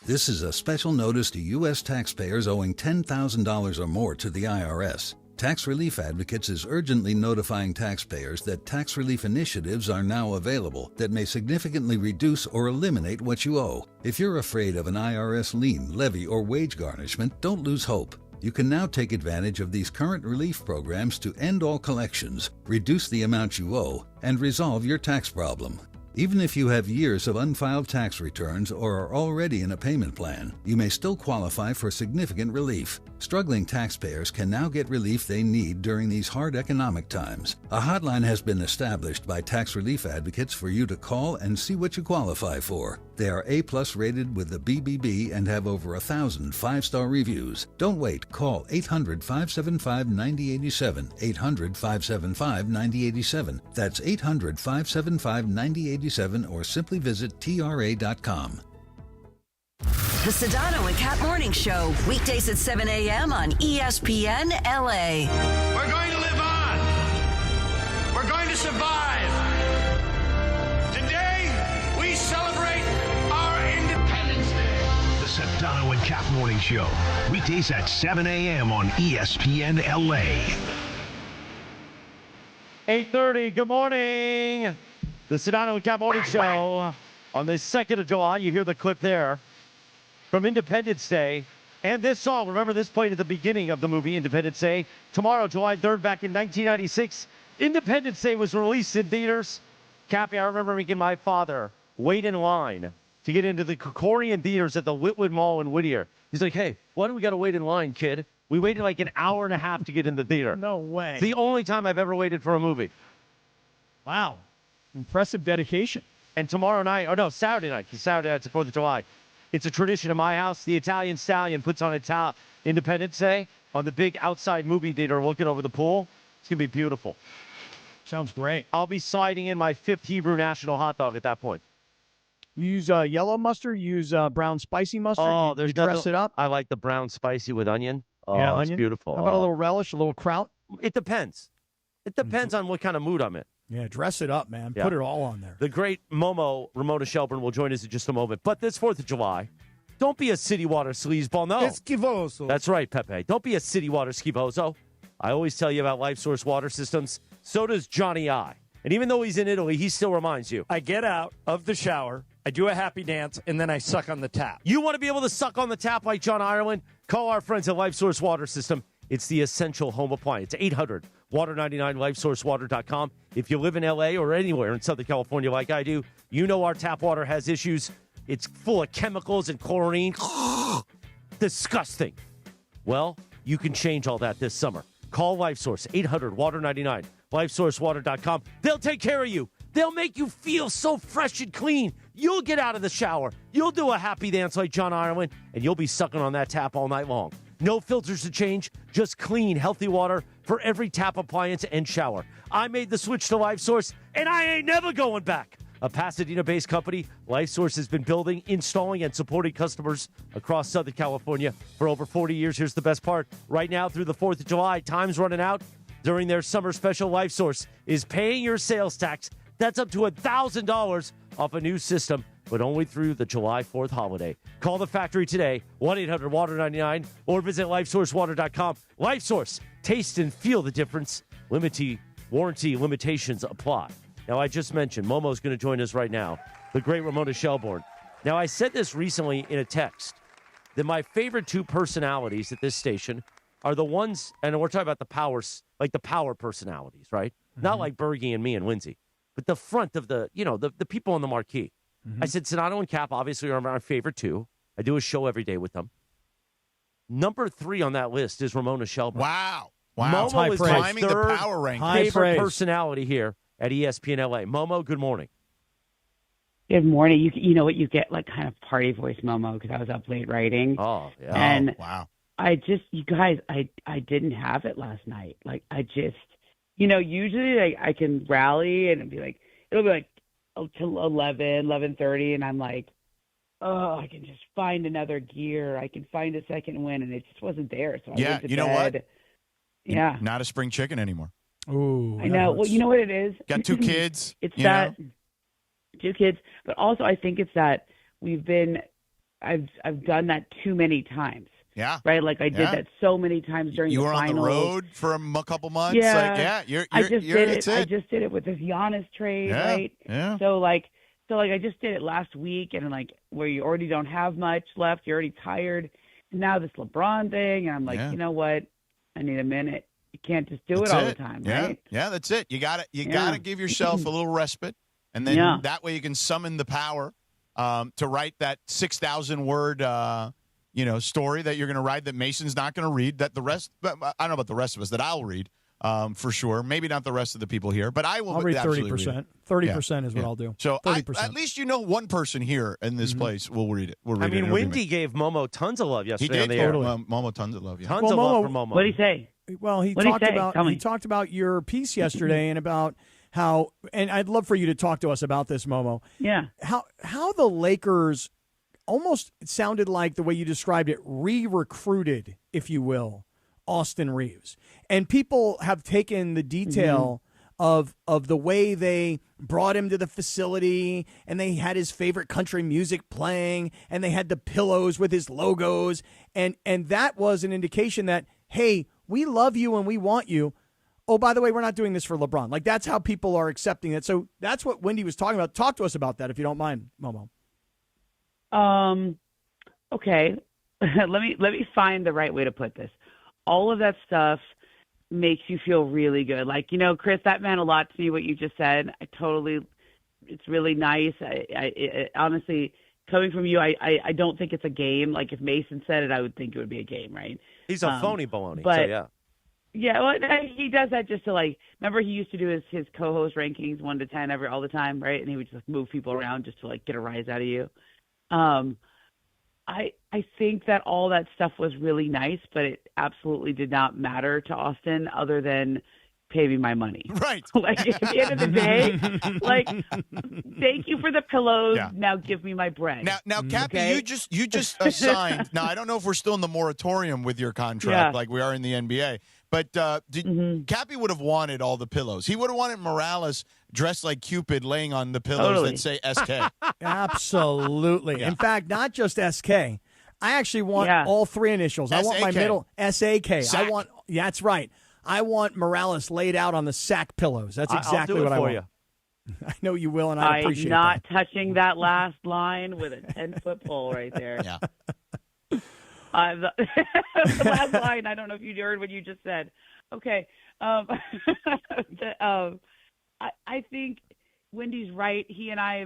Speaker 13: This is a special notice to U.S. taxpayers owing $10,000 or more to the IRS. Tax Relief Advocates is urgently notifying taxpayers that tax relief initiatives are now available that may significantly reduce or eliminate what you owe. If you're afraid of an IRS lien, levy, or wage garnishment, don't lose hope. You can now take advantage of these current relief programs to end all collections, reduce the amount you owe, and resolve your tax problem. Even if you have years of unfiled tax returns or are already in a payment plan, you may still qualify for significant relief. Struggling taxpayers can now get relief they need during these hard economic times. A hotline has been established by Tax Relief Advocates for you to call and see what you qualify for. They are A+ rated with the BBB and have over 1,000 5-star reviews. Don't wait. Call 800-575-9087. 800-575-9087. That's 800-575-9087, or simply visit TRA.com.
Speaker 11: The Sedano and Kap Morning Show, weekdays at 7 a.m. on ESPN LA.
Speaker 26: We're going to live on. We're going to survive. Today, we celebrate our Independence Day.
Speaker 16: The Sedano and Kap Morning Show. Weekdays at 7 a.m. on ESPN LA.
Speaker 2: 8:30, good morning. The Sedano and Kap Morning Show on the 2nd of July. You hear the clip there from Independence Day. And this song, remember this played at the beginning of the movie Independence Day. Tomorrow, July 3rd, back in 1996, Independence Day was released in theaters. Cappy, I remember making my father wait in line to get into the Korean theaters at the Whitwood Mall in Whittier. He's like, hey, why do we got to wait in line, kid? We waited like an hour and a half to get in the theater.
Speaker 15: No way.
Speaker 2: It's the only time I've ever waited for a movie.
Speaker 15: Wow. Impressive dedication.
Speaker 2: And tomorrow night, Saturday night, because Saturday night's the 4th of July. It's a tradition in my house. The Italian Stallion puts on Independence Day on the big outside movie theater looking over the pool. It's going to be beautiful.
Speaker 15: Sounds great.
Speaker 2: I'll be sliding in my 5th Hebrew National hot dog at that point.
Speaker 15: You use yellow mustard, use brown spicy mustard.
Speaker 2: Oh,
Speaker 15: you dress it up.
Speaker 2: I like the brown spicy with onion. Oh,
Speaker 15: yeah,
Speaker 2: it's
Speaker 15: onion.
Speaker 2: beautiful.
Speaker 15: How about a little relish, a little kraut?
Speaker 2: It depends. It depends on what kind of mood I'm in.
Speaker 15: Yeah, dress it up, man.
Speaker 2: Yeah.
Speaker 15: Put it all on there.
Speaker 2: The great Momo, Ramona Shelburne, will join us in just a moment. But this 4th of July, don't be a city water sleazeball. No.
Speaker 4: Esquivoso.
Speaker 2: That's right, Pepe. Don't be a city water skivoso. I always tell you about Life Source Water Systems. So does Johnny I. And even though he's in Italy, he still reminds you.
Speaker 8: I get out of the shower, I do a happy dance, and then I suck on the tap.
Speaker 2: You want to be able to suck on the tap like John Ireland? Call our friends at Life Source Water System. It's the essential home appliance. 800-WATER99, LifeSourceWater.com. If you live in L.A. or anywhere in Southern California like I do, you know our tap water has issues. It's full of chemicals and chlorine. Disgusting. Well, you can change all that this summer. Call LifeSource, 800-WATER99, LifeSourceWater.com. They'll take care of you. They'll make you feel so fresh and clean. You'll get out of the shower. You'll do a happy dance like John Ireland, and you'll be sucking on that tap all night long. No filters to change, just clean, healthy water for every tap appliance and shower. I made the switch to LifeSource, and I ain't never going back. A Pasadena-based company, LifeSource has been building, installing, and supporting customers across Southern California for over 40 years. Here's the best part. Right now through the 4th of July, time's running out. During their summer special, LifeSource is paying your sales tax. That's up to $1,000 off a new system, but only through the July 4th holiday. Call the factory today, 1-800-WATER99, or visit LifeSourceWater.com. LifeSource, taste and feel the difference. Warranty limitations apply. Now, I just mentioned, Momo's going to join us right now, the great Ramona Shelburne. Now, I said this recently in a text, that my favorite two personalities at this station are the ones, and we're talking about the powers, like the power personalities, right? Mm-hmm. Not like Bergie and me and Lindsay, but the front of the people on the marquee. Mm-hmm. I said Sedano and Kap obviously are my favorite two. I do a show every day with them. Number 3 on that list is Ramona Shelburne.
Speaker 12: Wow.
Speaker 2: Momo is my
Speaker 12: climbing the power ranking.
Speaker 2: favorite personality here at ESPN LA. Momo, good morning.
Speaker 14: Good morning. You know what? You get like kind of party voice Momo because I was up late writing.
Speaker 2: Oh, yeah.
Speaker 14: And
Speaker 12: wow.
Speaker 14: You guys, I didn't have it last night. Like I just, usually I can rally and it'll be like till 11:30, and I'm like, oh, I can just find another gear. I can find a second win, and it just wasn't there. So I went to bed.
Speaker 12: What?
Speaker 14: Yeah.
Speaker 12: Not a spring chicken anymore.
Speaker 14: Ooh, I know. Well, you know what it is?
Speaker 12: Got 2 kids.
Speaker 14: It's that 2 kids, but also I think it's that I've done that too many times.
Speaker 12: Yeah.
Speaker 14: Right. Like I did that so many times during the finals.
Speaker 12: You were on the road for a couple months.
Speaker 14: Yeah.
Speaker 12: I
Speaker 14: just did it with this Giannis trade.
Speaker 12: Yeah.
Speaker 14: Right.
Speaker 12: Yeah.
Speaker 14: So I just did it last week, and where you already don't have much left, you're already tired. And now this LeBron thing, and I'm like, you know what? I need a minute. You can't just do it all the time, right?
Speaker 12: Yeah, that's it. You got to give yourself a little respite, and then that way you can summon the power to write that 6,000 word story that you're going to write that Mason's not going to read. That the rest, I don't know about the rest of us, that I'll read for sure. Maybe not the rest of the people here, but I will.
Speaker 15: I'll read
Speaker 12: 30%.
Speaker 15: 30% is what I'll do.
Speaker 12: So
Speaker 15: 30%.
Speaker 12: At least one person here in this place will read it. We'll read it.
Speaker 2: Wendy gave Momo tons of love yesterday.
Speaker 12: He did. Momo tons of love. Yeah.
Speaker 2: Tons of love for Momo.
Speaker 14: What did he say?
Speaker 15: Well, he talked about your piece yesterday and about how, and I'd love for you to talk to us about this, Momo.
Speaker 14: Yeah.
Speaker 15: How the Lakers almost sounded like the way you described it, re-recruited, if you will, Austin Reaves. And people have taken the detail of the way they brought him to the facility, and they had his favorite country music playing, and they had the pillows with his logos, and that was an indication that, hey, we love you and we want you. Oh, by the way, we're not doing this for LeBron. Like, that's how people are accepting it. So that's what Wendy was talking about. Talk to us about that, if you don't mind, Momo.
Speaker 14: Okay. let me find the right way to put this. All of that stuff makes you feel really good. Like, Chris, that meant a lot to me, what you just said. It's really nice. It honestly, coming from you, I don't think it's a game. Like if Mason said it, I would think it would be a game, right?
Speaker 2: He's a phony baloney.
Speaker 14: But
Speaker 2: so yeah.
Speaker 14: yeah, well, he does that just to like. Remember, he used to do his co-host rankings 1 to 10 all the time, right? And he would just like, move people around just to like get a rise out of you. I think that all that stuff was really nice, but it absolutely did not matter to Austin, other than pay me my money.
Speaker 12: Right.
Speaker 14: Like at the end of the day, like thank you for the pillows. Yeah. Now give me my bread.
Speaker 12: Now, Cappy, okay? you just assigned. Now I don't know if we're still in the moratorium with your contract, like we are in the NBA. But Cappy would have wanted all the pillows. He would have wanted Morales dressed like Cupid, laying on the pillows that say SK.
Speaker 23: Absolutely. Yeah. In fact, not just SK. I actually want all 3 initials. I want my middle SAK.
Speaker 12: Sack.
Speaker 23: That's right. I want Morales laid out on the sack pillows. That's exactly what I want. I know you will, and I appreciate that.
Speaker 14: I'm not touching that last line with a 10-foot pole right there.
Speaker 12: Yeah.
Speaker 14: The last line, I don't know if you heard what you just said. Okay. I think Wendy's right. He and I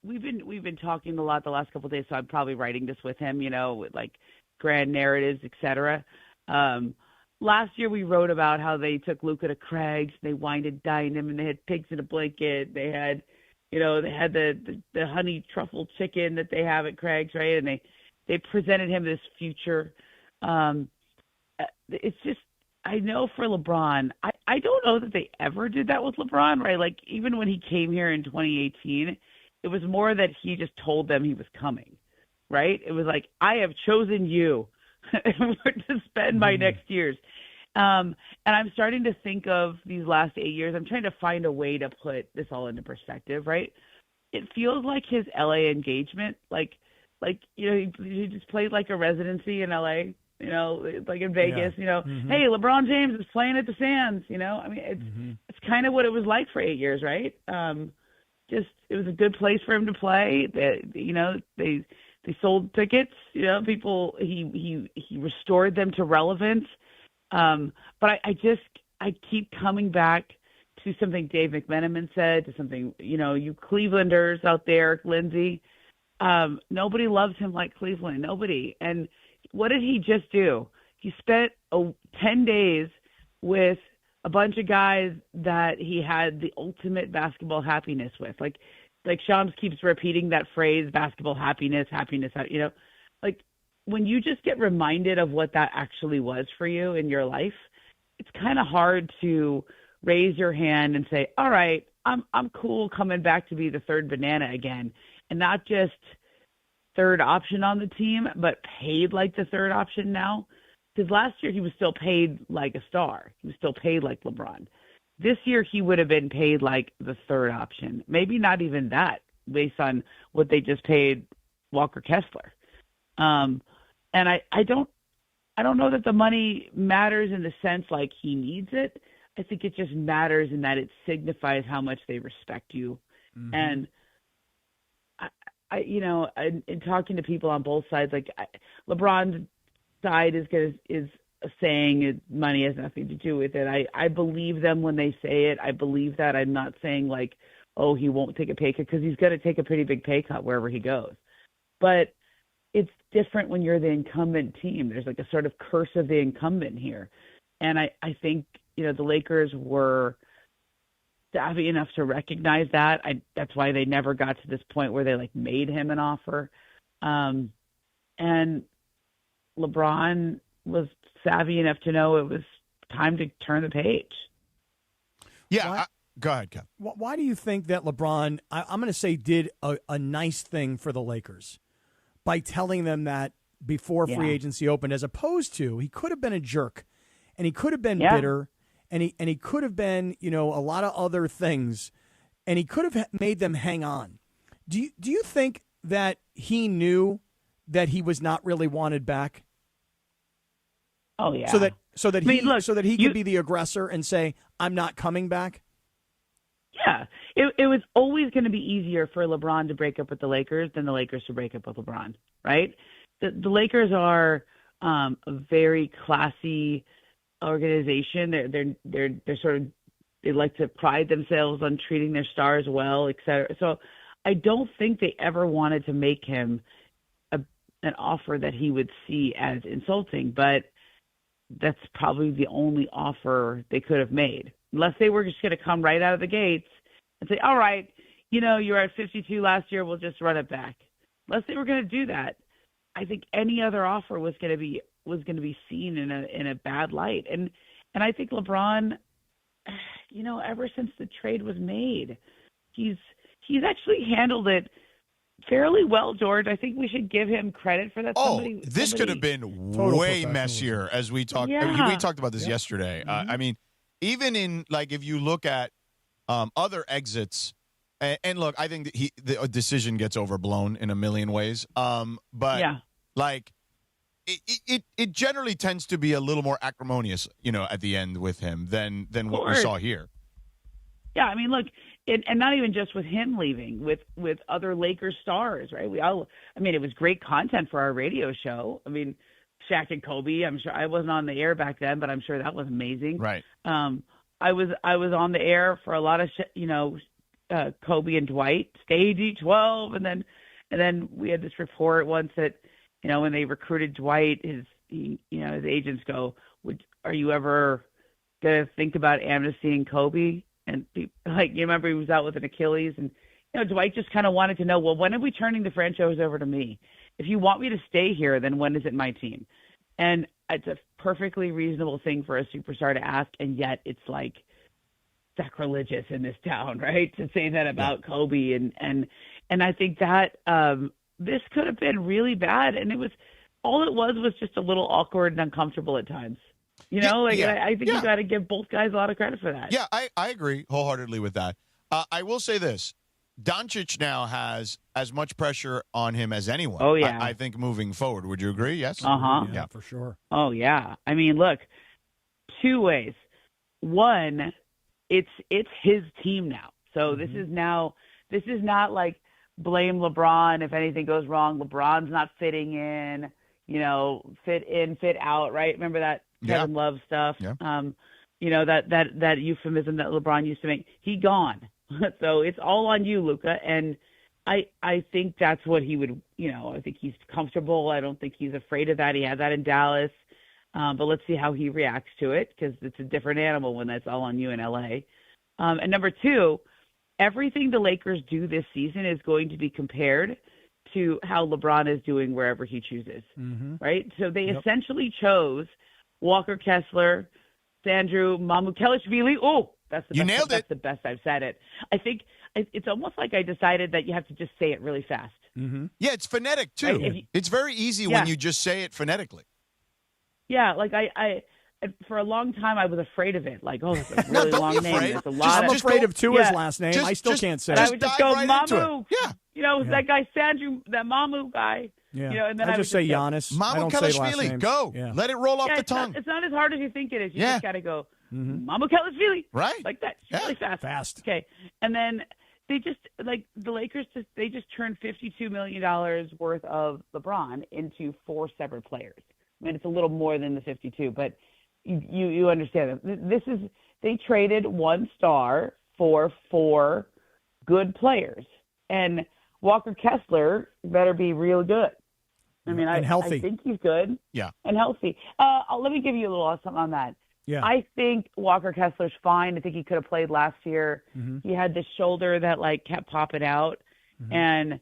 Speaker 14: we've been talking a lot the last couple of days, so I'm probably writing this with him, with like grand narratives, etc. Last year we wrote about how they took Luka to Craig's, they wined and dined him, and they had pigs in a blanket. They had, the honey truffle chicken that they have at Craig's, right? And they presented him this future. It's just, I know for LeBron, I don't know that they ever did that with LeBron, right? Like even when he came here in 2018, it was more that he just told them he was coming, right? It was like, I have chosen you to spend my next years. And I'm starting to think of these last 8 years. I'm trying to find a way to put this all into perspective, right? It feels like his LA engagement, like he just played like a residency in LA, like in Vegas, Hey, LeBron James is playing at the Sands, I mean, it's kind of what it was like for 8 years, right? Just, it was a good place for him to play. They sold tickets, people, he restored them to relevance. But I keep coming back to something Dave McMenamin said, to something, you Clevelanders out there, Lindsay, nobody loves him like Cleveland, nobody. And what did he just do? He spent 10 days with a bunch of guys that he had the ultimate basketball happiness with. Like Shams keeps repeating that phrase, basketball happiness, like when you just get reminded of what that actually was for you in your life, it's kind of hard to raise your hand and say, all right, I'm cool coming back to be the third banana again, and not just third option on the team, but paid like the third option now. Because last year he was still paid like a star. He was still paid like LeBron. This year he would have been paid like the third option. Maybe not even that, based on what they just paid Walker Kessler. And I don't know that the money matters in the sense like he needs it. I think it just matters in that it signifies how much they respect you. Mm-hmm. And I in talking to people on both sides, like LeBron's side is saying money has nothing to do with it. I believe them when they say it. I believe that. I'm not saying like, oh, he won't take a pay cut, because he's going to take a pretty big pay cut wherever he goes. But it's different when you're the incumbent team. There's like a sort of curse of the incumbent here. And I think, the Lakers were savvy enough to recognize that. That's why they never got to this point where they like made him an offer. And LeBron was savvy enough to know it was time to turn the page.
Speaker 12: Yeah. Go ahead, Kev.
Speaker 23: Why do you think that LeBron, I'm going to say, did a nice thing for the Lakers by telling them that before free agency opened, as opposed to he could have been a jerk and he could have been bitter and he could have been, a lot of other things, and he could have made them hang on. Do you think that he knew that he was not really wanted back?
Speaker 14: Oh yeah.
Speaker 23: So that he could be the aggressor and say, I'm not coming back?
Speaker 14: Yeah. It was always going to be easier for LeBron to break up with the Lakers than the Lakers to break up with LeBron, right? The Lakers are a very classy organization. They're sort of, they like to pride themselves on treating their stars well, et cetera. So I don't think they ever wanted to make him an offer that he would see as insulting, but that's probably the only offer they could have made, unless they were just going to come right out of the gates and say, all right, you were at 52 last year, we'll just run it back. Unless they were going to do that, I think any other offer was going to be seen in a bad light. And I think LeBron, ever since the trade was made, he's actually handled it fairly well, George. I think we should give him credit for that.
Speaker 12: This could have been way messier, as we talked.
Speaker 14: Yeah.
Speaker 12: We talked about this yesterday.
Speaker 14: Mm-hmm.
Speaker 12: I mean, even in if you look at other exits, and look, I think that the decision gets overblown in a million ways. But it generally tends to be a little more acrimonious, at the end with him than what we saw here.
Speaker 14: Yeah, I mean, look, and not even just with him leaving, with other Lakers stars, right? It was great content for our radio show. I mean, Shaq and Kobe. I'm sure I wasn't on the air back then, but I'm sure that was amazing.
Speaker 12: Right.
Speaker 14: I was on the air for a lot of Kobe and Dwight stage 12, and then we had this report once that when they recruited Dwight, his agents go, "Are you ever gonna think about amnestying Kobe?" And you remember he was out with an Achilles, and Dwight just kind of wanted to know, well, when are we turning the franchise over to me? If you want me to stay here, then when is it my team? And it's a perfectly reasonable thing for a superstar to ask, and yet it's like sacrilegious in this town, right? To say that about Kobe, and I think that this could have been really bad, and it was just a little awkward and uncomfortable at times. I think you got to give both guys a lot of credit for that.
Speaker 12: Yeah, I agree wholeheartedly with that. I will say this. Doncic now has as much pressure on him as anyone.
Speaker 14: Oh, yeah.
Speaker 12: I think moving forward. Would you agree? Yes?
Speaker 14: Uh-huh.
Speaker 12: Yeah,
Speaker 23: for sure.
Speaker 14: Oh, yeah. I mean, look, two ways. One, it's his team now. So this is not like blame LeBron if anything goes wrong. LeBron's not fitting in, fit in, fit out, right? Remember that Kevin Love stuff?
Speaker 12: Yeah.
Speaker 14: That euphemism that LeBron used to make. He gone. So it's all on you, Luka. And I think that's what he would, I think he's comfortable. I don't think he's afraid of that. He had that in Dallas. But let's see how he reacts to it, because it's a different animal when that's all on you in LA. And number two, everything the Lakers do this season is going to be compared to how LeBron is doing wherever he chooses, right? So they essentially chose Walker Kessler, Sandro Mamukelashvili. Oh, that's the best I've said it. I think it's almost like I decided that you have to just say it really fast.
Speaker 12: Mm-hmm. Yeah, it's phonetic too.
Speaker 14: Right?
Speaker 12: It's very easy when you just say it phonetically.
Speaker 14: Yeah, like I for a long time I was afraid of it. Like, oh, it's a really long name. There's a lot.
Speaker 23: I'm afraid of Tua's last name. I still can't say it.
Speaker 14: I would just go Mamu.
Speaker 12: Yeah.
Speaker 14: That guy Sandro, that Mamu guy.
Speaker 23: Yeah.
Speaker 14: And then
Speaker 23: I just say Giannis.
Speaker 12: Mamukelashvili, go.
Speaker 23: Yeah.
Speaker 12: Let it roll off the tongue.
Speaker 14: It's not as hard as you think it is. You just got to go Mamukelashvili.
Speaker 12: Right.
Speaker 14: Like that. Really fast.
Speaker 23: Fast.
Speaker 14: Okay. And then they just, the Lakers, they just turned $52 million worth of LeBron into 4 separate players. I mean, it's a little more than the 52, but you understand that. They traded 1 star for 4 good players. And Walker Kessler better be real good. I mean,
Speaker 23: healthy.
Speaker 14: I think he's good.
Speaker 12: Yeah.
Speaker 14: And healthy. Let me give you a little something on that.
Speaker 23: Yeah.
Speaker 14: I think Walker Kessler's fine. I think he could have played last year. He had this shoulder that kept popping out. And,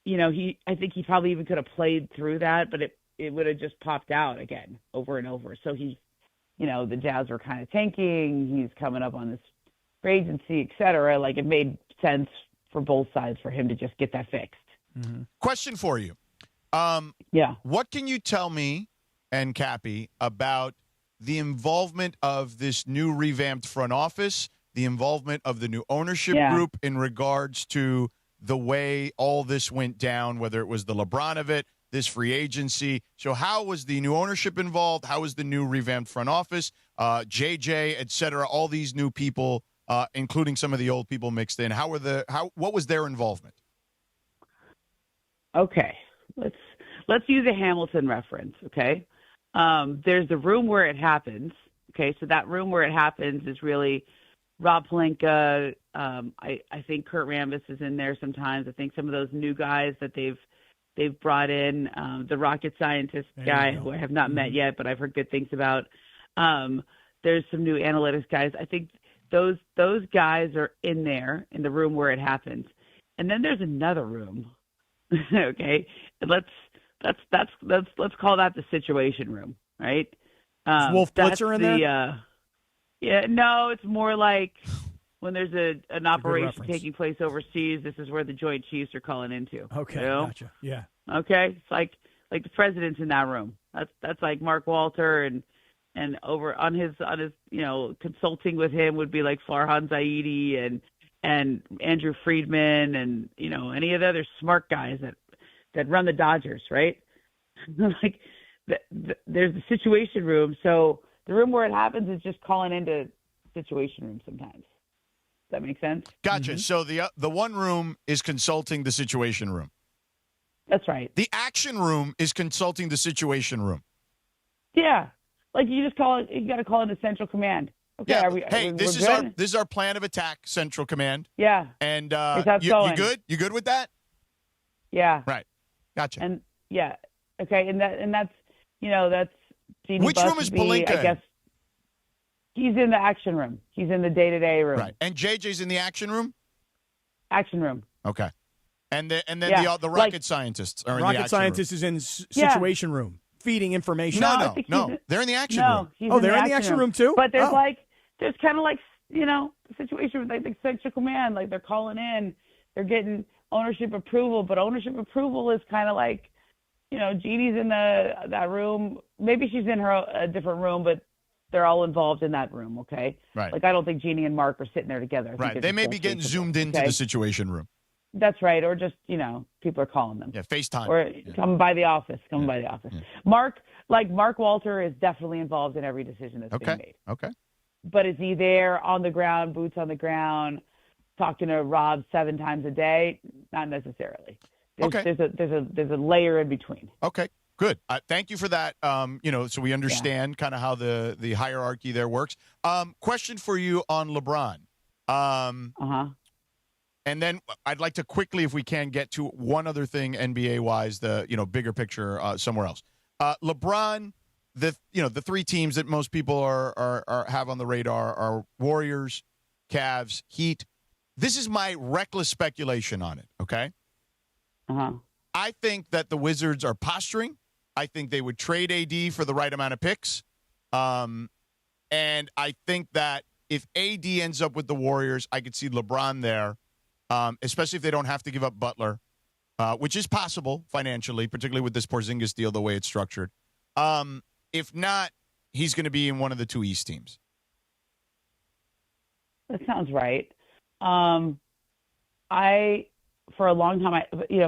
Speaker 14: I think he probably even could have played through that, but it would have just popped out again over and over. So he's, the Jazz were kind of tanking. He's coming up on this free agency, et cetera. It made sense for both sides for him to just get that fixed.
Speaker 12: Question for you. What can you tell me and Cappy about the involvement of this new revamped front office, the involvement of the new ownership group in regards to the way all this went down, whether it was the LeBron of it, this free agency? So how was the new ownership involved? How was the new revamped front office, JJ, et cetera, all these new people, including some of the old people mixed in? What was their involvement?
Speaker 14: Okay, let's use a Hamilton reference. Okay, there's the room where it happens. Okay, so that room where it happens is really Rob Pelinka. I think Kurt Rambis is in there sometimes. I think some of those new guys that they've brought in, the rocket scientist guy who I have not met yet, but I've heard good things about. There's some new analytics guys. I think those guys are in there in the room where it happens. And then there's another room. Okay. Let's call that the situation room, right?
Speaker 15: Is Wolf Blitzer in there?
Speaker 14: Yeah, no, it's more like when there's an operation taking place overseas, this is where the Joint Chiefs are calling into.
Speaker 15: Okay,
Speaker 14: you know?
Speaker 15: gotcha. Yeah.
Speaker 14: Okay, it's like the president's in that room. That's like Mark Walter, and over on his consulting with him would be like Farhan Zaidi and Andrew Friedman and any of the other smart guys that run the Dodgers, right? Like there's the situation room, so the room where it happens is just calling into situation room sometimes. Does that make sense?
Speaker 12: Gotcha. So the one room is consulting the situation room.
Speaker 14: That's right.
Speaker 12: The action room is consulting the situation room.
Speaker 14: Yeah. Like you just call it, you got to call it a central command. Okay.
Speaker 12: Yeah. This is our plan of attack, central command.
Speaker 14: Yeah.
Speaker 12: And
Speaker 14: you
Speaker 12: good? You good with that?
Speaker 14: Yeah.
Speaker 12: Right. Gotcha.
Speaker 14: And yeah. Okay. And that's Jeannie
Speaker 12: Which room is Pelinka?
Speaker 14: I guess he's in the action room. He's in the day-to-day room.
Speaker 12: Right. And JJ's in the action room?
Speaker 14: Action room.
Speaker 12: Okay. And then the rocket scientists are in the action room.
Speaker 15: Rocket scientist is in situation room, feeding information.
Speaker 12: No. They're in the action room.
Speaker 15: They're in the action room too?
Speaker 14: But there's there's kind of like, the situation with like the central command, like they're calling in, they're getting ownership approval, but ownership approval is kind of like, Jeannie's in that room. Maybe she's in a different room, but they're all involved in that room, okay?
Speaker 12: Right.
Speaker 14: Like, I don't think Jeannie and Mark are sitting there together.
Speaker 12: Right. They may be getting zoomed into the situation room.
Speaker 14: That's right. Or just, people are calling them.
Speaker 12: Yeah, FaceTime.
Speaker 14: Or come by the office. By the office.
Speaker 12: Yeah.
Speaker 14: Mark Walter is definitely involved in every decision that's being made.
Speaker 12: Okay.
Speaker 14: But is he there on the ground, boots on the ground, talking to Rob 7 times a day? Not necessarily. There's a layer in between.
Speaker 12: Okay, good. Thank you for that. So we understand kind of how the hierarchy there works. Question for you on LeBron. And then I'd like to quickly, if we can, get to one other thing NBA-wise, the bigger picture somewhere else. LeBron, the 3 teams that most people are have on the radar are Warriors, Cavs, Heat. This is my reckless speculation on it. Okay. I think that the Wizards are posturing. I think they would trade AD for the right amount of picks. And I think that if AD ends up with the Warriors, I could see LeBron there, especially if they don't have to give up Butler, which is possible financially, particularly with this Porzingis deal, the way it's structured. If not, he's going to be in one of the 2 East teams.
Speaker 14: That sounds right. For a long time,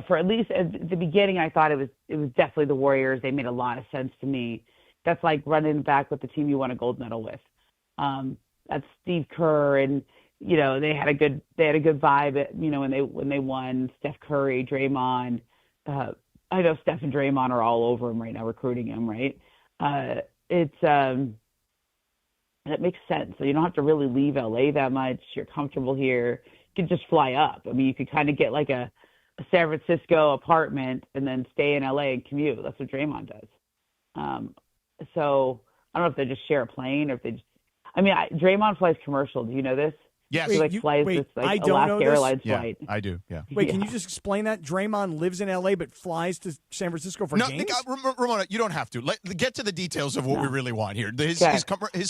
Speaker 14: for at least at the beginning, I thought it was definitely the Warriors. They made a lot of sense to me. That's like running back with the team you won a gold medal with. That's Steve Kerr, and they had a good vibe. When they won, Steph Curry, Draymond. I know Steph and Draymond are all over him right now, recruiting him. Right? That makes sense. So you don't have to really leave LA that much. You're comfortable here. You could just fly up. I mean, you could kind of get like a San Francisco apartment and then stay in LA and commute. That's what Draymond does. So I don't know if they just share a plane or if they just, Draymond flies commercial. Do you know this?
Speaker 12: Yes.
Speaker 14: He flies this
Speaker 15: I don't
Speaker 14: Alaska
Speaker 15: know this.
Speaker 14: Airlines
Speaker 12: Yeah,
Speaker 14: flight.
Speaker 12: I do. Yeah.
Speaker 15: Wait, can you just explain that? Draymond lives in LA but flies to San Francisco for games?
Speaker 12: Ramona, you don't have to. Get to the details of what we really want here. His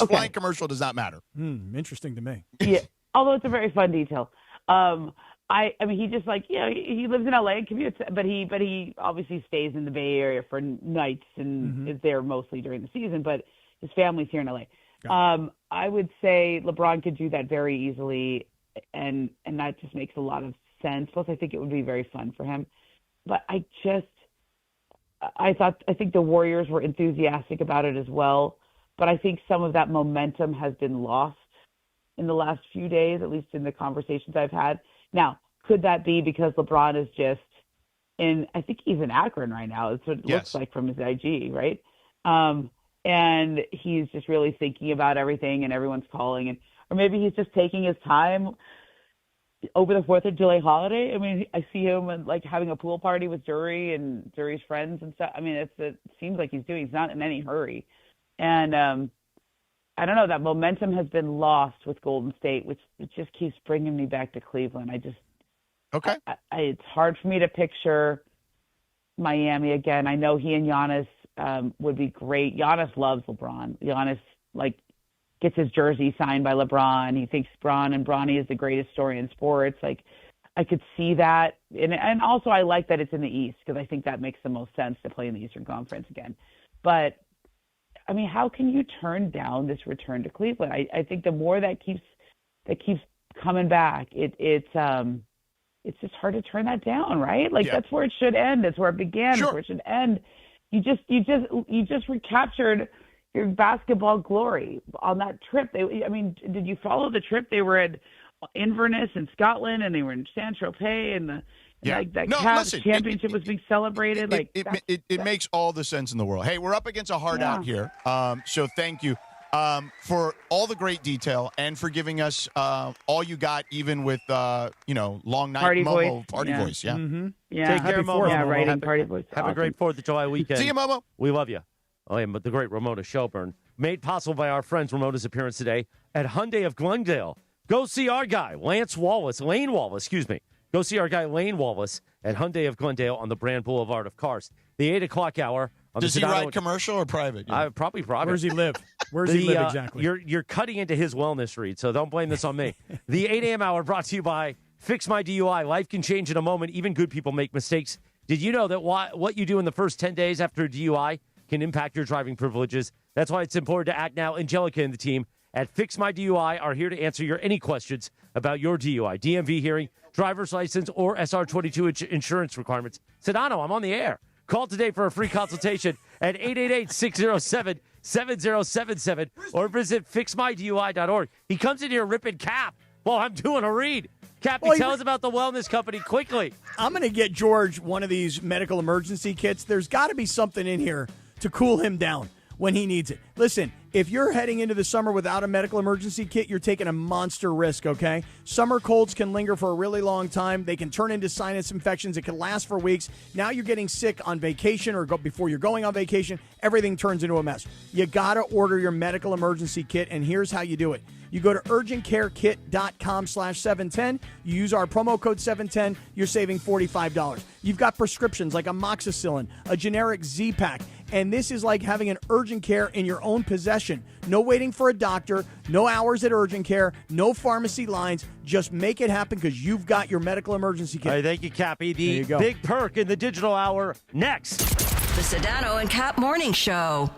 Speaker 12: flying commercial does not matter.
Speaker 15: Interesting to me.
Speaker 14: Yeah, although it's a very fun detail. He just he lives in LA and commutes, but he obviously stays in the Bay Area for nights and is there mostly during the season, but his family's here in LA. I would say LeBron could do that very easily, and that just makes a lot of sense. Plus, I think it would be very fun for him. But I think the Warriors were enthusiastic about it as well, but I think some of that momentum has been lost in the last few days, at least in the conversations I've had. Now, could that be because LeBron is just I think he's in Akron right now. That's what it looks like from his IG, right? And he's just really thinking about everything and everyone's calling. And or maybe he's just taking his time over the 4th of July holiday. I mean, I see him like having a pool party with Jury and Jury's friends and stuff. I mean, it seems like he's not in any hurry. And I don't know, that momentum has been lost with Golden State, which it just keeps bringing me back to Cleveland. It's hard for me to picture Miami again. I know he and Giannis would be great. Giannis loves LeBron. Giannis gets his jersey signed by LeBron. He thinks Bronny is the greatest story in sports. I could see that. And also I like that it's in the East because I think that makes the most sense to play in the Eastern Conference again. But, I mean, how can you turn down this return to Cleveland? I think the more that keeps coming back, it's just hard to turn that down, right? That's where it should end. That's where it began. Sure. That's where it should end. You just recaptured your basketball glory on that trip. Did you follow the trip? They were at Inverness in Scotland, and they were in Saint-Tropez, and Cavs championship was being celebrated.
Speaker 12: It makes all the sense in the world. Hey, we're up against a hard out here, so thank you for all the great detail and for giving us all you got, even with long night
Speaker 14: party
Speaker 12: Momo
Speaker 14: voice.
Speaker 12: party voice. Yeah,
Speaker 14: mm-hmm.
Speaker 2: Take care, Momo.
Speaker 14: Yeah, writing party voice.
Speaker 2: Have a great 4th of July weekend.
Speaker 12: See you, Momo.
Speaker 2: We love you. Oh, yeah, but the great Ramona Shelburne, made possible by our friends. Ramona's appearance today at Hyundai of Glendale. Go see our guy, Lane Wallace, Go see our guy, Lane Wallace, at Hyundai of Glendale on the Brand Boulevard of Cars. The 8 o'clock hour.
Speaker 12: Does he ride commercial or private?
Speaker 2: Probably private.
Speaker 23: Where does he live? Where does he live exactly?
Speaker 2: You're cutting into his wellness read, so don't blame this on me. The 8 a.m. hour brought to you by Fix My DUI. Life can change in a moment. Even good people make mistakes. Did you know that what you do in the first 10 days after a DUI can impact your driving privileges? That's why it's important to act now. Angelica and the team at Fix My DUI are here to answer any questions about your DUI, DMV hearing, driver's license, or SR22 insurance requirements. Sedano, I'm on the air. Call today for a free consultation at 888-607-7077 or visit fixmydui.org. He comes in here ripping Cap while I'm doing a read. Cappy, tell us about the wellness company quickly.
Speaker 23: I'm going to get George one of these medical emergency kits. There's got to be something in here to cool him down when he needs it. Listen, if you're heading into the summer without a medical emergency kit, you're taking a monster risk, okay? Summer colds can linger for a really long time. They can turn into sinus infections. It can last for weeks. Now you're getting sick on vacation or before you're going on vacation. Everything turns into a mess. You got to order your medical emergency kit, and here's how you do it. You go to urgentcarekit.com/710. You use our promo code 710. You're saving $45. You've got prescriptions like amoxicillin, a generic Z-Pack, and this is like having an urgent care in your own possession. No waiting for a doctor, no hours at urgent care, no pharmacy lines. Just make it happen because you've got your medical emergency kit.
Speaker 2: All right, thank you, Cappy. The big perk in the digital hour next.
Speaker 11: The Sedano and Kap Morning Show.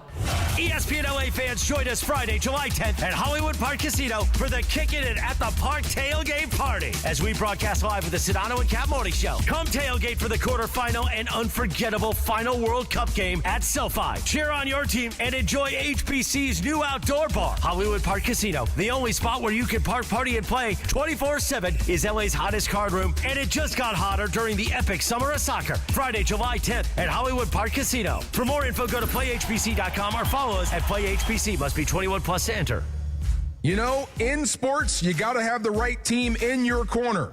Speaker 27: ESPN LA fans, join us Friday, July 10th at Hollywood Park Casino for the Kickin' It at the Park tailgate party as we broadcast live with the Sedano and Kap Morning Show. Come tailgate for the quarterfinal and unforgettable final World Cup game at SoFi. Cheer on your team and enjoy HBC's new outdoor bar. Hollywood Park Casino, the only spot where you can park, party, and play 24/7 is LA's hottest card room, and it just got hotter during the epic Summer of Soccer. Friday, July 10th at Hollywood Park Casino. For more info, go to playhbc.com or follow us at PlayHBC. Must be 21 plus to enter.
Speaker 4: You know, in sports, you got to have the right team in your corner.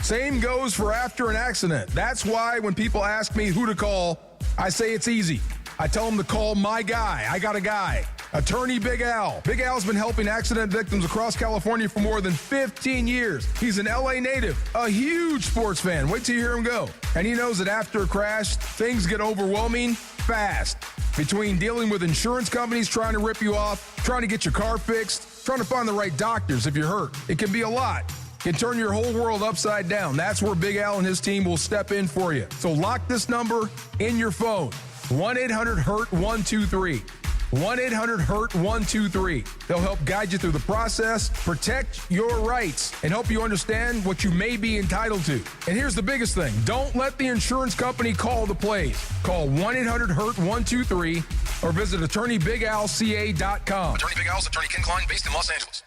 Speaker 4: Same goes for after an accident. That's why when people ask me who to call, I say it's easy. I tell them to call my guy. I got a guy. Attorney Big Al. Big Al's been helping accident victims across California for more than 15 years. He's an LA native, a huge sports fan. Wait till you hear him go. And he knows that after a crash, things get overwhelming fast. Between dealing with insurance companies trying to rip you off, trying to get your car fixed, trying to find the right doctors if you're hurt, it can be a lot. It can turn your whole world upside down. That's where Big Al and his team will step in for you. So lock this number in your phone. 1-800-HURT-123. 1-800-HURT-123. They'll help guide you through the process, protect your rights, and help you understand what you may be entitled to. And here's the biggest thing. Don't let the insurance company call the plays. Call 1-800-HURT-123 or visit attorneybigalca.com.
Speaker 17: Attorney Big Al's attorney Ken Klein, based in Los Angeles.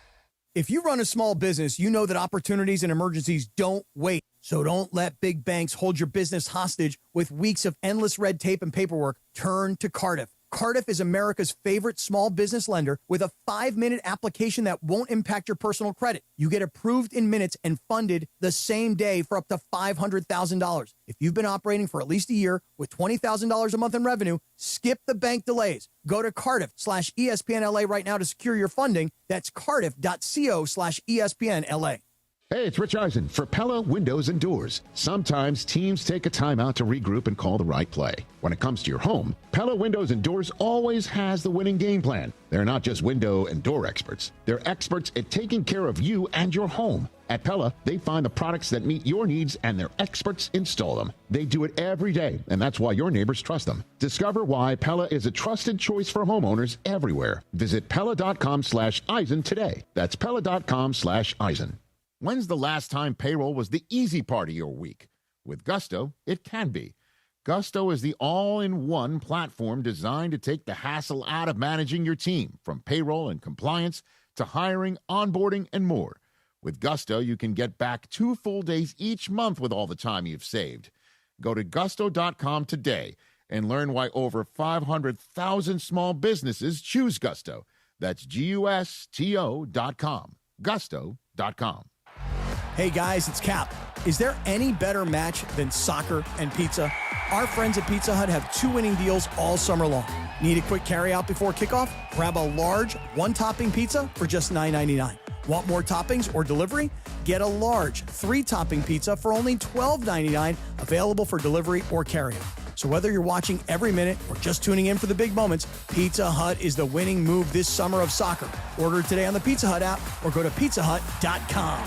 Speaker 23: If you run a small business, you know that opportunities and emergencies don't wait. So don't let big banks hold your business hostage with weeks of endless red tape and paperwork. Turn to Cardiff. Cardiff is America's favorite small business lender with a 5-minute application that won't impact your personal credit. You get approved in minutes and funded the same day for up to $500,000. If you've been operating for at least a year with $20,000 a month in revenue, skip the bank delays. Go to Cardiff/ESPNLA right now to secure your funding. That's Cardiff.co/ESPNLA.
Speaker 18: Hey, it's Rich Eisen for Pella Windows and Doors. Sometimes teams take a timeout to regroup and call the right play. When it comes to your home, Pella Windows and Doors always has the winning game plan. They're not just window and door experts. They're experts at taking care of you and your home. At Pella, they find the products that meet your needs and their experts install them. They do it every day, and that's why your neighbors trust them. Discover why Pella is a trusted choice for homeowners everywhere. Visit Pella.com/Eisen today. That's Pella.com/Eisen. When's the last time payroll was the easy part of your week? With Gusto, it can be. Gusto is the all-in-one platform designed to take the hassle out of managing your team, from payroll and compliance to hiring, onboarding, and more. With Gusto, you can get back 2 full days each month with all the time you've saved. Go to gusto.com today and learn why over 500,000 small businesses choose Gusto. That's GUSTO.com. Gusto.com.
Speaker 23: Hey guys, it's Cap. Is there any better match than soccer and pizza? Our friends at Pizza Hut have 2 winning deals all summer long. Need a quick carry-out before kickoff? Grab a large 1-topping pizza for just $9.99. Want more toppings or delivery? Get a large 3-topping pizza for only $12.99, available for delivery or carry-out. So whether you're watching every minute or just tuning in for the big moments, Pizza Hut is the winning move this summer of soccer. Order today on the Pizza Hut app or go to pizzahut.com.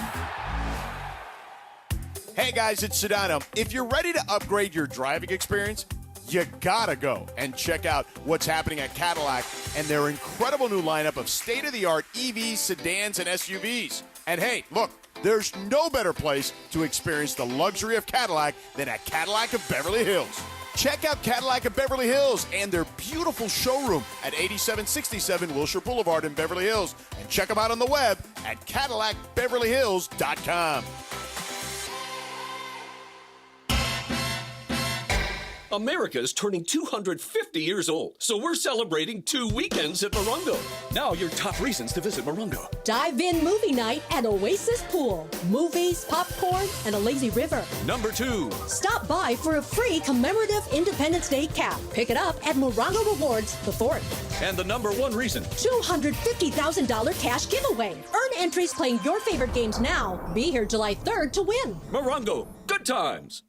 Speaker 19: Hey guys, it's Sedano. If you're ready to upgrade your driving experience, you gotta go and check out what's happening at Cadillac and their incredible new lineup of state-of-the-art EVs, sedans, and SUVs. And hey, look, there's no better place to experience the luxury of Cadillac than at Cadillac of Beverly Hills. Check out Cadillac of Beverly Hills and their beautiful showroom at 8767 Wilshire Boulevard in Beverly Hills. And check them out on the web at CadillacBeverlyHills.com.
Speaker 20: America's turning 250 years old, so we're celebrating 2 weekends at Morongo. Now your top reasons to visit Morongo.
Speaker 21: Drive-in movie night at Oasis Pool. Movies, popcorn, and a lazy river.
Speaker 20: Number 2.
Speaker 21: Stop by for a free commemorative Independence Day cap. Pick it up at Morongo Rewards, the Fort.
Speaker 20: And the number 1 reason.
Speaker 21: $250,000 cash giveaway. Earn entries playing your favorite games now. Be here July 3rd to win.
Speaker 20: Morongo, good times.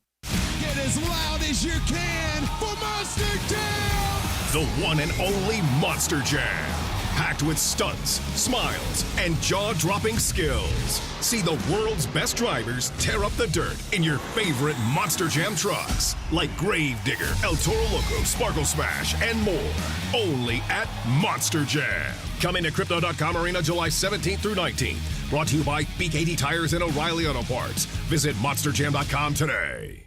Speaker 22: Get as loud as you can for Monster Jam!
Speaker 24: The one and only Monster Jam. Packed with stunts, smiles, and jaw-dropping skills. See the world's best drivers tear up the dirt in your favorite Monster Jam trucks. Like Gravedigger, El Toro Loco, Sparkle Smash, and more. Only at Monster Jam. Coming to Crypto.com Arena July 17th through 19th. Brought to you by BKD Tires and O'Reilly Auto Parts. Visit MonsterJam.com today.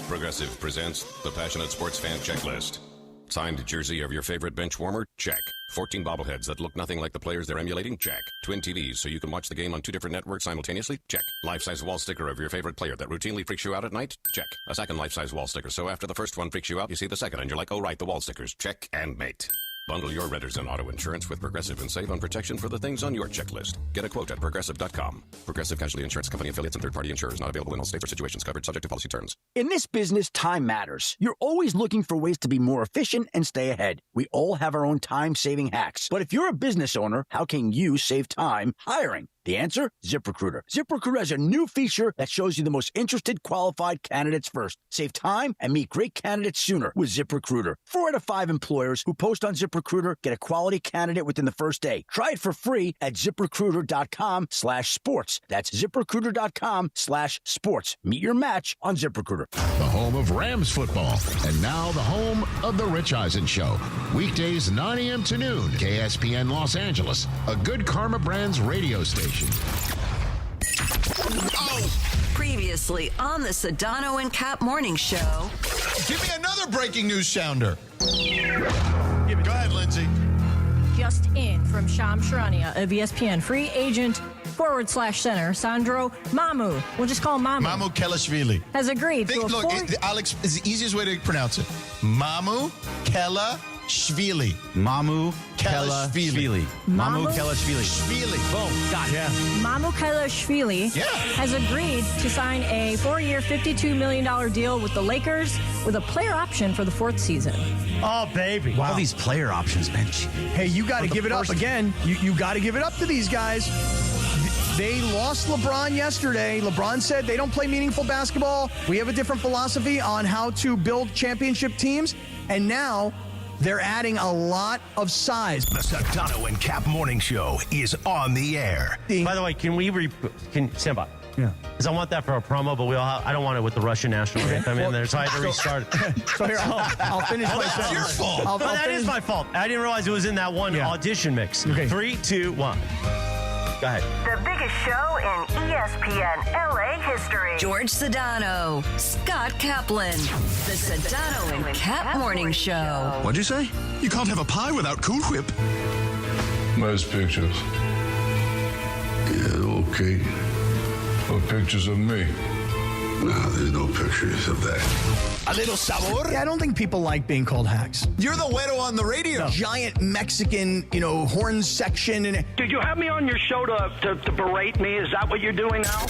Speaker 25: Progressive presents the Passionate Sports Fan Checklist. Signed jersey of your favorite bench warmer? Check. 14 bobbleheads that look nothing like the players they're emulating? Check. Twin TVs so you can watch the game on 2 different networks simultaneously? Check. Life-size wall sticker of your favorite player that routinely freaks you out at night? Check. A second life-size wall sticker so after the first one freaks you out, you see the second and you're like, oh right, the wall stickers. Check and mate. Bundle your renters and auto insurance with Progressive and save on protection for the things on your checklist. Get a quote at Progressive.com. Progressive Casualty Insurance Company affiliates and third-party insurers not available in all states or situations covered subject to policy terms.
Speaker 28: In this business, time matters. You're always looking for ways to be more efficient and stay ahead. We all have our own time-saving hacks. But if you're a business owner, how can you save time hiring? The answer? ZipRecruiter. ZipRecruiter has a new feature that shows you the most interested qualified candidates first. Save time and meet great candidates sooner with ZipRecruiter. 4 out of 5 employers who post on ZipRecruiter get a quality candidate within the first day. Try it for free at ZipRecruiter.com/sports. That's ZipRecruiter.com/sports. Meet your match on ZipRecruiter.
Speaker 18: The home of Rams football. And now the home of The Rich Eisen Show. Weekdays 9 a.m. to noon. KSPN Los Angeles. A Good Karma Brands radio station.
Speaker 11: Previously on the Sedano and Kap Morning Show.
Speaker 9: Give me another breaking news sounder. Go ahead, Lindsay.
Speaker 3: Just in from Sham Sharania of ESPN, free agent /center Sandro we'll just call him Mamu.
Speaker 9: Mamukelashvili.
Speaker 3: Has agreed to
Speaker 9: Alex, is the easiest way to pronounce it. Mamukelashvili.
Speaker 12: Mamukelashvili.
Speaker 1: Mamukelashvili.
Speaker 3: Mamukelashvili.
Speaker 1: Boom. Got it. Yeah.
Speaker 3: Mamukelashvili has agreed to sign a 4-year, $52 million deal with the Lakers with a player option for the 4th season.
Speaker 2: Oh, baby.
Speaker 1: Wow. All these player options, man.
Speaker 15: Hey, you got to give it up again. You got to give it up to these guys. They lost LeBron yesterday. LeBron said they don't play meaningful basketball. We have a different philosophy on how to build championship teams. And now they're adding a lot of size.
Speaker 5: The Sedano and Kap Morning Show is on the air.
Speaker 2: By the way, can stand by?
Speaker 15: Yeah.
Speaker 2: Because I want that for a promo, but I don't want it with the Russian national anthem in there, so I had to restart it.
Speaker 15: So here, I'll finish my sentence.
Speaker 2: That's your fault. That is my fault. I didn't realize it was in that one audition mix.
Speaker 15: Okay.
Speaker 2: 3, 2, 1. Go ahead.
Speaker 11: The biggest show in ESPN LA history. George Sedano, Scott Kaplan. The Sedano and Kap Morning Show.
Speaker 24: What'd you say? You can't have a pie without Cool Whip.
Speaker 6: Nice pictures. Yeah, okay. No pictures of me. No, there's no pictures of that.
Speaker 5: A little sabor?
Speaker 15: Yeah, I don't think people like being called hacks.
Speaker 5: You're the güero on the radio.
Speaker 15: Giant Mexican, horn section. And
Speaker 7: Did you have me on your show to berate me? Is that what you're doing now?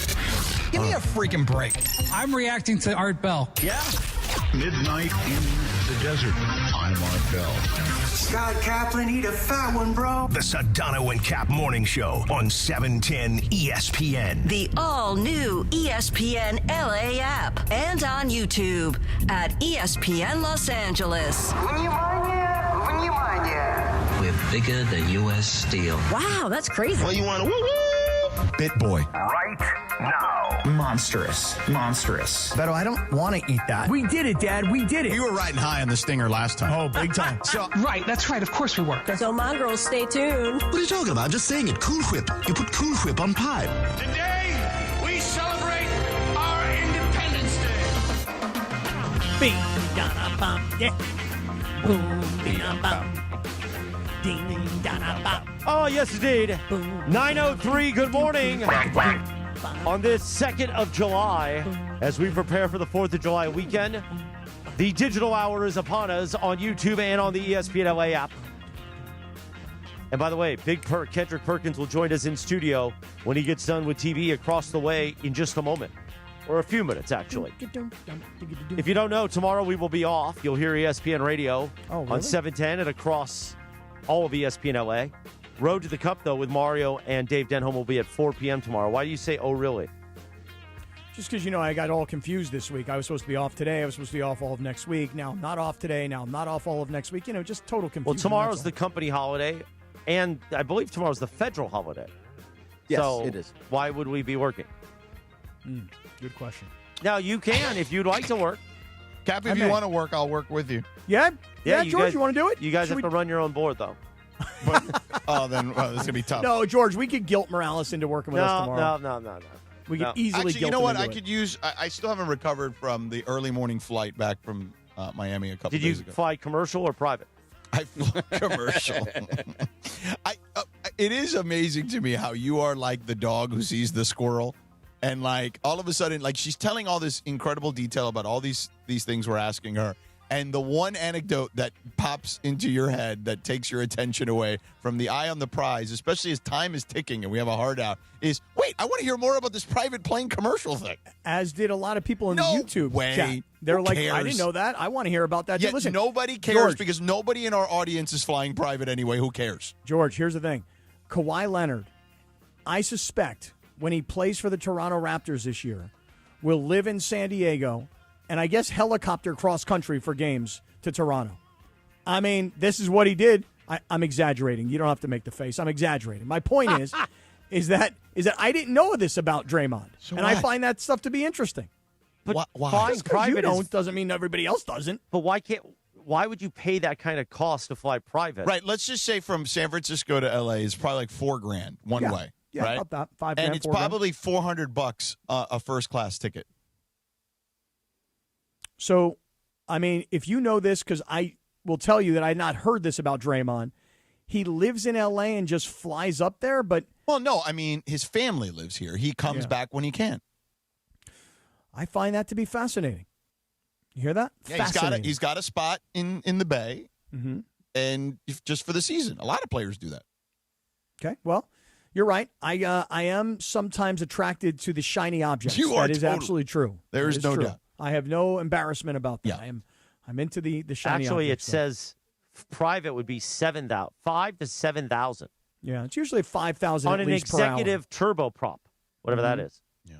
Speaker 15: Give me a freaking break.
Speaker 10: I'm reacting to Art Bell.
Speaker 15: Yeah.
Speaker 24: Midnight in the desert. I'm Art Bell.
Speaker 13: Scott Kaplan, eat a fat one, bro.
Speaker 5: The Sedano and Kap Morning Show on 710 ESPN.
Speaker 11: The all-new ESPN LA app and on YouTube at ESPN Los Angeles.
Speaker 16: We're bigger than U.S. Steel.
Speaker 3: Wow, that's crazy.
Speaker 16: Well, you want to woo-woo?
Speaker 5: Bit Boy.
Speaker 13: Right now.
Speaker 16: Monstrous.
Speaker 15: Beto, I don't want to eat that. We did it, Dad. We did it.
Speaker 12: You were riding high on the stinger last time.
Speaker 15: Oh, big time.
Speaker 10: Right, that's right. Of course we were.
Speaker 3: So, mongrels, stay tuned.
Speaker 5: What are you talking about? I'm just saying it. Cool Whip. You put Cool Whip on pie.
Speaker 13: Today, we celebrate our Independence Day.
Speaker 2: Oh, yes, indeed. 9:03, good morning. On this 2nd of July, as we prepare for the 4th of July weekend, the digital hour is upon us on YouTube and on the ESPN LA app. And by the way, Kendrick Perkins will join us in studio when he gets done with TV across the way in just a moment. Or a few minutes, actually. If you don't know, tomorrow we will be off. You'll hear ESPN Radio on 710 and across all of ESPN LA. Road to the Cup, though, with Mario and Dave Denholm will be at 4 p.m. tomorrow. Why do you say, oh, really?
Speaker 23: Just because, I got all confused this week. I was supposed to be off today. I was supposed to be off all of next week. Now I'm not off today. Now I'm not off all of next week. Just total confusion.
Speaker 2: Well, tomorrow's the company holiday, and I believe tomorrow's the federal holiday.
Speaker 1: Yes,
Speaker 2: so
Speaker 1: it is.
Speaker 2: Why would we be working?
Speaker 23: Good question.
Speaker 2: Now, you can if you'd like to work.
Speaker 12: Cap, if you want to work, I'll work with you.
Speaker 23: Yeah,
Speaker 2: you
Speaker 23: George,
Speaker 2: guys,
Speaker 23: you want to do it?
Speaker 2: You guys have to run your own board, though.
Speaker 12: Then this is going to be tough.
Speaker 23: No, George, we could guilt Morales into working with us tomorrow.
Speaker 2: No.
Speaker 23: We could easily
Speaker 12: Actually,
Speaker 23: guilt
Speaker 12: you know what?
Speaker 23: him
Speaker 12: I
Speaker 23: into
Speaker 12: could use. I still haven't recovered from the early morning flight back from Miami a couple
Speaker 2: Did
Speaker 12: days
Speaker 2: you
Speaker 12: ago.
Speaker 2: fly commercial or private?
Speaker 12: I flew commercial. It is amazing to me how you are like the dog who sees the squirrel, and like all of a sudden, like she's telling all this incredible detail about all these things we're asking her. And the one anecdote that pops into your head that takes your attention away from the eye on the prize, especially as time is ticking and we have a hard out, is, wait, I want to hear more about this private plane commercial thing.
Speaker 23: As did a lot of people in the YouTube chat. They're
Speaker 12: Who
Speaker 23: like,
Speaker 12: cares?
Speaker 23: I didn't know that. I want to hear about that.
Speaker 12: Yet
Speaker 23: Listen,
Speaker 12: nobody cares
Speaker 23: George,
Speaker 12: because nobody in our audience is flying private anyway. Who cares?
Speaker 23: George, here's the thing. Kawhi Leonard, I suspect when he plays for the Toronto Raptors this year, will live in San Diego and I guess helicopter cross-country for games to Toronto. I mean, this is what he did. I'm exaggerating. You don't have to make the face. I'm exaggerating. My point is that I didn't know this about Draymond.
Speaker 12: So
Speaker 23: and
Speaker 12: what?
Speaker 23: I find that stuff to be interesting.
Speaker 2: But
Speaker 23: why?
Speaker 2: flying private
Speaker 23: doesn't mean everybody else doesn't.
Speaker 2: But why would you pay that kind of cost to fly private?
Speaker 12: Right. Let's just say from San Francisco to LA is probably like $4,000 one way.
Speaker 23: Yeah,
Speaker 12: right?
Speaker 23: about that. $5,000,
Speaker 12: and it's
Speaker 23: $4,000.
Speaker 12: probably $400 a first class ticket.
Speaker 23: So, I mean, if you know this, because I will tell you that I had not heard this about Draymond. He lives in L.A. and just flies up there, but...
Speaker 12: Well, no, I mean, his family lives here. He comes back when he can.
Speaker 23: I find that to be fascinating. You hear that?
Speaker 12: Yeah,
Speaker 23: fascinating.
Speaker 12: he's got a spot in the Bay.
Speaker 23: Mm-hmm.
Speaker 12: and just for the season. A lot of players do that.
Speaker 15: Okay, well, you're right. I am sometimes attracted to the shiny objects.
Speaker 12: You are
Speaker 15: That is
Speaker 12: totally.
Speaker 15: absolutely true.
Speaker 12: There is no doubt.
Speaker 15: I have no embarrassment about that.
Speaker 12: Yeah.
Speaker 15: I'm into the shiny
Speaker 2: Actually,
Speaker 15: objects.
Speaker 2: it says private would be 7,000, 5 to 7,000
Speaker 15: Yeah, it's usually 5,000
Speaker 2: on
Speaker 15: at
Speaker 2: an
Speaker 15: least per hour.
Speaker 2: executive turboprop, whatever that is.
Speaker 12: Yeah.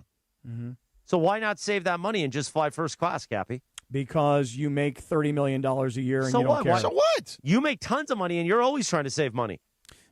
Speaker 15: Mm-hmm.
Speaker 2: So why not save that money and just fly first class, Cappy?
Speaker 15: Because you make $30 million a year and
Speaker 2: So
Speaker 15: you don't
Speaker 2: what?
Speaker 15: care.
Speaker 12: So what?
Speaker 2: You make tons of money, and you're always trying to save money.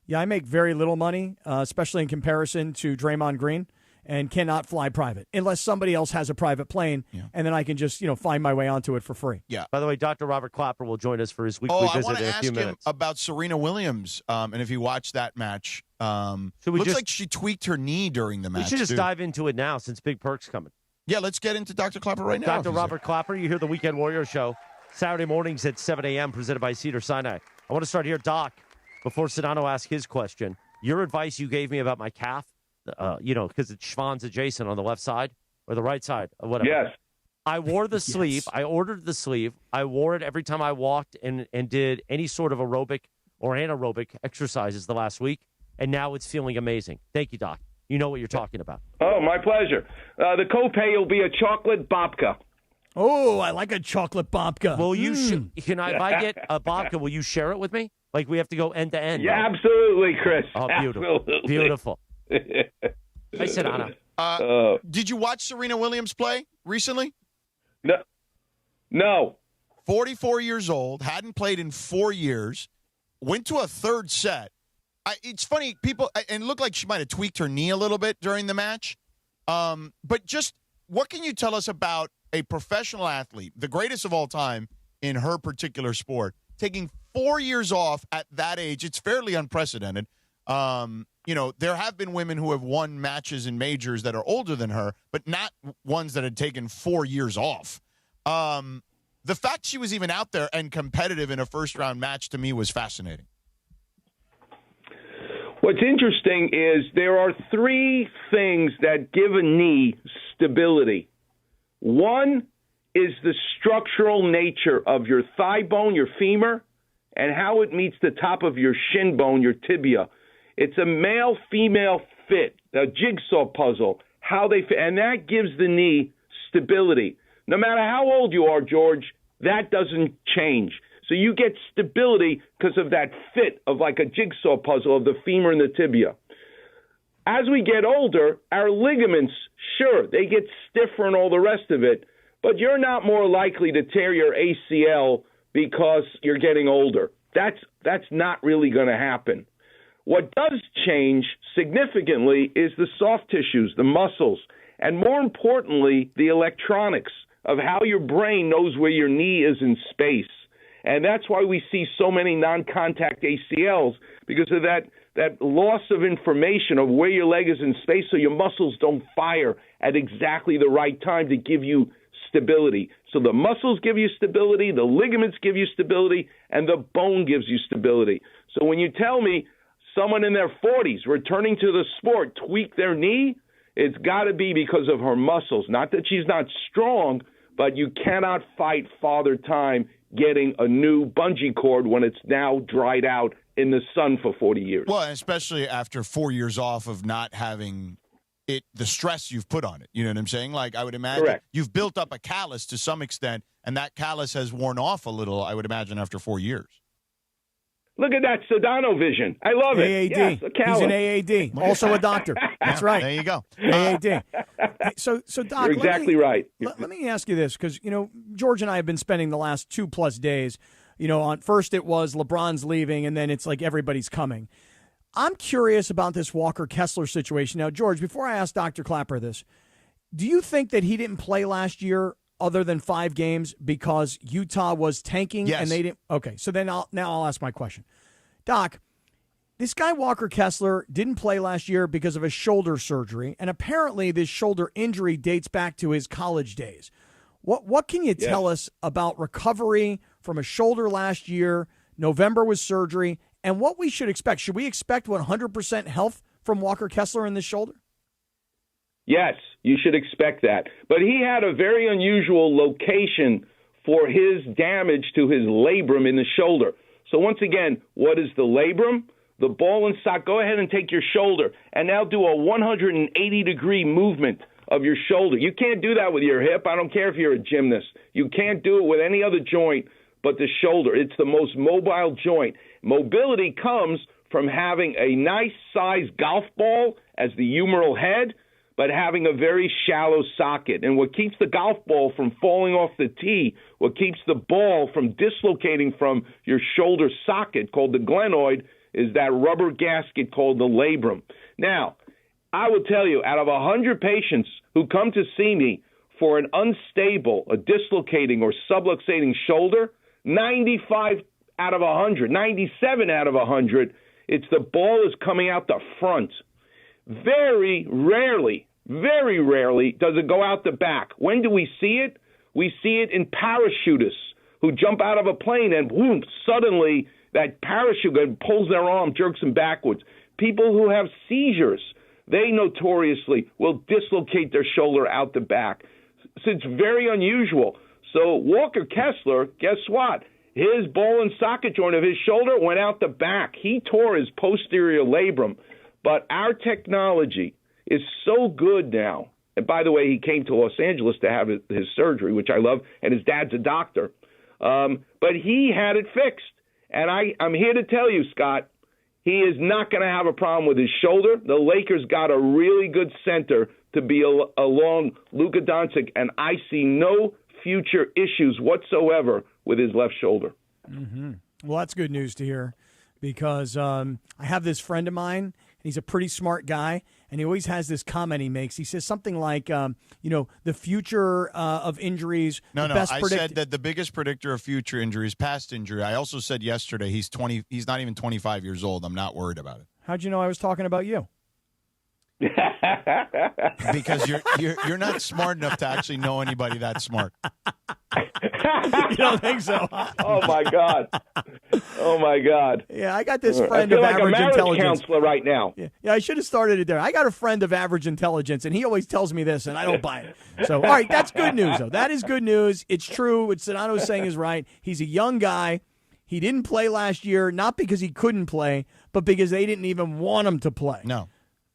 Speaker 15: Yeah, I make very little money, especially in comparison to Draymond Green, and cannot fly private unless somebody else has a private plane, and then I can just find my way onto it for free.
Speaker 12: Yeah.
Speaker 2: By the way, Dr. Robert Clapper will join us for his weekly
Speaker 12: I
Speaker 2: visit
Speaker 12: want to
Speaker 2: in a
Speaker 12: ask
Speaker 2: few
Speaker 12: him
Speaker 2: minutes.
Speaker 12: about Serena Williams, and if he watched that match.
Speaker 2: we
Speaker 12: Looks
Speaker 2: just-
Speaker 12: like she tweaked her knee during the match.
Speaker 2: We should just
Speaker 12: too.
Speaker 2: dive into it now since Big Perk's coming.
Speaker 12: Yeah, let's get into Dr. Clapper right now.
Speaker 2: Dr. Robert Clapper, you hear the Weekend Warrior Show Saturday mornings at 7 a.m. presented by Cedars-Sinai. I want to start here, Doc, before Sedano asks his question. Your advice you gave me about my calf, because it's Schwann's adjacent on the left side or the right side, or whatever.
Speaker 4: Yes.
Speaker 2: I wore the sleeve. I ordered the sleeve. I wore it every time I walked and did any sort of aerobic or anaerobic exercises the last week, and now it's feeling amazing. Thank you, Doc. You know what you're talking about.
Speaker 4: Oh, my pleasure. The copay will be a chocolate babka.
Speaker 15: Oh, I like a chocolate babka.
Speaker 2: Will you? If I get a babka, will you share it with me? Like we have to go end to end.
Speaker 4: Yeah,
Speaker 2: right?
Speaker 4: absolutely, Chris.
Speaker 2: Oh, beautiful,
Speaker 4: Absolutely.
Speaker 2: beautiful. I said, Anna.
Speaker 12: Did you watch Serena Williams play recently?
Speaker 4: No.
Speaker 12: 44 years old, hadn't played in 4 years, went to a third set. It's funny, people, and it looked like she might have tweaked her knee a little bit during the match. But just what can you tell us about a professional athlete, the greatest of all time in her particular sport, taking 4 years off at that age? It's fairly unprecedented. There have been women who have won matches in majors that are older than her, but not ones that had taken 4 years off. The fact she was even out there and competitive in a first-round match to me was fascinating.
Speaker 4: What's interesting is there are three things that give a knee stability. One is the structural nature of your thigh bone, your femur, and how it meets the top of your shin bone, your tibia. It's a male-female fit, a jigsaw puzzle, how they fit, and that gives the knee stability. No matter how old you are, George, that doesn't change. So you get stability because of that fit of like a jigsaw puzzle of the femur and the tibia. As we get older, our ligaments, sure, they get stiffer and all the rest of it, but you're not more likely to tear your ACL because you're getting older. That's not really going to happen. What does change significantly is the soft tissues, the muscles, and more importantly, the electronics of how your brain knows where your knee is in space. And that's why we see so many non-contact ACLs, because of that loss of information of where your leg is in space, so your muscles don't fire at exactly the right time to give you stability. So the muscles give you stability, the ligaments give you stability, and the bone gives you stability. So when you tell me someone in their 40s returning to the sport tweak their knee, it's got to be because of her muscles. Not that she's not strong, but you cannot fight Father Time getting a new bungee cord when it's now dried out in the sun for 40 years.
Speaker 12: Well, and especially after 4 years off of not having the stress you've put on it. You know what I'm saying? Like, I would imagine
Speaker 4: Correct.
Speaker 12: You've built up a callus to some extent, and that callus has worn off a little, I would imagine, after 4 years.
Speaker 4: Look at that Sedano vision. I love it.
Speaker 15: AAD.
Speaker 4: Yes, a
Speaker 15: He's
Speaker 4: callus.
Speaker 15: an AAD, also a doctor. That's right.
Speaker 12: There you go.
Speaker 15: AAD. So Doc,
Speaker 4: You're exactly right.
Speaker 15: Let me ask you this, because, George and I have been spending the last 2+ days, on first it was LeBron's leaving, and then it's like everybody's coming. I'm curious about this Walker Kessler situation. Now, George, before I ask Dr. Clapper this, do you think that he didn't play last year other than 5 games because Utah was tanking?
Speaker 12: Yes.
Speaker 15: And they didn't? Okay, so then I'll ask my question. Doc, this guy Walker Kessler didn't play last year because of a shoulder surgery, and apparently this shoulder injury dates back to his college days. What can you tell us about recovery from a shoulder last year? November was surgery, and what we should expect. Should we expect 100% health from Walker Kessler in this shoulder?
Speaker 4: Yes, you should expect that. But he had a very unusual location for his damage to his labrum in the shoulder. So once again, what is the labrum? The ball and socket. Go ahead and take your shoulder and now do a 180-degree movement of your shoulder. You can't do that with your hip. I don't care if you're a gymnast. You can't do it with any other joint but the shoulder. It's the most mobile joint. Mobility comes from having a nice sized golf ball as the humeral head, but having a very shallow socket. And what keeps the golf ball from falling off the tee, what keeps the ball from dislocating from your shoulder socket, called the glenoid, is that rubber gasket called the labrum. Now, I will tell you, out of 100 patients who come to see me for an unstable, a dislocating or subluxating shoulder, 95 out of 100, 97 out of 100, it's the ball is coming out the front. Very rarely does it go out the back. When do we see it? We see it in parachutists who jump out of a plane and boom, suddenly that parachute pulls their arm, jerks them backwards. People who have seizures, they notoriously will dislocate their shoulder out the back. So it's very unusual. So Walker Kessler, guess what? His ball and socket joint of his shoulder went out the back. He tore his posterior labrum. But our technology is so good now. And by the way, he came to Los Angeles to have his surgery, which I love, and his dad's a doctor. But he had it fixed. And I'm here to tell you, Scott, he is not going to have a problem with his shoulder. The Lakers got a really good center to be along Luka Doncic, and I see no future issues whatsoever with his left shoulder.
Speaker 23: Mm-hmm. Well, that's good news to hear, because I have this friend of mine. He's a pretty smart guy, and he always has this comment he makes. He says something like, the future of injuries.
Speaker 12: No, I said that the biggest predictor of future injuries, past injury. I also said yesterday he's not even 25 years old. I'm not worried about it.
Speaker 23: How'd you know I was talking about you?
Speaker 12: Because you're not smart enough to actually know anybody that smart.
Speaker 23: You don't think so?
Speaker 4: Oh my God!
Speaker 23: Yeah, I got this friend
Speaker 4: I feel
Speaker 23: of
Speaker 4: like
Speaker 23: average
Speaker 4: a marriage
Speaker 23: intelligence.
Speaker 4: counselor right now.
Speaker 23: Yeah, I should have started it there. I got a friend of average intelligence, and he always tells me this, and I don't buy it. So, all right, that's good news, though. That is good news. It's true. What Sedano is saying is right. He's a young guy. He didn't play last year, not because he couldn't play, but because they didn't even want him to play.
Speaker 12: No.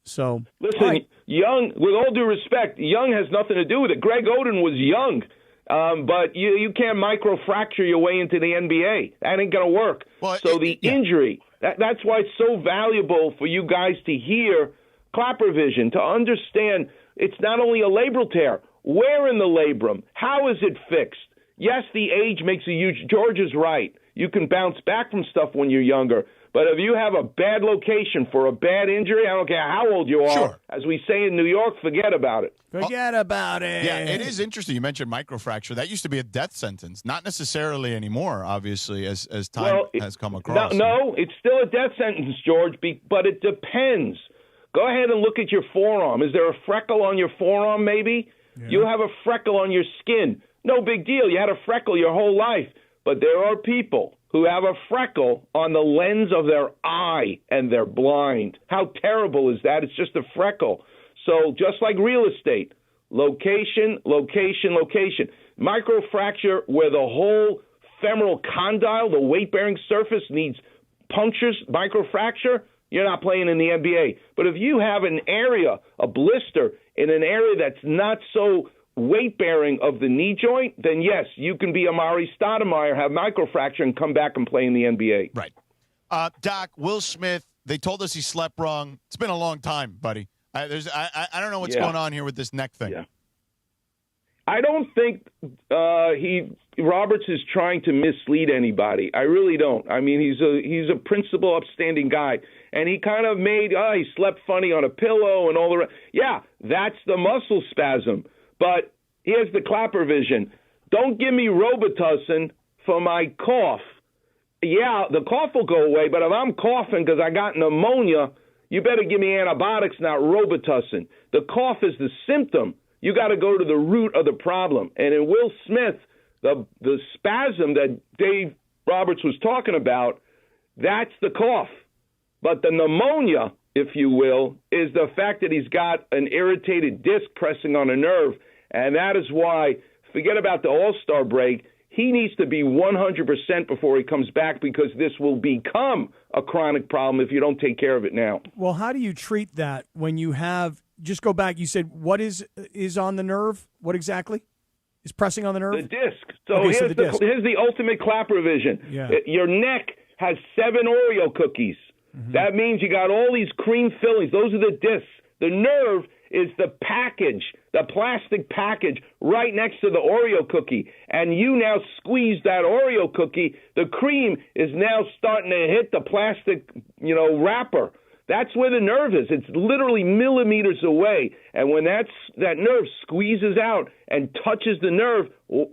Speaker 23: So,
Speaker 4: listen,
Speaker 23: right.
Speaker 4: Young, with all due respect, Young has nothing to do with it. Greg Oden was young, but you can't microfracture your way into the NBA. That ain't going to work.
Speaker 12: Well,
Speaker 4: injury, that's why it's so valuable for you guys to hear Clapper Vision, to understand it's not only a labral tear. Where in the labrum? How is it fixed? Yes, the age makes a huge – George is right. You can bounce back from stuff when you're younger. But if you have a bad location for a bad injury, I don't care how old you are. Sure. As we say in New York, forget about it.
Speaker 23: Forget about it.
Speaker 12: Yeah, it is interesting. You mentioned microfracture. That used to be a death sentence. Not necessarily anymore, obviously, as time has come across.
Speaker 4: No, it's still a death sentence, George, but it depends. Go ahead and look at your forearm. Is there a freckle on your forearm, maybe? Yeah. You have a freckle on your skin. No big deal. You had a freckle your whole life. But there are people who have a freckle on the lens of their eye and they're blind. How terrible is that? It's just a freckle. So just like real estate, location, location, location. Microfracture where the whole femoral condyle, the weight-bearing surface, needs punctures, microfracture, you're not playing in the NBA. But if you have an area, a blister, in an area that's not so weight-bearing of the knee joint, then yes, you can be Amari Stoudemire, have microfracture, and come back and play in the NBA.
Speaker 12: Right. Doc, Will Smith, they told us he slept wrong. It's been a long time, buddy. I don't know what's going on here with this neck thing.
Speaker 4: Yeah. I don't think Roberts is trying to mislead anybody. I really don't. I mean, he's a principled, upstanding guy, and he kind of made he slept funny on a pillow and all the rest. Yeah, that's the muscle spasm. But here's the Clapper Vision. Don't give me Robitussin for my cough. Yeah, the cough will go away, but if I'm coughing because I got pneumonia, you better give me antibiotics, not Robitussin. The cough is the symptom. You got to go to the root of the problem. And in Will Smith, the spasm that Dave Roberts was talking about, that's the cough. But the pneumonia, if you will, is the fact that he's got an irritated disc pressing on a nerve. And that is why, forget about the All-Star break, he needs to be 100% before he comes back, because this will become a chronic problem if you don't take care of it now.
Speaker 23: Well, how do you treat that when you have, just go back, you said what is on the nerve? What exactly is pressing on the nerve?
Speaker 4: The disc. So
Speaker 23: Okay,
Speaker 4: here's,
Speaker 23: the disc.
Speaker 4: here's the ultimate clap revision.
Speaker 23: Yeah.
Speaker 4: Your neck has 7 Oreo cookies.
Speaker 23: Mm-hmm.
Speaker 4: That means you got all these cream fillings. Those are the discs. The nerve is the package, the plastic package right next to the Oreo cookie. And you now squeeze that Oreo cookie. The cream is now starting to hit the plastic, wrapper. That's where the nerve is. It's literally millimeters away. And when that nerve squeezes out and touches the nerve,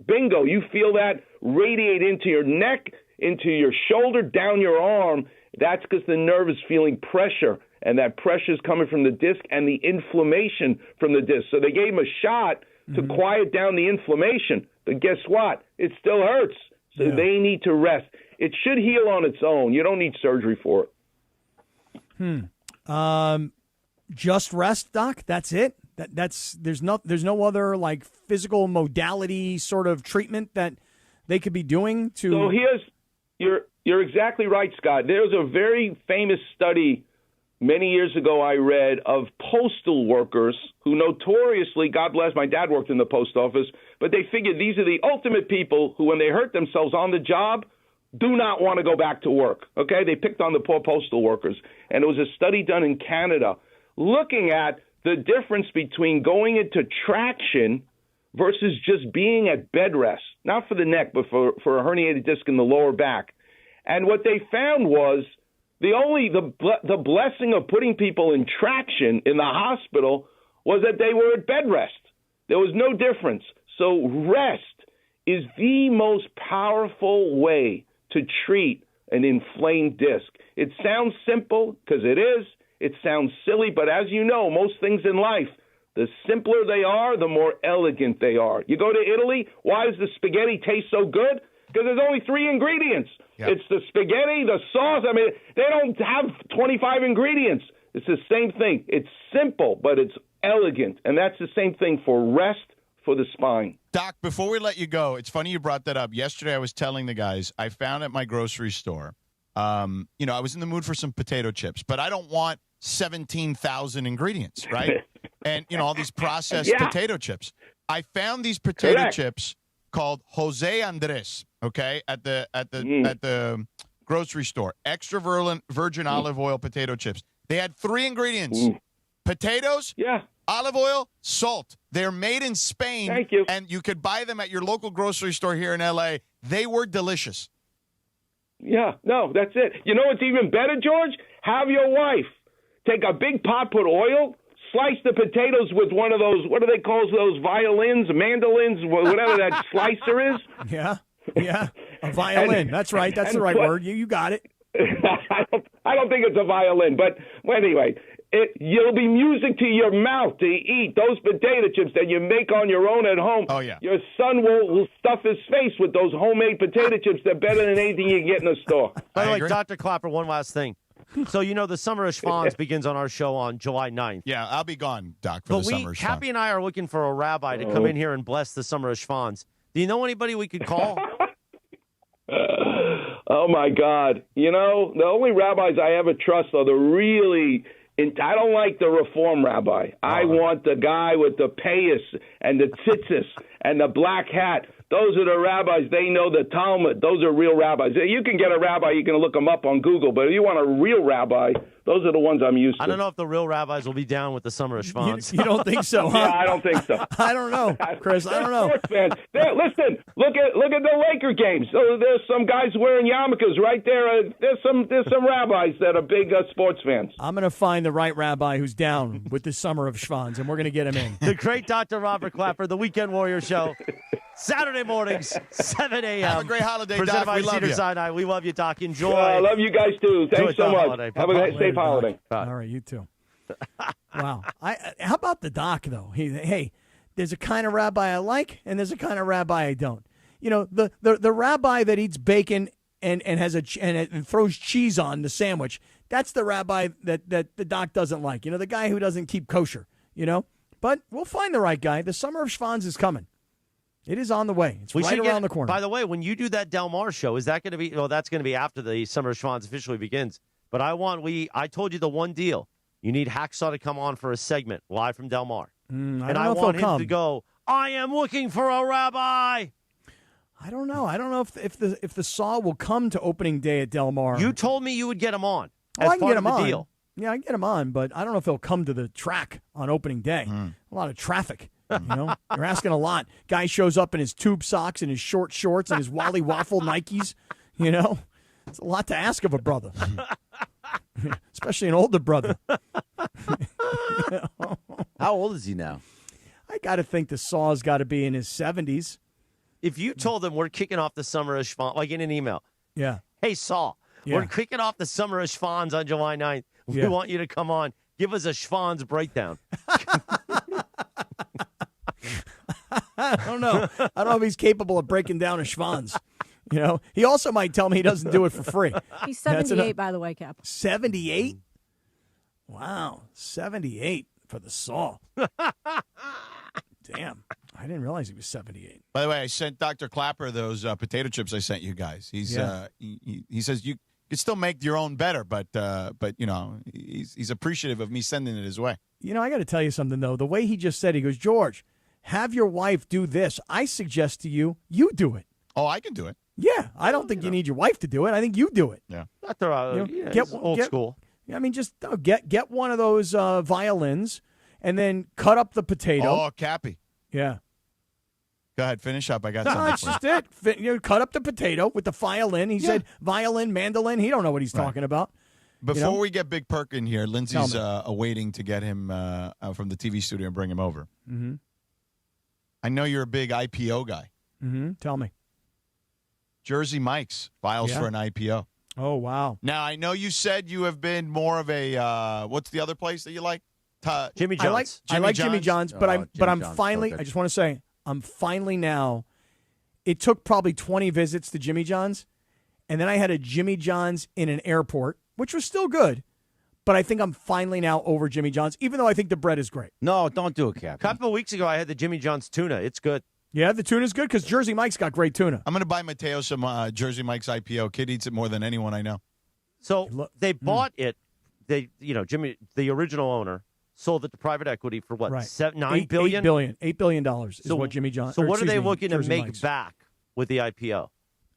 Speaker 4: bingo, you feel that radiate into your neck, into your shoulder, down your arm. That's because the nerve is feeling pressure, and that pressure is coming from the disc and the inflammation from the disc. So they gave him a shot to quiet down the inflammation. But guess what? It still hurts. So they need to rest. It should heal on its own. You don't need surgery for it.
Speaker 23: Just rest, Doc? That's it? There's no other like physical modality sort of treatment that they could be doing to.
Speaker 4: So you're exactly right, Scott. There's a very famous study many years ago I read of postal workers who notoriously, God bless, my dad worked in the post office, but they figured these are the ultimate people who, when they hurt themselves on the job, do not want to go back to work. Okay? They picked on the poor postal workers. And it was a study done in Canada looking at the difference between going into traction versus just being at bed rest, not for the neck, but for a herniated disc in the lower back. And what they found was the blessing of putting people in traction in the hospital was that they were at bed rest. There was no difference. So rest is the most powerful way to treat an inflamed disc. It sounds simple because it is. It sounds silly, but as you know, most things in life, the simpler they are, the more elegant they are. You go to Italy, why does the spaghetti taste so good? Because there's only 3 ingredients. Yep. It's the spaghetti, the sauce. I mean, they don't have 25 ingredients. It's the same thing. It's simple, but it's elegant. And that's the same thing for rest for the spine.
Speaker 12: Doc, before we let you go, it's funny you brought that up. Yesterday I was telling the guys I found at my grocery store, I was in the mood for some potato chips, but I don't want 17,000 ingredients, right? And, all these processed potato chips. I found these potato chips called Jose Andres, okay, at the grocery store. Extra virgin olive oil potato chips. They had 3 ingredients. Potatoes, olive oil, salt. They're made in Spain.
Speaker 4: Thank you.
Speaker 12: And you could buy them at your local grocery store here in L.A. They were delicious.
Speaker 4: Yeah, no, that's it. You know what's even better, George? Have your wife take a big pot, put oil, slice the potatoes with one of those, what do they call those violins, mandolins, whatever that slicer is?
Speaker 23: Yeah, a violin. That's right. That's the right word. You got it.
Speaker 4: I don't think it's a violin, but anyway, you'll be music to your mouth to eat those potato chips that you make on your own at home.
Speaker 12: Oh, yeah.
Speaker 4: Your son will stuff his face with those homemade potato chips. They're better than anything you can get in the store.
Speaker 2: By the way, Dr. Clapper, one last thing. So, the Summer of Schwans begins on our show on July 9th.
Speaker 12: Yeah, I'll be gone, Doc, for the Summer of Schwans.
Speaker 2: Cappy and I are looking for a rabbi to come in here and bless the Summer of Schwans. Do you know anybody we could call?
Speaker 4: Oh, my God. The only rabbis I ever trust are the really – I don't like the reform rabbi. I want the guy with the payas and the tzitzis and the black hat. Those are the rabbis. They know the Talmud. Those are real rabbis. You can get a rabbi. You can look them up on Google. But if you want a real rabbi, those are the ones I'm used to.
Speaker 2: I don't know if the real rabbis will be down with the Summer of Schwans.
Speaker 23: You don't think so, huh?
Speaker 4: Yeah, I don't think so.
Speaker 23: I don't know, Chris. I don't know.
Speaker 4: Listen, look at the Laker games. So there's some guys wearing yarmulkes right there. There's some rabbis that are big sports fans.
Speaker 23: I'm going to find the right rabbi who's down with the Summer of Schwans, and we're going to get him in.
Speaker 2: The great Dr. Robert Clapper, the Weekend Warrior Show. Saturday mornings, 7 a.m.
Speaker 12: Have a great holiday,
Speaker 2: Presented
Speaker 12: Doc.
Speaker 2: by
Speaker 12: We love
Speaker 2: Cedar
Speaker 12: you.
Speaker 2: Sinai. We love you, Doc. Enjoy.
Speaker 4: I love you guys, too. Thanks so much.
Speaker 2: Holiday.
Speaker 4: Have a safe holiday.
Speaker 23: All right, you too. Wow. How about the Doc, though? Hey, there's a kind of rabbi I like, and there's a kind of rabbi I don't. The rabbi that eats bacon and has and throws cheese on the sandwich, that's the rabbi that the Doc doesn't like. The guy who doesn't keep kosher, But we'll find the right guy. The Summer of Schwans is coming.
Speaker 15: It is on the way. It's right around the corner.
Speaker 2: By the way, when you do that Del Mar show, is that going to be? Well, that's going to be after the Summer of Schwans officially begins. But I told you the one deal. You need Hacksaw to come on for a segment live from Del Mar.
Speaker 15: I
Speaker 2: and want him to go, I am looking for a rabbi.
Speaker 15: I don't know. I don't know if the Saw will come to opening day at Del Mar.
Speaker 2: You told me you would get him on.
Speaker 15: Well,
Speaker 2: as
Speaker 15: I can
Speaker 2: part
Speaker 15: get
Speaker 2: of
Speaker 15: him
Speaker 2: the
Speaker 15: on.
Speaker 2: Deal.
Speaker 15: Yeah, I can get him on, but I don't know if he'll come to the track on opening day. A lot of traffic. You're asking a lot. Guy shows up in his tube socks and his short shorts and his Wally Waffle Nikes. It's a lot to ask of a brother, especially an older brother.
Speaker 8: How old is he now?
Speaker 15: I got to think the Saw's got to be in his 70s.
Speaker 2: If you told him we're kicking off the Summer of Schwans, like in an email,
Speaker 15: yeah.
Speaker 2: Hey, Saw, we're kicking off the Summer of Schwans on July 9th. We want you to come on. Give us a Schwans breakdown.
Speaker 15: I don't know. I don't know if he's capable of breaking down a Schwans. He also might tell me he doesn't do it for free.
Speaker 3: He's 78, by the way, Cap.
Speaker 15: 78? Wow, 78 for the Saw. Damn, I didn't realize he was 78.
Speaker 12: By the way, I sent Dr. Clapper those potato chips I sent you guys. He says you can still make your own better, but he's appreciative of me sending it his way.
Speaker 15: I got to tell you something though. The way he just said, he goes, George, have your wife do this. I suggest to you do it.
Speaker 12: Oh, I can do it.
Speaker 15: Yeah, I don't think you need your wife to do it. I think you do it.
Speaker 12: Yeah,
Speaker 2: get old school.
Speaker 15: I mean, just get one of those violins and then cut up the potato.
Speaker 12: Oh, Cappy.
Speaker 15: Yeah.
Speaker 12: Go ahead, finish up. I got
Speaker 15: No,
Speaker 12: something.
Speaker 15: that's just it. Cut up the potato with the violin. He said violin, mandolin. He don't know what he's talking about.
Speaker 12: Before we get Big Perk in here, Lindsay's awaiting to get him from the TV studio and bring him over.
Speaker 15: Mm-hmm.
Speaker 12: I know you're a big IPO guy.
Speaker 15: Mm-hmm. Tell me.
Speaker 12: Jersey Mike's files for an IPO.
Speaker 15: Oh, wow.
Speaker 12: Now, I know you said you have been more of a, what's the other place that you like?
Speaker 2: Jimmy John's.
Speaker 15: I like Jimmy John's, but I'm
Speaker 8: John's
Speaker 15: finally,
Speaker 8: so
Speaker 15: I just want to say, I'm finally now, it took probably 20 visits to Jimmy John's, and then I had a Jimmy John's in an airport, which was still good, but I think I'm finally now over Jimmy John's, even though I think the bread is great.
Speaker 8: No, don't do it, Cap.
Speaker 2: A couple of weeks ago, I had the Jimmy John's tuna. It's good.
Speaker 15: Yeah, the tuna's good because Jersey Mike's got great tuna.
Speaker 12: I'm going to buy Mateo some Jersey Mike's IPO. Kid eats it more than anyone I know.
Speaker 2: So they bought it. Jimmy, the original owner, sold it to private equity for what?
Speaker 15: Right.
Speaker 2: $9 billion?
Speaker 15: $8 billion is what Jimmy John's.
Speaker 2: So what are they looking to
Speaker 15: Jersey
Speaker 2: make
Speaker 15: Mike's.
Speaker 2: back with the IPO?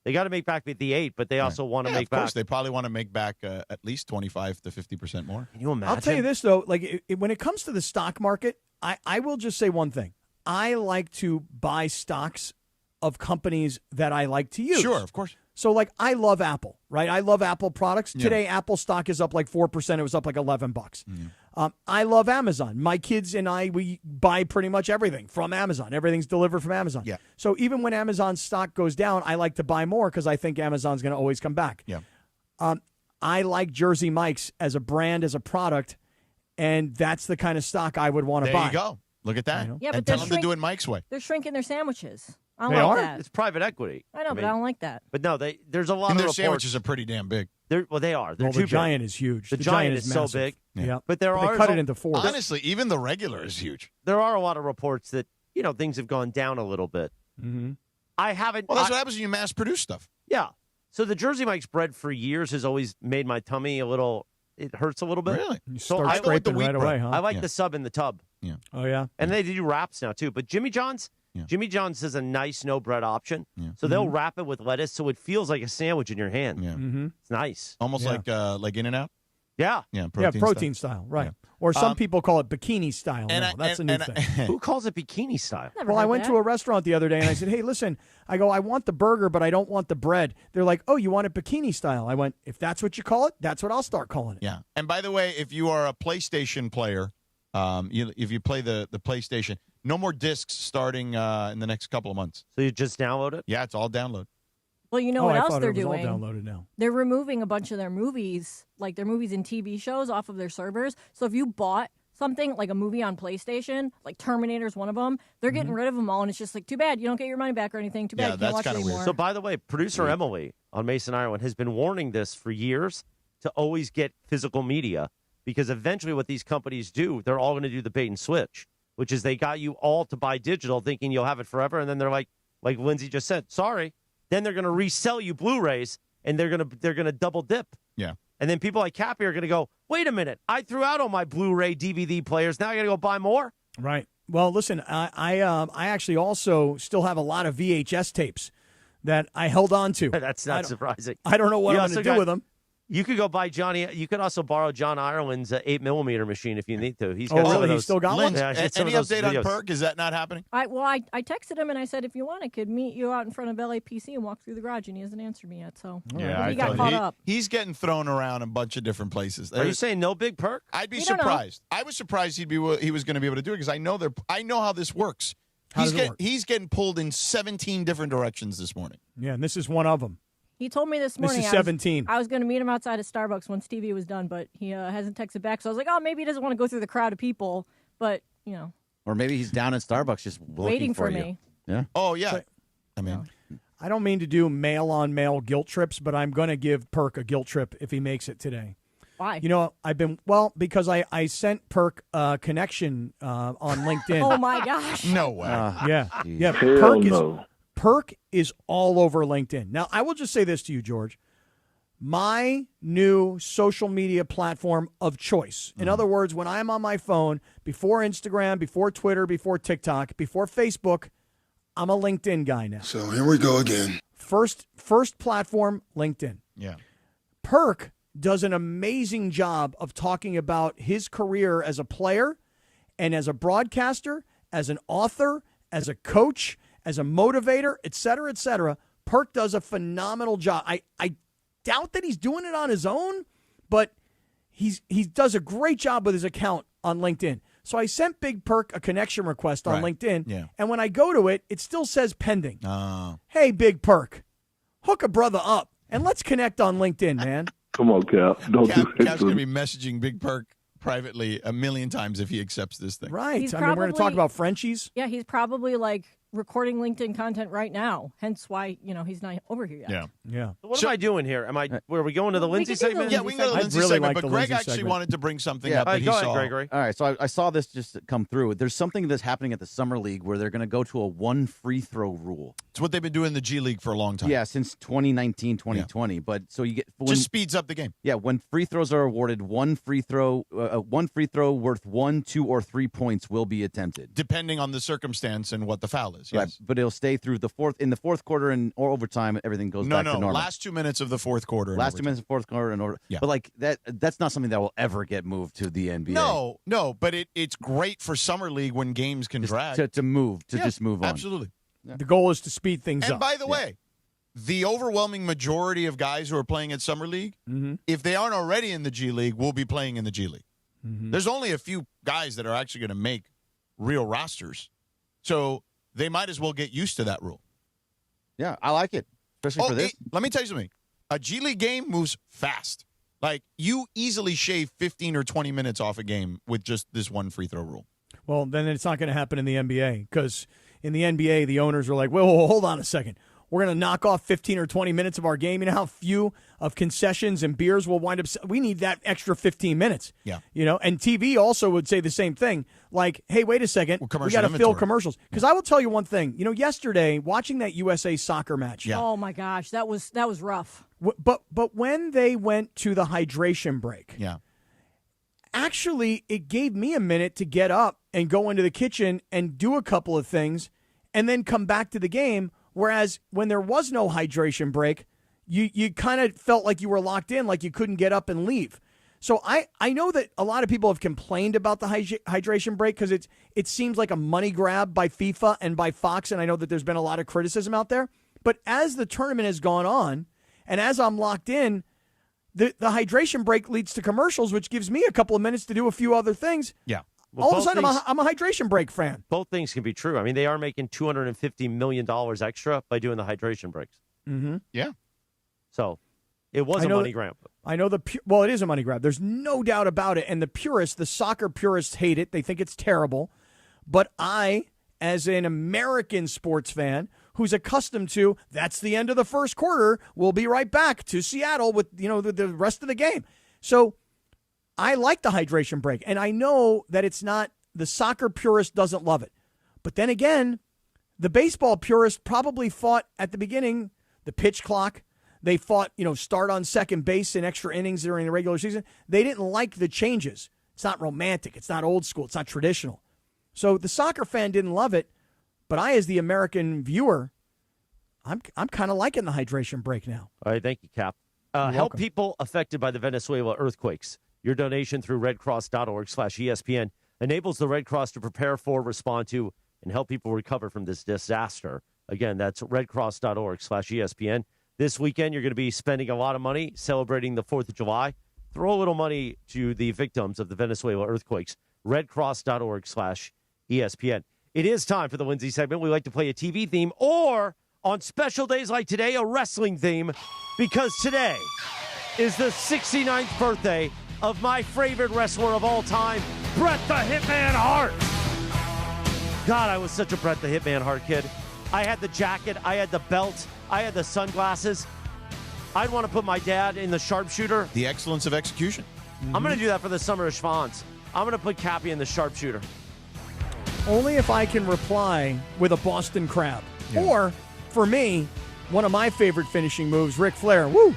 Speaker 2: They got to make back the 8, but they also want to make
Speaker 12: of course,
Speaker 2: back.
Speaker 12: they probably want to make back at least 25 to 50% more.
Speaker 2: Can you imagine?
Speaker 15: I'll tell you this though, like when it comes to the stock market, I will just say one thing. I like to buy stocks of companies that I like to use.
Speaker 12: Sure, of course.
Speaker 15: So, like, I love Apple, right? I love Apple products. Today, Apple stock is up like 4%. It was up like $11. I love Amazon. My kids and we buy pretty much everything from Amazon. Everything's delivered from Amazon.
Speaker 12: Yeah.
Speaker 15: So even when Amazon's stock goes down, I like to buy more because I think Amazon's going to always come back.
Speaker 12: Yeah.
Speaker 15: I like Jersey Mike's as a brand, as a product, and that's the kind of stock I would want to buy.
Speaker 12: There you go. Look at that.
Speaker 3: Yeah,
Speaker 12: and
Speaker 3: but
Speaker 12: tell them to do it Mike's way.
Speaker 3: They're shrinking their sandwiches. I don't
Speaker 15: They
Speaker 3: like
Speaker 15: are?
Speaker 3: that.
Speaker 2: It's private equity.
Speaker 3: I know, but I don't like that.
Speaker 2: But no, there's a lot
Speaker 12: And
Speaker 2: of
Speaker 12: their
Speaker 2: reports.
Speaker 12: sandwiches are pretty damn big.
Speaker 2: They are. They're
Speaker 15: Well,
Speaker 2: too
Speaker 15: the Giant is huge.
Speaker 2: The Giant is so
Speaker 15: massive.
Speaker 2: big.
Speaker 15: Yeah.
Speaker 2: But
Speaker 15: They
Speaker 2: are
Speaker 15: cut it into four.
Speaker 12: Honestly, even the regular is huge.
Speaker 2: There are a lot of reports that things have gone down a little bit.
Speaker 15: Mm-hmm.
Speaker 2: I haven't.
Speaker 12: Well, that's what happens when you mass produce stuff.
Speaker 2: Yeah. So the Jersey Mike's bread for years has always made my tummy a little. It hurts a little bit.
Speaker 12: Really?
Speaker 15: You
Speaker 2: So
Speaker 15: start
Speaker 2: I go with
Speaker 15: scraping right away, huh?
Speaker 2: I like the sub in the tub.
Speaker 12: Yeah.
Speaker 15: Oh, yeah?
Speaker 2: And they do wraps now, too. But Jimmy John's is a nice no bread option.
Speaker 12: Yeah.
Speaker 2: So they'll wrap it with lettuce so it feels like a sandwich in your hand.
Speaker 12: Yeah.
Speaker 15: Mm-hmm.
Speaker 2: It's nice.
Speaker 12: Almost like In-N-Out?
Speaker 2: Yeah.
Speaker 12: Yeah,
Speaker 15: Protein style, right.
Speaker 12: Yeah.
Speaker 15: Or some people call it bikini style.
Speaker 12: and
Speaker 15: now.
Speaker 12: I-
Speaker 15: That's
Speaker 12: and-
Speaker 15: a new
Speaker 12: and
Speaker 15: thing.
Speaker 2: Who calls it bikini style?
Speaker 3: Never
Speaker 15: Well, I
Speaker 3: heard
Speaker 15: went
Speaker 3: that.
Speaker 15: to a restaurant the other day, and I said, hey, listen, I want the burger, but I don't want the bread. They're like, oh, you want it bikini style? I went, if that's what you call it, that's what I'll start calling it.
Speaker 12: Yeah. And by the way, if you are a PlayStation player, if you play the PlayStation, no more discs starting in the next couple of months.
Speaker 2: So you just download it?
Speaker 12: Yeah, it's all download.
Speaker 3: Well, you know what
Speaker 15: I
Speaker 3: else
Speaker 15: thought
Speaker 3: they're
Speaker 15: it was
Speaker 3: doing?
Speaker 15: all downloaded now.
Speaker 3: They're removing a bunch of their movies, like their movies and TV shows, off of their servers. So if you bought something like a movie on PlayStation, like Terminator's one of them, they're getting rid of them all, and it's just like, too bad you don't get your money back or anything. Too bad
Speaker 12: Yeah,
Speaker 3: you can't
Speaker 12: that's
Speaker 3: watch it
Speaker 12: kinda weird.
Speaker 3: anymore.
Speaker 2: So, by the way, producer Emily on Mason Ireland has been warning this for years to always get physical media because eventually what these companies do, they're all going to do the bait and switch, which is they got you all to buy digital thinking you'll have it forever, and then they're like, like Lindsay just said. Sorry. Then they're going to resell you Blu-rays, and they're going to double dip.
Speaker 12: Yeah.
Speaker 2: And then people like Cappy are going to go, wait a minute, I threw out all my Blu-ray DVD players. Now I got to go buy more?
Speaker 15: Right. Well, listen, I actually also still have a lot of VHS tapes that I held on to.
Speaker 2: That's not surprising.
Speaker 15: I don't know what I'm going to do with them.
Speaker 2: You could go buy Johnny. You could also borrow John Ireland's 8mm machine if you need to. He's got some of those.
Speaker 15: He's still got one?
Speaker 2: Yeah,
Speaker 12: any update on Perk? Is that not happening?
Speaker 3: I texted him and I said, if you want, I could meet you out in front of LAPC and walk through the garage, and he hasn't answered me yet. So he got caught up.
Speaker 12: He's getting thrown around a bunch of different places.
Speaker 2: Are you saying no big Perk?
Speaker 12: I'd be surprised. I was surprised he was going to be able to do it because I know how this works. He's getting pulled in 17 different directions this morning.
Speaker 15: Yeah, and this is one of them.
Speaker 3: He told me this morning.
Speaker 15: This is 17.
Speaker 3: I was going to meet him outside of Starbucks when Stevie was done, but he hasn't texted back. So I was like, oh, maybe he doesn't want to go through the crowd of people, but,
Speaker 8: Or maybe he's down at Starbucks just
Speaker 3: waiting for
Speaker 8: you.
Speaker 3: me.
Speaker 8: Yeah.
Speaker 12: Oh, yeah.
Speaker 15: I don't mean to do male-on-male guilt trips, but I'm going to give Perk a guilt trip if he makes it today.
Speaker 3: Why?
Speaker 15: Because I sent Perk a connection on LinkedIn.
Speaker 3: Oh, my gosh.
Speaker 12: No way.
Speaker 15: Yeah. Perk is all over LinkedIn. Now, I will just say this to you, George. My new social media platform of choice. In other words, when I'm on my phone, before Instagram, before Twitter, before TikTok, before Facebook, I'm a LinkedIn guy now.
Speaker 6: So here we go again.
Speaker 15: First platform, LinkedIn.
Speaker 12: Yeah.
Speaker 15: Perk does an amazing job of talking about his career as a player and as a broadcaster, as an author, as a coach, as a motivator, et cetera, et cetera. Perk does a phenomenal job. I doubt that he's doing it on his own, but he does a great job with his account on LinkedIn. So I sent Big Perk a connection request on LinkedIn, and when I go to it, it still says pending. Hey, Big Perk, hook a brother up, and let's connect on LinkedIn, man.
Speaker 6: Come on, Cap.
Speaker 12: Cap's going to be messaging Big Perk privately a million times if he accepts this thing.
Speaker 15: Right. We're going to talk about Frenchies.
Speaker 3: Yeah, he's probably recording LinkedIn content right now. Hence why, he's not over here yet.
Speaker 15: Yeah.
Speaker 2: So what am I doing here? Are we going to the Lindsay segment?
Speaker 12: Yeah, we can go to the Lindsay segment, but Greg actually wanted to bring something up that he saw.
Speaker 2: Gregory.
Speaker 8: All right, so I saw this just come through. There's something that's happening at the Summer League where they're going to go to a one free throw rule.
Speaker 12: It's what they've been doing in the G League for a long time.
Speaker 8: Yeah, since 2019, 2020. Yeah. But so you get
Speaker 12: just speeds up the game.
Speaker 8: Yeah, when free throws are awarded, one free throw worth 1, 2, or 3 points will be attempted,
Speaker 12: depending on the circumstance and what the foul is. Yes.
Speaker 8: Right, but it'll stay through the fourth quarter or overtime. Everything goes back to normal.
Speaker 12: Last 2 minutes of the fourth quarter.
Speaker 8: Last 2 minutes of the fourth quarter and over. Yeah. But that's not something that will ever get moved to the NBA.
Speaker 12: No, but it's great for Summer League when games can drag.
Speaker 8: To just move on.
Speaker 12: Absolutely.
Speaker 15: Yeah. The goal is to speed things up.
Speaker 12: And by the way, the overwhelming majority of guys who are playing at Summer League, if they aren't already in the G League, will be playing in the G League. There's only a few guys that are actually going to make real rosters. So they might as well get used to that rule.
Speaker 8: Yeah, I like it, especially for this.
Speaker 12: Let me tell you something. A G League game moves fast. You easily shave 15 or 20 minutes off a game with just this one free throw rule.
Speaker 15: Well, then it's not going to happen in the NBA because in the NBA, the owners are like, well, hold on a second. We're going to knock off 15 or 20 minutes of our game. You know how few of concessions and beers will wind up? We need that extra 15 minutes.
Speaker 12: Yeah.
Speaker 15: And TV also would say the same thing. Like, hey, wait a second. We got to fill commercials. Because I will tell you one thing. Yesterday, watching that USA soccer match.
Speaker 3: Yeah. Oh, my gosh. That was rough.
Speaker 15: But when they went to the hydration break.
Speaker 12: Yeah.
Speaker 15: Actually, it gave me a minute to get up and go into the kitchen and do a couple of things and then come back to the game. Whereas when there was no hydration break, you kind of felt like you were locked in, like you couldn't get up and leave. So I know that a lot of people have complained about the hydration break because it seems like a money grab by FIFA and by Fox, and I know that there's been a lot of criticism out there. But as the tournament has gone on, and as I'm locked in, the hydration break leads to commercials, which gives me a couple of minutes to do a few other things.
Speaker 12: Yeah.
Speaker 2: Well,
Speaker 15: all of a sudden, I'm a hydration break fan.
Speaker 2: Both things can be true. I mean, they are making $250 million extra by doing the hydration breaks.
Speaker 15: Mm-hmm.
Speaker 12: Yeah.
Speaker 2: So it was a money grab.
Speaker 15: I know it is a money grab. There's no doubt about it. And the soccer purists hate it. They think it's terrible. But I, as an American sports fan who's accustomed to, that's the end of the first quarter, we'll be right back to Seattle with, the rest of the game. So I like the hydration break, and I know that it's not, the soccer purist doesn't love it. But then again, The baseball purist probably fought at the beginning the pitch clock. They fought, start on second base in extra innings during the regular season. They didn't like the changes. It's not romantic. It's not old school. It's not traditional. So the soccer fan didn't love it, but I, as the American viewer, I'm kind of liking the hydration break now.
Speaker 2: All right, thank you, Cap. Help people affected by the Venezuela earthquakes. Your donation through redcross.org/ESPN enables the Red Cross to prepare for, respond to, and help people recover from this disaster. Again, that's redcross.org/ESPN. This weekend, you're going to be spending a lot of money celebrating the 4th of July. Throw a little money to the victims of the Venezuela earthquakes. redcross.org/ESPN. It is time for the Lindsay segment. We like to play a TV theme or, on special days like today, a wrestling theme, because today is the 69th birthday of my favorite wrestler of all time, Bret the Hitman Hart. God, I was such a Bret the Hitman Hart kid. I had the jacket. I had the belt. I had the sunglasses. I'd want to put my dad in the sharpshooter.
Speaker 12: The excellence of execution.
Speaker 2: I'm going to do that for the Summer of Schwanz. I'm going to put Cappy in the sharpshooter.
Speaker 15: Only if I can reply with a Boston Crab. Yeah. Or, for me, one of my favorite finishing moves, Ric Flair. Woo!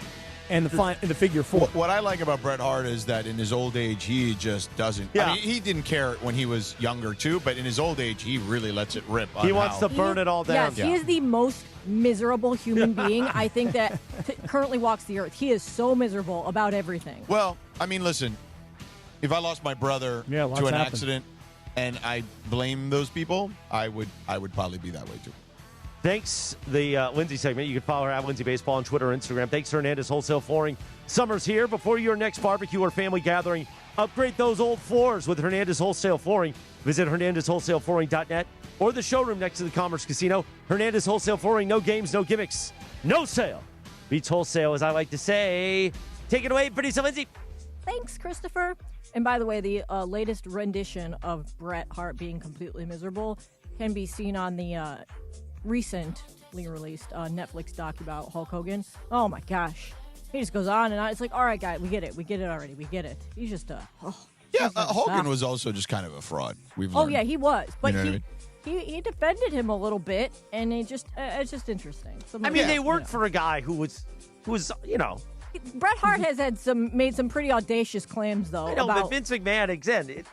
Speaker 15: And the figure four.
Speaker 12: What I like about Bret Hart is that in his old age, he just doesn't. Yeah. I mean, he didn't care when he was younger, too, but in his old age, he really lets it rip.
Speaker 2: He wants to burn it all down.
Speaker 3: Yes, he is the most miserable human being, I think, that currently walks the earth. He is so miserable about everything.
Speaker 12: Well, I mean, listen, if I lost my brother to an accident and I blame those people, I would probably be that way, too.
Speaker 2: Thanks, the Lindsay segment. You can follow her at Lindsay Baseball on Twitter or Instagram. Thanks, Hernandez Wholesale Flooring. Summer's here. Before your next barbecue or family gathering, upgrade those old floors with Hernandez Wholesale Flooring. Visit HernandezWholesaleFlooring.net or the showroom next to the Commerce Casino. Hernandez Wholesale Flooring. No games, no gimmicks, no sale. Beats wholesale, as I like to say. Take it away, producer Lindsay.
Speaker 3: Thanks, Christopher. And by the way, the latest rendition of Bret Hart being completely miserable can be seen on the recently released Netflix doc about Hulk Hogan. Oh my gosh. He just goes on and on. It's like, all right, guys, we get it. We get it already. We get it. He's just
Speaker 12: Hogan was also just kind of a fraud. We've learned.
Speaker 3: Oh, yeah, he was. But
Speaker 12: you know
Speaker 3: he defended him a little bit, and it's just interesting.
Speaker 2: They worked for a guy who was
Speaker 3: Bret Hart has made some pretty audacious claims, though.
Speaker 2: I know,
Speaker 3: about
Speaker 2: but Vince McMahon, again,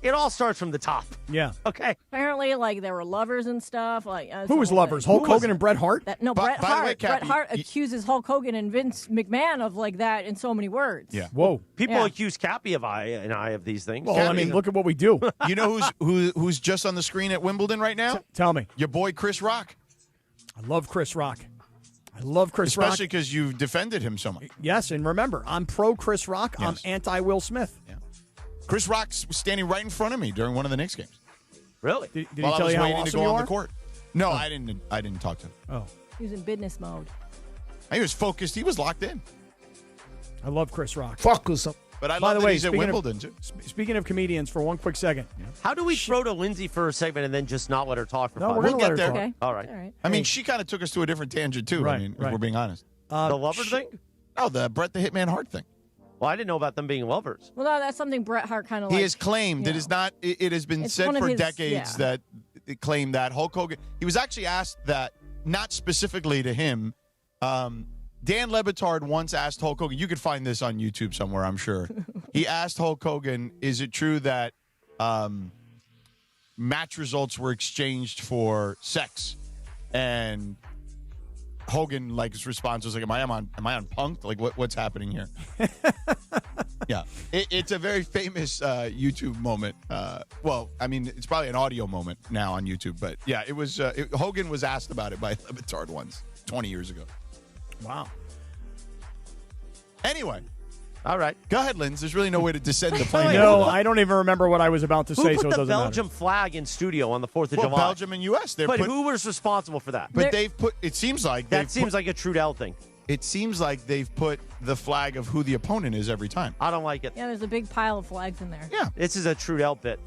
Speaker 2: it all starts from the top.
Speaker 15: Yeah.
Speaker 2: Okay.
Speaker 3: Apparently, they were lovers and stuff.
Speaker 15: Who was lovers? Hulk Hogan and Bret Hart?
Speaker 3: Bret Hart. Bret Hart accuses Hulk Hogan and Vince McMahon of that in so many words.
Speaker 15: Yeah. Whoa.
Speaker 2: People accuse Cappy of of these things.
Speaker 15: Well, look at what we do.
Speaker 12: You know who's just on the screen at Wimbledon right now?
Speaker 15: Tell me.
Speaker 12: Your boy Chris Rock.
Speaker 15: I love Chris Rock. Rock.
Speaker 12: Especially because you defended him so much.
Speaker 15: Yes, and remember, I'm pro Chris Rock. Yes. I'm anti Will Smith.
Speaker 12: Yeah. Chris Rock was standing right in front of me during one of the Knicks games.
Speaker 2: Really?
Speaker 15: Did he tell you how awesome
Speaker 12: to go
Speaker 15: you
Speaker 12: on
Speaker 15: are?
Speaker 12: the court. No, I didn't talk to him.
Speaker 15: Oh.
Speaker 3: He was in business mode.
Speaker 12: He was focused. He was locked in.
Speaker 15: I love Chris Rock.
Speaker 14: Fuck with some.
Speaker 12: But I love that he's at Wimbledon, too.
Speaker 15: Speaking of comedians, for one quick second.
Speaker 12: Yeah.
Speaker 2: How do we throw to Lindsay for a segment and then just not let her talk for 5
Speaker 15: minutes?
Speaker 12: We'll get there.
Speaker 3: Okay.
Speaker 2: All right.
Speaker 12: I mean, she kind of took us to a different tangent, too,
Speaker 15: right,
Speaker 12: if we're being honest.
Speaker 2: The lover thing?
Speaker 12: Oh, the Bret the Hitman Hart thing.
Speaker 2: Well, I didn't know about them being lovers.
Speaker 3: Well, no, that's something Bret Hart kind of
Speaker 12: He has claimed. It is not. It has been said for decades that it claimed that Hulk Hogan. He was actually asked that, not specifically to him. Dan Le Batard once asked Hulk Hogan. You could find this on YouTube somewhere, I'm sure. He asked Hulk Hogan, "Is it true that match results were exchanged for sex?" And Hogan, his response was like, "Am I on Punk'd? What's happening here?" Yeah, it's a very famous YouTube moment. It's probably an audio moment now on YouTube, but yeah, it was. Hogan was asked about it by Le Batard once, 20 years ago.
Speaker 15: Wow.
Speaker 12: Anyway,
Speaker 2: all right,
Speaker 12: go ahead, Linz. There's really no way to descend the plane.
Speaker 15: No, I don't even remember what I was about to say, so it doesn't matter.
Speaker 2: Who put the Belgium flag in studio on the 4th of July?
Speaker 12: Belgium and U.S.
Speaker 2: But who was responsible for that?
Speaker 12: But they've put. It seems like
Speaker 2: that seems like a Trudell thing.
Speaker 12: It seems like they've put the flag of who the opponent is every time.
Speaker 2: I don't like it.
Speaker 3: Yeah, there's a big pile of flags in there.
Speaker 12: Yeah,
Speaker 2: this is a Trudell bit.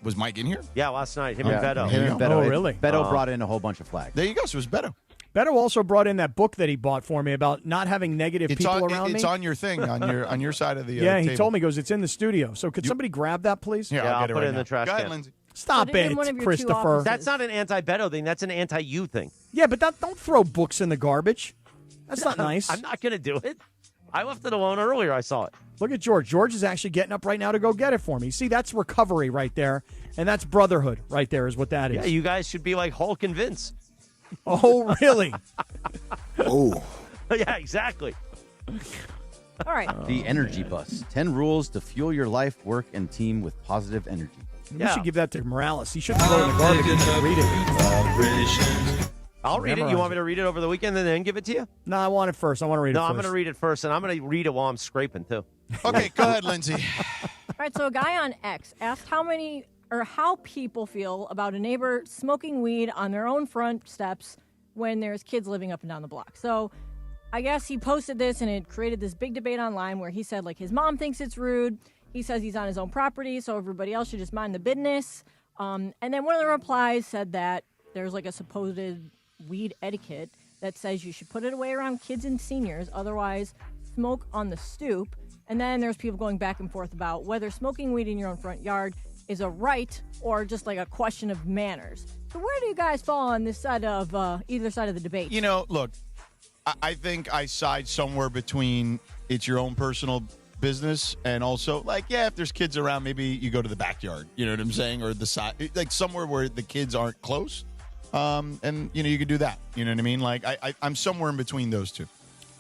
Speaker 12: Was Mike in here?
Speaker 2: Yeah, last night. Him and Beto.
Speaker 15: Oh, really?
Speaker 8: Beto brought in a whole bunch of flags.
Speaker 12: There you go. So it was Beto.
Speaker 15: Beto also brought in that book that he bought for me about not having negative people around me.
Speaker 12: It's on your thing, on your side of the
Speaker 15: yeah,
Speaker 12: table.
Speaker 15: he told me, he goes, it's in the studio. So could somebody grab that, please?
Speaker 12: Yeah,
Speaker 2: I'll put it in the trash
Speaker 12: can. Go
Speaker 2: can.
Speaker 12: ahead, Lindsay.
Speaker 15: Stop
Speaker 3: Put it in
Speaker 15: it,
Speaker 3: one of your two
Speaker 15: Christopher.
Speaker 3: offices.
Speaker 2: That's not an anti-Beto thing. That's an anti-you thing.
Speaker 15: Yeah, but don't throw books in the garbage. That's not nice.
Speaker 2: I'm not going to do it. I left it alone earlier. I saw it.
Speaker 15: Look at George. George is actually getting up right now to go get it for me. See, that's recovery right there, and that's brotherhood right there is what that is.
Speaker 2: Yeah, you guys should be like Hulk and Vince.
Speaker 15: Oh, really?
Speaker 18: Oh.
Speaker 2: Yeah, exactly.
Speaker 3: All right.
Speaker 8: The Energy Bus. 10 rules to fuel your life, work, and team with positive energy.
Speaker 15: We should give that to Morales. He shouldn't throw it in the garbage. He should read it.
Speaker 2: I'll read it. You want me to read it over the weekend and then give it to you?
Speaker 15: No, I want it first. I want to read it
Speaker 2: No,
Speaker 15: first.
Speaker 2: I'm going to read it first, and I'm going to read it while I'm scraping, too.
Speaker 12: Okay, go ahead, Lindsay.
Speaker 3: All right, so a guy on X asked how people feel about a neighbor smoking weed on their own front steps when there's kids living up and down the block. So I guess he posted this, and it created this big debate online where he said, like, his mom thinks it's rude. He says he's on his own property, so everybody else should just mind the business. And then one of the replies said that there's, like, a supposed weed etiquette that says you should put it away around kids and seniors, otherwise smoke on the stoop. And then there's people going back and forth about whether smoking weed in your own front yard is a right or just like a question of manners. So where do you guys fall on this side of either side of the debate?
Speaker 12: You know, look, I think I side somewhere between it's your own personal business and also, like, yeah, if there's kids around, maybe you go to the backyard. You know what I'm saying? Or the side, like somewhere where the kids aren't close. And, you know, you could do that. You know what I mean? Like, I'm somewhere in between those two.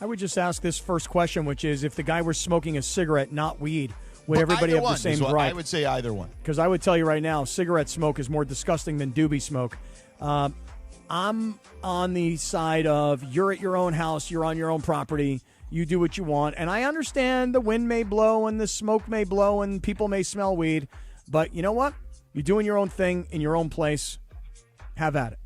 Speaker 15: I would just ask this first question, which is if the guy were smoking a cigarette, not weed, would everybody have the same right?
Speaker 12: I would say either one.
Speaker 15: Because I would tell you right now, cigarette smoke is more disgusting than doobie smoke. I'm on the side of you're at your own house, you're on your own property, you do what you want. And I understand the wind may blow and the smoke may blow and people may smell weed. But you know what? You're doing your own thing in your own place. Have at it.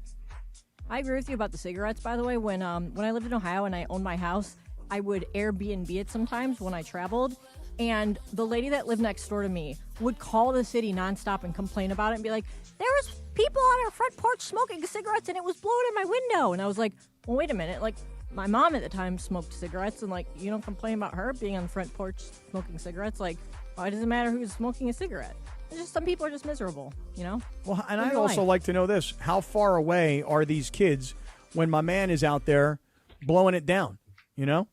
Speaker 3: I agree with you about the cigarettes, by the way. When I lived in Ohio and I owned my house, I would Airbnb it sometimes when I traveled. And the lady that lived next door to me would call the city nonstop and complain about it and be like, there was people on our front porch smoking cigarettes and it was blowing in my window. And I was like, well, wait a minute. Like, my mom at the time smoked cigarettes and, like, you don't complain about her being on the front porch smoking cigarettes. Like, why does it matter who's smoking a cigarette? It's just some people are just miserable, you know?
Speaker 15: Well, and I'd also like to know this. How far away are these kids when my man is out there blowing it down, you know?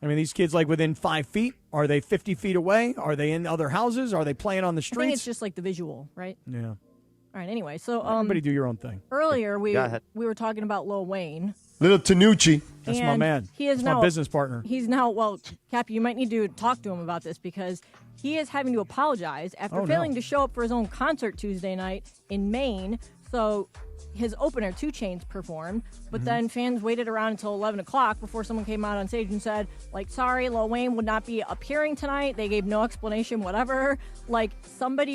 Speaker 15: I mean, these kids, like, within 5 feet? Are they 50 feet away? Are they in other houses? Are they playing on the streets?
Speaker 3: I think it's just, like, the visual, right?
Speaker 15: Yeah.
Speaker 3: All right, anyway, so...
Speaker 15: everybody do your own thing.
Speaker 3: Earlier, we were talking about Lil Wayne.
Speaker 15: Little Tanucci. That's my
Speaker 3: And
Speaker 15: man.
Speaker 3: He is
Speaker 15: That's
Speaker 3: now
Speaker 15: my business partner.
Speaker 3: He's now, well, Cappy, you might need to talk to him about this because he is having to apologize after failing to show up for his own concert Tuesday night in Maine. So his opener, 2 Chainz, performed, but then fans waited around until 11 o'clock before someone came out on stage and said, like, sorry, Lil Wayne would not be appearing tonight. They gave no explanation, whatever. Like,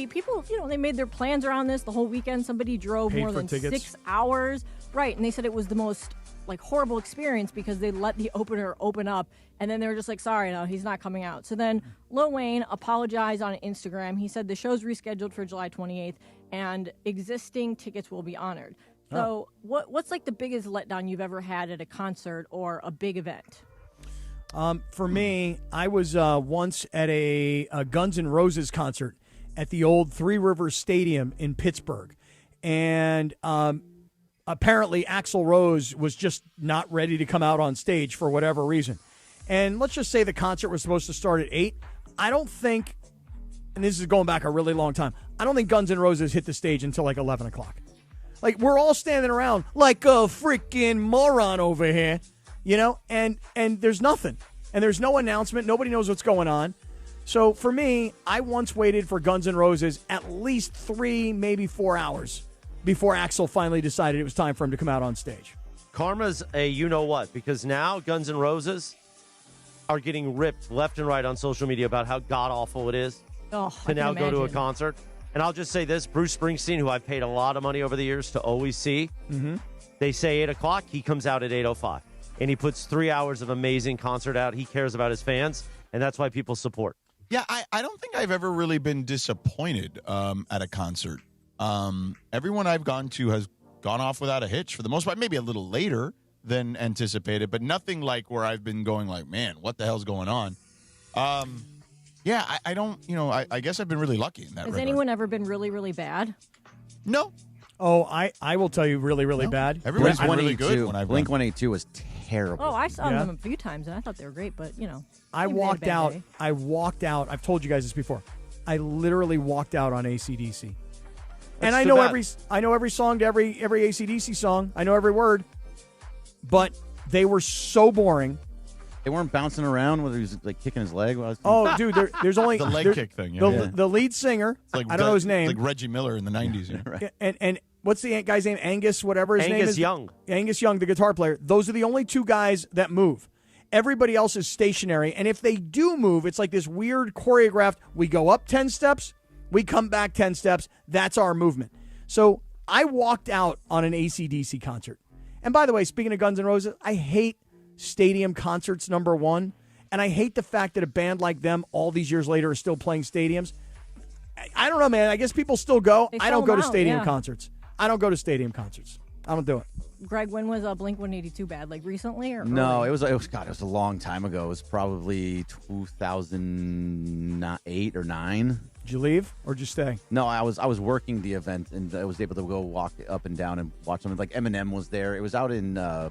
Speaker 3: people, you know, they made their plans around this the whole weekend. Somebody drove
Speaker 15: Paid
Speaker 3: more
Speaker 15: for
Speaker 3: than
Speaker 15: tickets.
Speaker 3: 6 hours. Right, and they said it was the most, like, horrible experience because they let the opener open up, and then they were just like, sorry, no, he's not coming out. So then Lil Wayne apologized on Instagram. He said the show's rescheduled for July 28th, and existing tickets will be honored. So what's, like, the biggest letdown you've ever had at a concert or a big event?
Speaker 15: For me, I was once at a Guns N' Roses concert at the old Three Rivers Stadium in Pittsburgh, and apparently Axl Rose was just not ready to come out on stage for whatever reason. And let's just say the concert was supposed to start at 8. I don't think, and this is going back a really long time, I don't think Guns N' Roses hit the stage until like 11 o'clock. Like, we're all standing around like a freaking moron over here, you know, and there's nothing. And there's no announcement. Nobody knows what's going on. So for me, I once waited for Guns N' Roses at least 3, maybe 4 hours before Axl finally decided it was time for him to come out on stage.
Speaker 2: Karma's a you-know-what, because now Guns N' Roses are getting ripped left and right on social media about how god-awful it is to now go to a concert. And I'll just say this, Bruce Springsteen, who I've paid a lot of money over the years to always see, they say 8 o'clock, he comes out at 8:05. And he puts 3 hours of amazing concert out. He cares about his fans, and that's why people support.
Speaker 12: Yeah, I don't think I've ever really been disappointed at a concert. Everyone I've gone to has gone off without a hitch for the most part, maybe a little later than anticipated, but nothing like where I've been going like, man, what the hell's going on? Yeah, I don't, you know, I guess I've been really lucky in that regard.
Speaker 3: Has anyone ever been really, really bad?
Speaker 12: No.
Speaker 15: Oh, I will tell you really, really bad.
Speaker 12: Everybody's been really good when I've
Speaker 8: Blink 182 was terrible.
Speaker 3: Oh, I saw them a few times, and I thought they were great, but,
Speaker 15: I
Speaker 3: maybe they had a
Speaker 15: walked
Speaker 3: bad
Speaker 15: out.
Speaker 3: day.
Speaker 15: I walked out. I've told you guys this before. I literally walked out on AC/DC. And I
Speaker 2: too
Speaker 15: know
Speaker 2: bad.
Speaker 15: every song to every AC/DC song. I know every word. But they were so boring.
Speaker 8: They weren't bouncing around whether he was like kicking his leg.
Speaker 15: Oh, dude, there's only
Speaker 12: the leg kick thing.
Speaker 15: The lead singer.
Speaker 12: Like
Speaker 15: I don't know his name.
Speaker 12: It's like Reggie Miller in the 90s.
Speaker 8: Right.
Speaker 15: And what's the guy's name? Angus, whatever his name is.
Speaker 2: Angus Young.
Speaker 15: Angus Young, the guitar player. Those are the only two guys that move. Everybody else is stationary. And if they do move, it's like this weird choreographed, we go up 10 steps, we come back 10 steps. That's our movement. So I walked out on an AC/DC concert. And by the way, speaking of Guns N' Roses, I hate stadium concerts, number one. And I hate the fact that a band like them all these years later is still playing stadiums. I don't know, man. I guess people still go.
Speaker 3: They
Speaker 15: I
Speaker 3: sell
Speaker 15: don't go
Speaker 3: them
Speaker 15: to
Speaker 3: out,
Speaker 15: stadium
Speaker 3: yeah.
Speaker 15: concerts. I don't go to stadium concerts. I don't do it.
Speaker 3: Greg, when was Blink 182 bad? Like recently or
Speaker 8: No,
Speaker 3: early?
Speaker 8: it was a long time ago. It was probably 2008 or 9.
Speaker 15: Did you leave or did you stay?
Speaker 8: No, I was working the event and I was able to go walk up and down and watch something. Like Eminem was there. It was out in the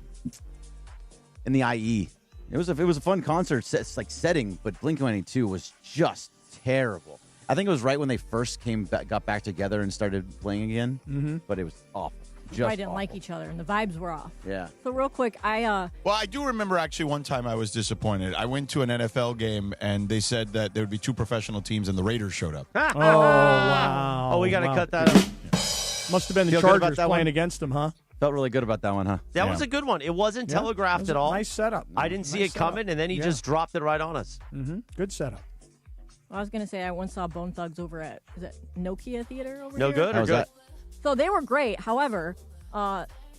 Speaker 8: IE. It was a fun concert setting, but Blink-182 was just terrible. I think it was right when they first got back together and started playing again.
Speaker 15: Mm-hmm.
Speaker 8: But it was awful.
Speaker 3: Probably didn't like each other, and the vibes were off.
Speaker 8: Yeah.
Speaker 3: So real quick,
Speaker 12: Well, I do remember actually one time I was disappointed. I went to an NFL game, and they said that there would be 2 professional teams, and the Raiders showed up.
Speaker 15: Oh, wow.
Speaker 2: Oh, we got to
Speaker 15: Wow.
Speaker 2: cut that out.
Speaker 15: Must have been the
Speaker 8: Feel good about
Speaker 15: Chargers
Speaker 8: that
Speaker 15: playing
Speaker 8: one?
Speaker 15: against them, huh?
Speaker 8: Felt really good about that one, huh?
Speaker 2: That was a good one. It wasn't
Speaker 15: Yeah,
Speaker 2: telegraphed
Speaker 15: it was
Speaker 2: at
Speaker 15: a
Speaker 2: all.
Speaker 15: nice setup.
Speaker 2: I didn't see
Speaker 15: Nice
Speaker 2: it coming,
Speaker 15: setup.
Speaker 2: and then he
Speaker 15: Yeah.
Speaker 2: just dropped it right on us.
Speaker 15: Mm-hmm. Good setup.
Speaker 3: I was gonna say I once saw Bone Thugs over at Nokia Theater over
Speaker 2: No
Speaker 3: here.
Speaker 2: good or good?
Speaker 3: So they were great. However,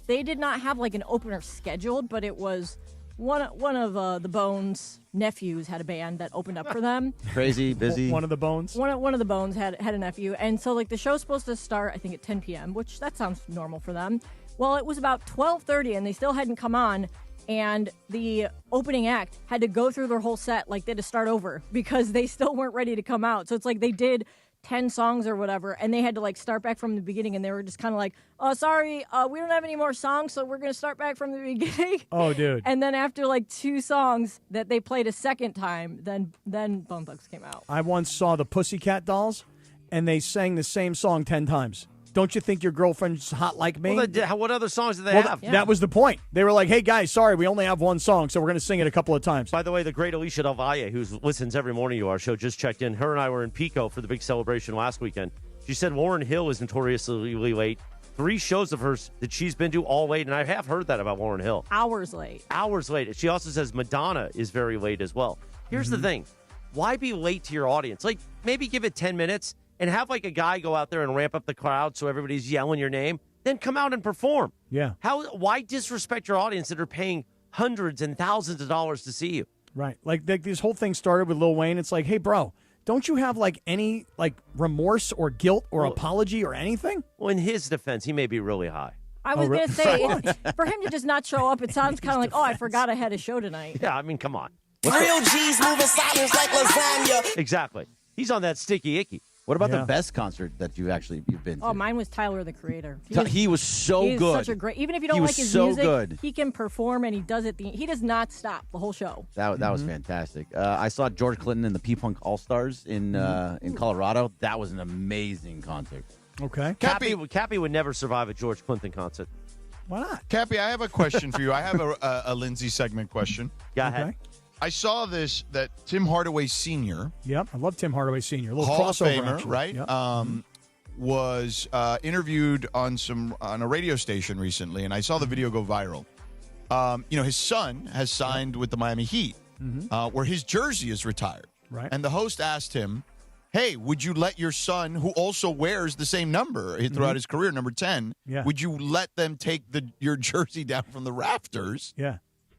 Speaker 3: they did not have like an opener scheduled, but it was one of the Bones' nephews had a band that opened up for them.
Speaker 8: Crazy, busy.
Speaker 15: One of the Bones.
Speaker 3: One of the Bones had a nephew, and so like the show's supposed to start I think at 10 p.m., which that sounds normal for them. Well, it was about 12:30, and they still hadn't come on. And the opening act had to go through their whole set, like they had to start over because they still weren't ready to come out. So it's like they did 10 songs or whatever, and they had to like start back from the beginning, and they were just kind of like, "Oh, sorry, we don't have any more songs, so we're gonna start back from the beginning."
Speaker 15: Oh, dude.
Speaker 3: And then after like 2 songs that they played a second time, then Bone Thugs came out.
Speaker 15: I once saw the Pussycat Dolls, and they sang the same song 10 times. Don't you think your girlfriend's hot like me?
Speaker 2: Well, what other songs did they
Speaker 15: Well,
Speaker 2: have?
Speaker 15: that was the point. They were like, hey, guys, sorry, we only have one song, so we're going to sing it a couple of times.
Speaker 2: By the way, the great Alicia Del Valle, who listens every morning to our show, just checked in. Her and I were in Pico for the big celebration last weekend. She said Lauryn Hill is notoriously late. 3 shows of hers that she's been to all late, and I have heard that about Lauryn Hill.
Speaker 3: Hours late.
Speaker 2: Hours late. She also says Madonna is very late as well. Here's the thing. Why be late to your audience? Like, maybe give it 10 minutes and have like a guy go out there and ramp up the crowd so everybody's yelling your name. Then come out and perform.
Speaker 15: Yeah.
Speaker 2: Why disrespect your audience that are paying hundreds and thousands of dollars to see you?
Speaker 15: Right. Like this whole thing started with Lil Wayne. It's like, hey, bro, don't you have like any like remorse or guilt or apology or anything?
Speaker 2: Well, in his defense, he may be really high.
Speaker 3: I was going to say, for him to just not show up, it sounds kind of like, oh, I forgot I had a show tonight.
Speaker 2: Yeah, I mean, come on.
Speaker 14: Real G's moving silence like lasagna.
Speaker 2: Exactly. He's on that sticky icky.
Speaker 8: What about the best concert that you've been to?
Speaker 3: Oh, mine was Tyler, the Creator.
Speaker 8: He was so
Speaker 3: he's
Speaker 8: good.
Speaker 3: Such a great. Even if you don't
Speaker 8: He was
Speaker 3: like his
Speaker 8: so
Speaker 3: music,
Speaker 8: good.
Speaker 3: he can perform and he does it. He does not stop the whole show.
Speaker 8: That was fantastic. I saw George Clinton and the P-Punk All-Stars in Colorado. That was an amazing concert.
Speaker 15: Okay.
Speaker 2: Cappy would never survive a George Clinton concert.
Speaker 15: Why not?
Speaker 12: Cappy, I have a question for you. I have a Lindsay segment question.
Speaker 2: Go ahead.
Speaker 15: Okay.
Speaker 12: I saw that Tim Hardaway Sr.
Speaker 15: Yep, I love Tim Hardaway Sr. A little
Speaker 12: Hall of
Speaker 15: crossover,
Speaker 12: Famer,
Speaker 15: actually.
Speaker 12: right?
Speaker 15: Yep.
Speaker 12: Was interviewed on a radio station recently, and I saw the video go viral. His son has signed with the Miami Heat, where his jersey is retired.
Speaker 15: Right.
Speaker 12: And the host asked him, hey, would you let your son, who also wears the same number throughout his career, number 10, would you let them take your jersey down from the rafters?
Speaker 15: Yeah.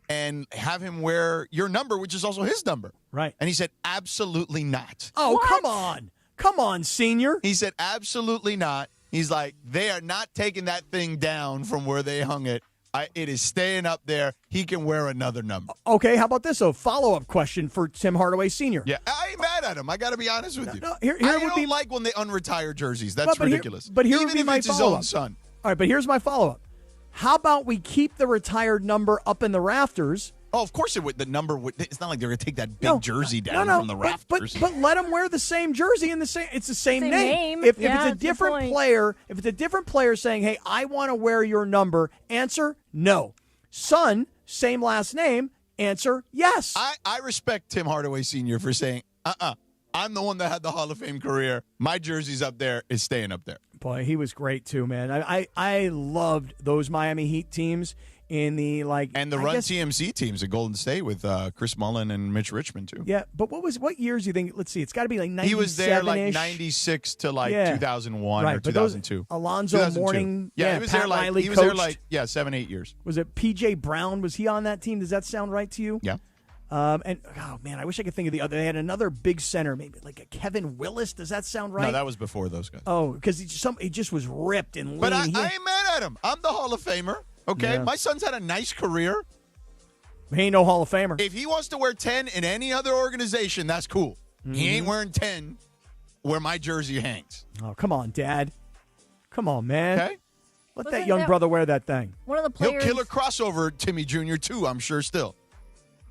Speaker 12: And have him wear your number, which is also his number.
Speaker 15: Right.
Speaker 12: And he said, absolutely not.
Speaker 15: Oh, come on. Come on, Senior.
Speaker 12: He said, absolutely not. He's like, they are not taking that thing down from where they hung it. It is staying up there. He can wear another number.
Speaker 15: Okay, how about this? A follow-up question for Tim Hardaway Sr.
Speaker 12: Yeah, I ain't mad at him. I got to be honest with you.
Speaker 15: No, here
Speaker 12: I
Speaker 15: would
Speaker 12: don't
Speaker 15: be
Speaker 12: like when they unretire jerseys. That's ridiculous.
Speaker 15: But here
Speaker 12: Even
Speaker 15: would be
Speaker 12: if
Speaker 15: my
Speaker 12: it's his
Speaker 15: follow-up.
Speaker 12: own son.
Speaker 15: All right, but here's my follow-up. How about we keep the retired number up in the rafters?
Speaker 12: Oh, of course it would. The number would. It's not like they're going to take that big jersey down from the rafters.
Speaker 15: But let them wear the same jersey and it's the same name.
Speaker 3: If
Speaker 15: it's a different player, if it's a different player saying, "Hey, I want to wear your number," answer no. Son, same last name. Answer yes.
Speaker 12: I respect Tim Hardaway Sr. for saying, I'm the one that had the Hall of Fame career. My jersey's up there. It's staying up there.
Speaker 15: Boy, he was great too, man. I loved those Miami Heat teams in the
Speaker 12: and the Run TMC teams at Golden State with Chris Mullin and Mitch Richmond too.
Speaker 15: Yeah, but what years do you think? Let's see, it's got to be like 97-ish.
Speaker 12: He was there like 96 to 2001 or 2002.
Speaker 15: Alonzo
Speaker 12: 2002.
Speaker 15: Mourning,
Speaker 12: he was there like
Speaker 15: Riley
Speaker 12: he was there
Speaker 15: coached.
Speaker 12: like 7-8 years.
Speaker 15: Was it PJ Brown? Was he on that team? Does that sound right to you?
Speaker 12: Yeah.
Speaker 15: And oh man, I wish I could think of the other. They had another big center, maybe like a Kevin Willis. Does that sound right?
Speaker 12: No, that was before those guys.
Speaker 15: Oh, because he just was ripped and lean.
Speaker 12: But I ain't mad at him. I'm the Hall of Famer. Okay, my son's had a nice career.
Speaker 15: He ain't no Hall of Famer.
Speaker 12: If he wants to wear 10 in any other organization, that's cool. He ain't wearing 10 where my jersey hangs.
Speaker 15: Oh, come on, Dad. Come on, man.
Speaker 12: Okay.
Speaker 15: Let that young brother wear that thing.
Speaker 3: One of the players.
Speaker 12: He'll killer crossover Timmy Jr. too, I'm sure still.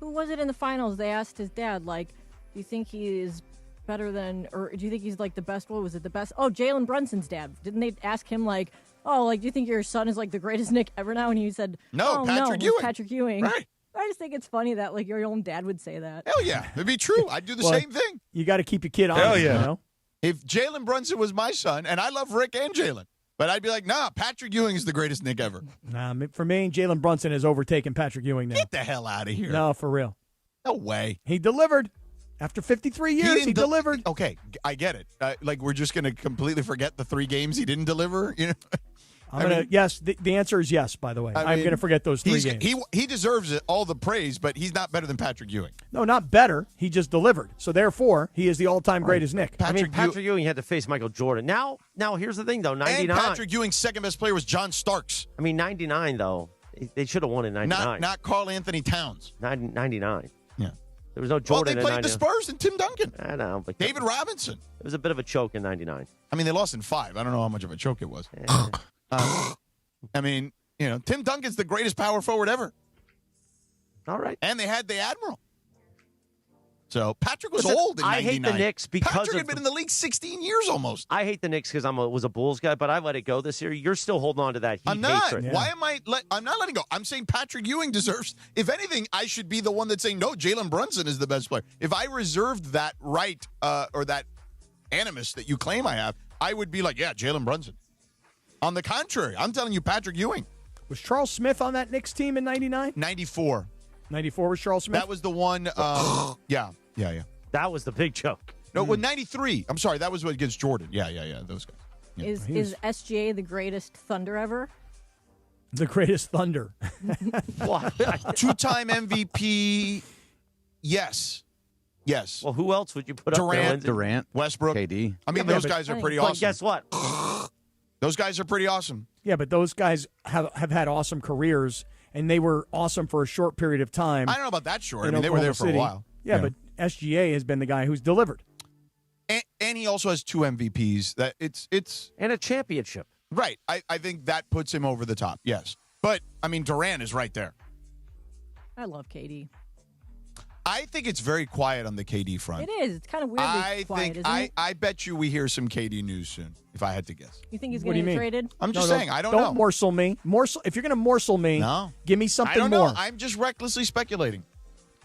Speaker 3: Who was it in the finals? They asked his dad, like, do you think he is better than, or do you think he's like the best? What was it, the best? Oh, Jalen Brunson's dad. Didn't they ask him, like, oh, like, do you think your son is like the greatest Nick ever now? And he said,
Speaker 12: No,
Speaker 3: oh,
Speaker 12: Patrick
Speaker 3: no,
Speaker 12: Ewing.
Speaker 3: Patrick Ewing.
Speaker 12: Right.
Speaker 3: I just think it's funny that like your own dad would say that.
Speaker 12: Hell yeah, it'd be true. I'd do the same thing.
Speaker 15: You got to keep your kid honest.
Speaker 12: Hell yeah.
Speaker 15: You know?
Speaker 12: If Jalen Brunson was my son, and I love Rick and Jalen, but I'd be like, nah, Patrick Ewing is the greatest Nick ever.
Speaker 15: Nah, for me, Jalen Brunson has overtaken Patrick Ewing now.
Speaker 12: Get the hell out of here.
Speaker 15: No, for real.
Speaker 12: No way.
Speaker 15: He delivered. After 53 years, he delivered.
Speaker 12: Okay, I get it. Like, we're just going to completely forget the 3 games he didn't deliver? You know?
Speaker 15: Yes, the answer is yes, by the way. I'm going to forget those 3 games.
Speaker 12: He deserves it, all the praise, but he's not better than Patrick Ewing.
Speaker 15: No, not better. He just delivered. So, therefore, he is the all-time greatest Nick.
Speaker 2: Patrick Ewing had to face Michael Jordan. Now, here's the thing, though. 99.
Speaker 12: And Patrick Ewing's second-best player was John Starks.
Speaker 2: I mean, 99, though. They should have won in 99.
Speaker 12: Not Karl Anthony Towns.
Speaker 2: 99.
Speaker 12: Yeah.
Speaker 2: There was no Jordan.
Speaker 12: Well, they played the Spurs and Tim Duncan.
Speaker 2: I know. But
Speaker 12: David Robinson.
Speaker 2: It was a bit of a choke in 99.
Speaker 12: I mean, they lost in 5. I don't know how much of a choke it was. I mean, you know, Tim Duncan's the greatest power forward ever.
Speaker 2: All right.
Speaker 12: And they had the Admiral. So Patrick was old in 99.
Speaker 2: I hate the Knicks because
Speaker 12: Patrick had been in the league 16 years almost.
Speaker 2: I hate the Knicks because I was a Bulls guy, but I let it go this year. You're still holding on to that Heat
Speaker 12: I'm not.
Speaker 2: hatred.
Speaker 12: Why am I? I'm not letting go. I'm saying Patrick Ewing deserves. If anything, I should be the one that's saying no. Jalen Brunson is the best player. If I reserved that right or that animus that you claim I have, I would be like, yeah, Jalen Brunson. On the contrary, I'm telling you, Patrick Ewing.
Speaker 15: Was Charles Smith on that Knicks team in 99?
Speaker 12: 94.
Speaker 15: 94 was Charles Smith?
Speaker 12: That was the one. Yeah.
Speaker 2: That was the big joke.
Speaker 12: No, with 93. I'm sorry, that was what against Jordan. Yeah. Those guys. Yeah.
Speaker 3: Is SGA the greatest Thunder ever?
Speaker 15: The greatest Thunder.
Speaker 12: 2-time MVP. Yes.
Speaker 2: Well, who else would you put up there?
Speaker 8: Durant,
Speaker 12: Westbrook,
Speaker 8: KD.
Speaker 12: I mean, those guys are pretty awesome.
Speaker 2: But guess what?
Speaker 12: Those guys are pretty awesome.
Speaker 15: Yeah, but those guys have had awesome careers, and they were awesome for a short period of time.
Speaker 12: I don't know about that short. I mean, they were there for a while.
Speaker 15: Yeah, but SGA has been the guy who's delivered.
Speaker 12: And he also has 2 MVPs. That it's
Speaker 2: and a championship.
Speaker 12: Right. I think that puts him over the top. Yes. But I mean, Durant is right there.
Speaker 3: I love KD.
Speaker 12: I think it's very quiet on the KD front.
Speaker 3: It is. It's kind of weirdly quiet, isn't it?
Speaker 12: I bet you we hear some KD news soon, if I had to guess.
Speaker 3: You think he's going to get traded?
Speaker 12: I'm just saying. I don't know.
Speaker 15: Don't morsel me. If you're going to morsel me, give me something
Speaker 12: more. I don't
Speaker 15: more.
Speaker 12: know. I'm just recklessly speculating.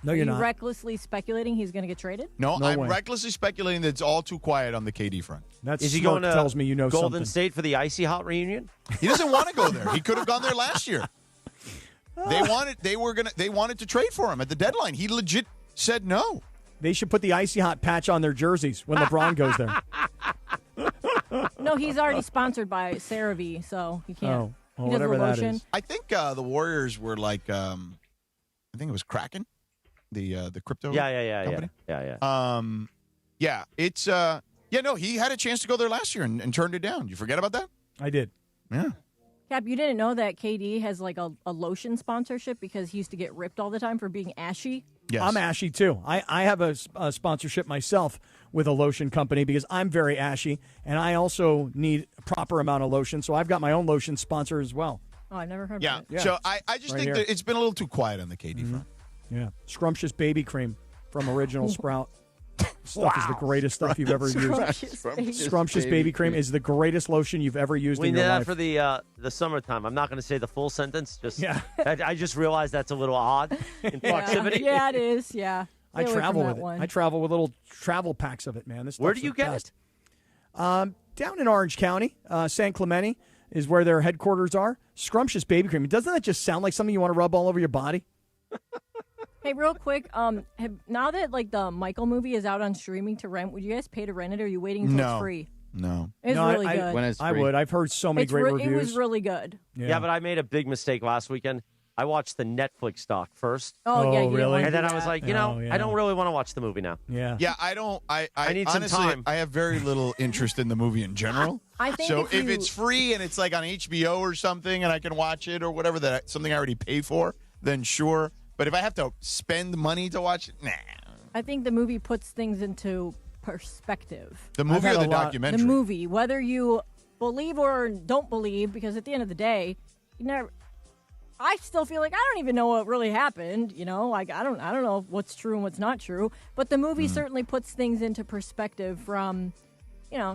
Speaker 15: No, you're not.
Speaker 3: Recklessly speculating he's going to get traded?
Speaker 12: No, I'm
Speaker 15: way.
Speaker 12: recklessly speculating that it's all too quiet on the KD front.
Speaker 15: Is he going to tells me you know
Speaker 2: Golden
Speaker 15: something.
Speaker 2: State for the Icy Hot reunion?
Speaker 12: He doesn't want to go there. He could have gone there last year. They wanted to trade for him at the deadline. He legit said no.
Speaker 15: They should put the Icy Hot patch on their jerseys when LeBron goes there.
Speaker 3: No, he's already sponsored by CeraVe, so he can't.
Speaker 15: Oh,
Speaker 3: he does
Speaker 15: whatever
Speaker 3: the
Speaker 15: that
Speaker 3: lotion.
Speaker 15: is.
Speaker 12: I think the Warriors were like, I think it was Kraken, the crypto company.
Speaker 2: Yeah.
Speaker 12: It's no, he had a chance to go there last year and turned it down. You forget about that?
Speaker 15: I did.
Speaker 12: Yeah.
Speaker 3: Cap, you didn't know that KD has like a lotion sponsorship because he used to get ripped all the time for being ashy?
Speaker 15: Yes. I'm ashy, too. I have a sponsorship myself with a lotion company because I'm very ashy, and I also need a proper amount of lotion, so I've got my own lotion sponsor as well.
Speaker 3: Oh, I've never heard
Speaker 12: Yeah.
Speaker 3: of it.
Speaker 12: So I just think that it's been a little too quiet on the KD front.
Speaker 15: Yeah. Scrumptious baby cream from Original Sprout. Stuff is the greatest stuff you've ever used. Scrumptious baby cream is the greatest lotion you've ever used
Speaker 2: We
Speaker 15: in
Speaker 2: did
Speaker 15: your
Speaker 2: that
Speaker 15: life.
Speaker 2: for the summertime. I'm not going to say the full sentence. Just I just realized that's a little odd in proximity.
Speaker 3: Yeah, it is. Yeah.
Speaker 15: I
Speaker 3: Stay away
Speaker 15: travel
Speaker 3: from
Speaker 15: with
Speaker 3: that
Speaker 15: it.
Speaker 3: one.
Speaker 15: I travel with little travel packs of it, man. This
Speaker 2: Where
Speaker 15: stuff's
Speaker 2: do you
Speaker 15: the
Speaker 2: get
Speaker 15: best. Down in Orange County, San Clemente is where their headquarters are. Scrumptious baby cream. Doesn't that just sound like something you want to rub all over your body?
Speaker 3: Hey, real quick, now that like the Michael movie is out on streaming to rent, would you guys pay to rent it, or are you waiting until it's free?
Speaker 12: No.
Speaker 3: It's really good.
Speaker 8: When it's
Speaker 15: I
Speaker 8: free.
Speaker 15: would. I've heard so many great reviews.
Speaker 3: It was really good.
Speaker 2: Yeah, but I made a big mistake last weekend. I watched the Netflix doc first.
Speaker 3: Oh, yeah, you didn't wanna
Speaker 2: And then
Speaker 3: do
Speaker 2: I was
Speaker 3: that.
Speaker 2: like,
Speaker 15: Oh,
Speaker 2: I don't really want to watch the movie now.
Speaker 15: Yeah.
Speaker 12: Yeah, I don't. I
Speaker 2: need some
Speaker 12: honestly,
Speaker 2: time.
Speaker 12: I have very little interest in the movie in general.
Speaker 3: I think
Speaker 12: so
Speaker 3: if you-
Speaker 12: it's free and it's like on HBO or something, and I can watch it or whatever, something I already pay for, then sure. But if I have to spend money to watch it, nah.
Speaker 3: I think the movie puts things into perspective.
Speaker 12: The movie
Speaker 15: had
Speaker 12: or
Speaker 15: a
Speaker 12: the
Speaker 15: lot-
Speaker 12: documentary?
Speaker 3: The movie, whether you believe or don't believe, because at the end of the day, you never. I still feel like I don't even know what really happened. You know, like I don't know what's true and what's not true. But the movie certainly puts things into perspective from,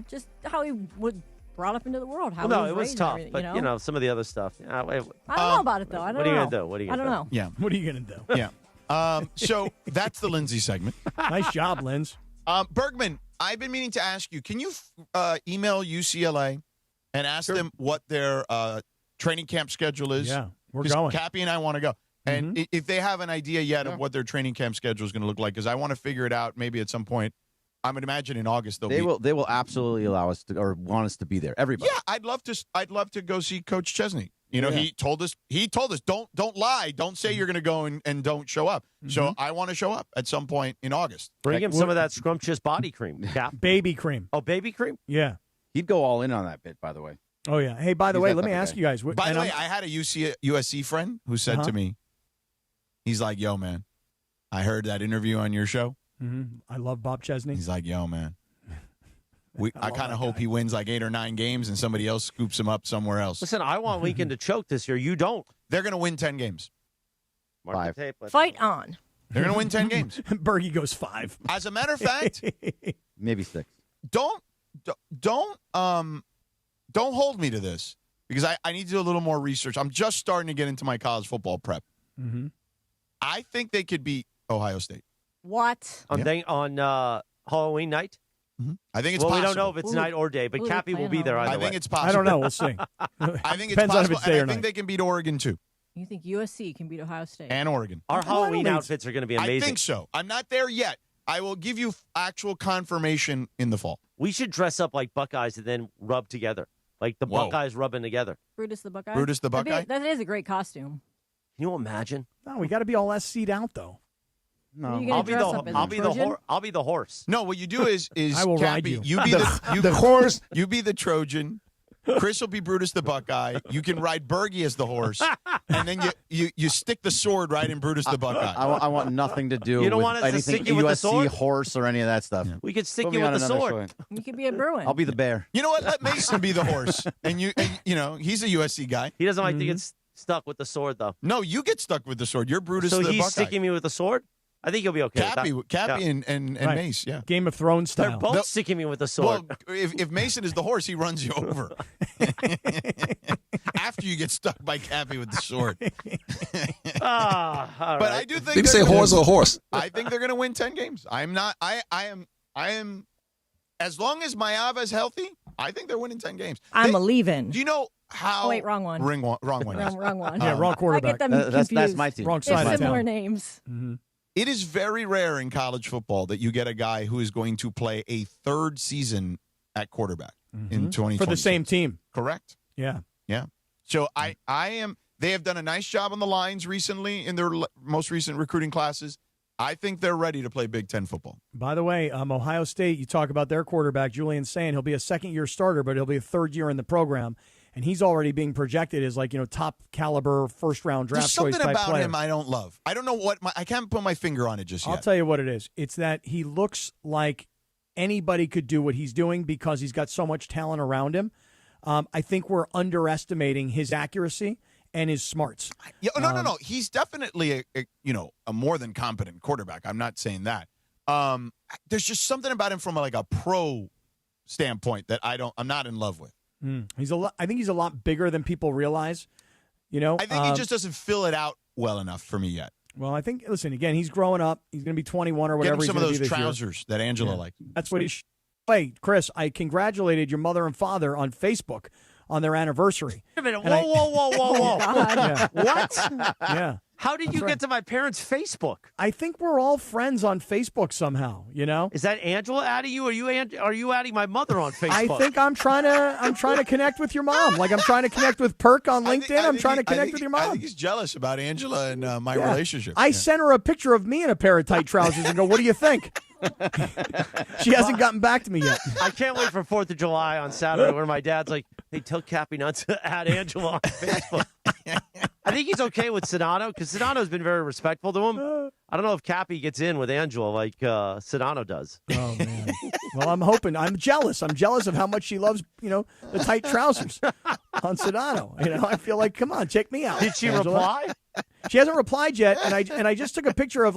Speaker 3: just how he would brought up into the world. How
Speaker 2: Well, no,
Speaker 3: he
Speaker 2: it was
Speaker 3: raised and
Speaker 2: tough,
Speaker 3: everything,
Speaker 2: but some of the other stuff.
Speaker 3: I don't know about it though. I don't know.
Speaker 2: What are you gonna do? What are you
Speaker 3: I
Speaker 2: gonna
Speaker 3: don't
Speaker 2: do?
Speaker 3: know.
Speaker 12: Yeah.
Speaker 15: What are you going to do?
Speaker 12: Yeah. So that's the Lindsay segment.
Speaker 15: Nice job, Linz.
Speaker 12: Bergman, I've been meaning to ask you, can you email UCLA and ask them what their training camp schedule is?
Speaker 15: Yeah, we're
Speaker 12: 'Cause
Speaker 15: going.
Speaker 12: Cappy and I want to go. And if they have an idea yet of what their training camp schedule is going to look like, because I want to figure it out maybe at some point. I would imagine in August
Speaker 8: They will absolutely allow us to, or want us to be there. Everybody.
Speaker 12: Yeah, I'd love to go see Coach Chesney. He told us don't lie, don't say you're going to go and don't show up. So I want to show up at some point in August.
Speaker 2: Bring him some of that scrumptious body cream. Cap.
Speaker 15: Baby cream.
Speaker 2: Oh, baby cream?
Speaker 15: Yeah.
Speaker 8: He'd go all in on that bit, by the way.
Speaker 15: Oh, yeah. Hey, by the
Speaker 8: He's
Speaker 15: way,
Speaker 8: that
Speaker 15: let me
Speaker 8: type of
Speaker 15: ask
Speaker 8: guy.
Speaker 15: you guys.
Speaker 12: By the way, I had a USC friend who said to me, he's like, yo, man, I heard that interview on your show.
Speaker 15: I love Bob Chesney.
Speaker 12: He's like, yo, man. I kind of hope he wins like 8 or 9 games and somebody else scoops him up somewhere else.
Speaker 2: Listen, I want Lincoln to choke this year. You don't.
Speaker 12: They're going to win 10 games.
Speaker 2: Mark the tape. Let's
Speaker 3: Fight on.
Speaker 12: They're going to win 10 games.
Speaker 15: Bergie goes 5.
Speaker 12: As a matter of fact,
Speaker 8: maybe 6.
Speaker 12: Don't hold me to this because I need to do a little more research. I'm just starting to get into my college football prep. I think they could beat Ohio State.
Speaker 3: What?
Speaker 2: On Halloween night?
Speaker 12: I think it's
Speaker 2: well,
Speaker 12: possible.
Speaker 2: we don't know if it's night or day, but Cappy will be there either
Speaker 12: I think
Speaker 2: way.
Speaker 12: it's possible.
Speaker 15: I don't know. We'll see.
Speaker 12: I think it's
Speaker 15: Depends on if
Speaker 12: possible.
Speaker 15: it's day or
Speaker 12: and I think
Speaker 15: night.
Speaker 12: they can beat Oregon, too,
Speaker 3: You think USC can beat Ohio State?
Speaker 12: and Oregon.
Speaker 2: Our Halloween outfits are going to be amazing.
Speaker 12: I think so. I'm not there yet. I will give you actual confirmation in the fall.
Speaker 2: We should dress up like Buckeyes and then rub together. Like the
Speaker 12: Whoa.
Speaker 2: Buckeyes rubbing together.
Speaker 3: Brutus the Buckeye.
Speaker 12: Brutus the Buckeye?
Speaker 3: That is a great costume.
Speaker 2: Can you imagine?
Speaker 15: No, we got to be all SC'd out, though.
Speaker 3: No. Are you gonna dress up as a Trojan?
Speaker 2: I'll be the horse.
Speaker 12: No, what you do is
Speaker 15: I will ride
Speaker 12: Cappy,
Speaker 15: you.
Speaker 12: be the horse. You be the Trojan. Chris will be Brutus the Buckeye. You can ride Bergie as the horse, and then you stick the sword right in Brutus the Buckeye.
Speaker 8: I want nothing to do
Speaker 2: You don't
Speaker 8: with
Speaker 2: want us to
Speaker 8: anything
Speaker 2: stick you with the
Speaker 8: USC,
Speaker 2: sword?
Speaker 8: horse, or any of that stuff.
Speaker 2: We could stick
Speaker 8: Put
Speaker 2: you
Speaker 8: me
Speaker 2: with
Speaker 8: on
Speaker 2: the
Speaker 8: another
Speaker 2: sword.
Speaker 8: show.
Speaker 3: You could be a Bruin.
Speaker 8: I'll be the bear.
Speaker 12: You know what? Let Mason be the horse, and he's a USC guy.
Speaker 2: He doesn't like to get stuck with the sword, though.
Speaker 12: No, you get stuck with the sword. You're Brutus
Speaker 2: So
Speaker 12: the
Speaker 2: he's
Speaker 12: Buckeye.
Speaker 2: sticking me with the sword? I think he'll be okay.
Speaker 12: Cappy
Speaker 2: Yeah.
Speaker 12: and
Speaker 15: Right.
Speaker 12: Mace, yeah.
Speaker 15: Game of Thrones style.
Speaker 2: They're both sticking me with the sword.
Speaker 12: Well, if Mason is the horse, he runs you over. After you get stuck by Cappy with the sword.
Speaker 2: All
Speaker 12: But
Speaker 2: right.
Speaker 12: I do think
Speaker 17: People say
Speaker 12: they're gonna-
Speaker 17: horse or horse.
Speaker 12: I think they're going to win 10 games. I am. As long as Mayava's healthy, I think they're winning 10 games.
Speaker 3: I'm a leave-in.
Speaker 12: Do you know how?
Speaker 3: Oh, wait, wrong one.
Speaker 12: Wrong one.
Speaker 3: Wrong one.
Speaker 15: Yeah, wrong quarterback.
Speaker 3: I get them
Speaker 8: That's
Speaker 3: confused.
Speaker 8: my team.
Speaker 15: Wrong
Speaker 3: They have
Speaker 15: side of
Speaker 3: similar
Speaker 15: town.
Speaker 3: names.
Speaker 12: It is very rare in college football that you get a guy who is going to play a third season at quarterback in 2020
Speaker 15: For the same team.
Speaker 12: Correct.
Speaker 15: Yeah.
Speaker 12: Yeah. So I am. They have done a nice job on the lines recently in their most recent recruiting classes. I think they're ready to play Big Ten football.
Speaker 15: By the way, Ohio State, you talk about their quarterback, Julian saying he'll be a second-year starter, but he'll be a third year in the program.
Speaker 23: and he's already being projected as top caliber first round draft
Speaker 12: There's
Speaker 23: choice
Speaker 12: something
Speaker 23: type
Speaker 12: about
Speaker 23: player.
Speaker 12: him I don't love. I don't know what I can't put my finger on it just yet.
Speaker 23: I'll tell you what it is. It's that he looks like anybody could do what he's doing because he's got so much talent around him. I think we're underestimating his accuracy and his smarts.
Speaker 12: Yeah, no. He's definitely a more than competent quarterback. I'm not saying that. There's just something about him from a pro standpoint that I'm not in love with.
Speaker 23: I think he's a lot bigger than people realize. I
Speaker 12: think he just doesn't fill it out well enough for me yet.
Speaker 23: Well, I think, listen, again, he's growing up. He's going to be 21 or whatever.
Speaker 12: Get him some
Speaker 23: he's
Speaker 12: of
Speaker 23: gonna
Speaker 12: those
Speaker 23: be this
Speaker 12: trousers that Angela liked.
Speaker 23: That's what he should. Wait, Chris, I congratulated your mother and father on Facebook on their anniversary.
Speaker 2: Wait a minute. Whoa.
Speaker 23: Yeah.
Speaker 2: What?
Speaker 23: Yeah.
Speaker 2: How did you get to my parents' Facebook?
Speaker 23: I think we're all friends on Facebook somehow,
Speaker 2: Is that Angela adding you? Are you adding my mother on Facebook?
Speaker 23: I think I'm trying to connect with your mom. Like I'm trying to connect with Perk on LinkedIn. I'm trying to connect with your mom.
Speaker 12: I think he's jealous about Angela and my relationship.
Speaker 23: I sent her a picture of me in a pair of tight trousers and go, "What do you think?" She hasn't gotten back to me yet.
Speaker 2: I can't wait for 4th of July on Saturday where my dad's like, "Hey, tell Cappy not to add Angela on Facebook." I think he's okay with Sedano because Sedano's been very respectful to him. I don't know if Cappy gets in with Angela like Sedano does.
Speaker 23: Oh, man. Well, I'm hoping. I'm jealous. I'm jealous of how much she loves, the tight trousers on Sedano. I feel like, come on, check me out.
Speaker 2: Did she
Speaker 23: Angela.
Speaker 2: reply?
Speaker 23: She hasn't replied yet, and I just took a picture of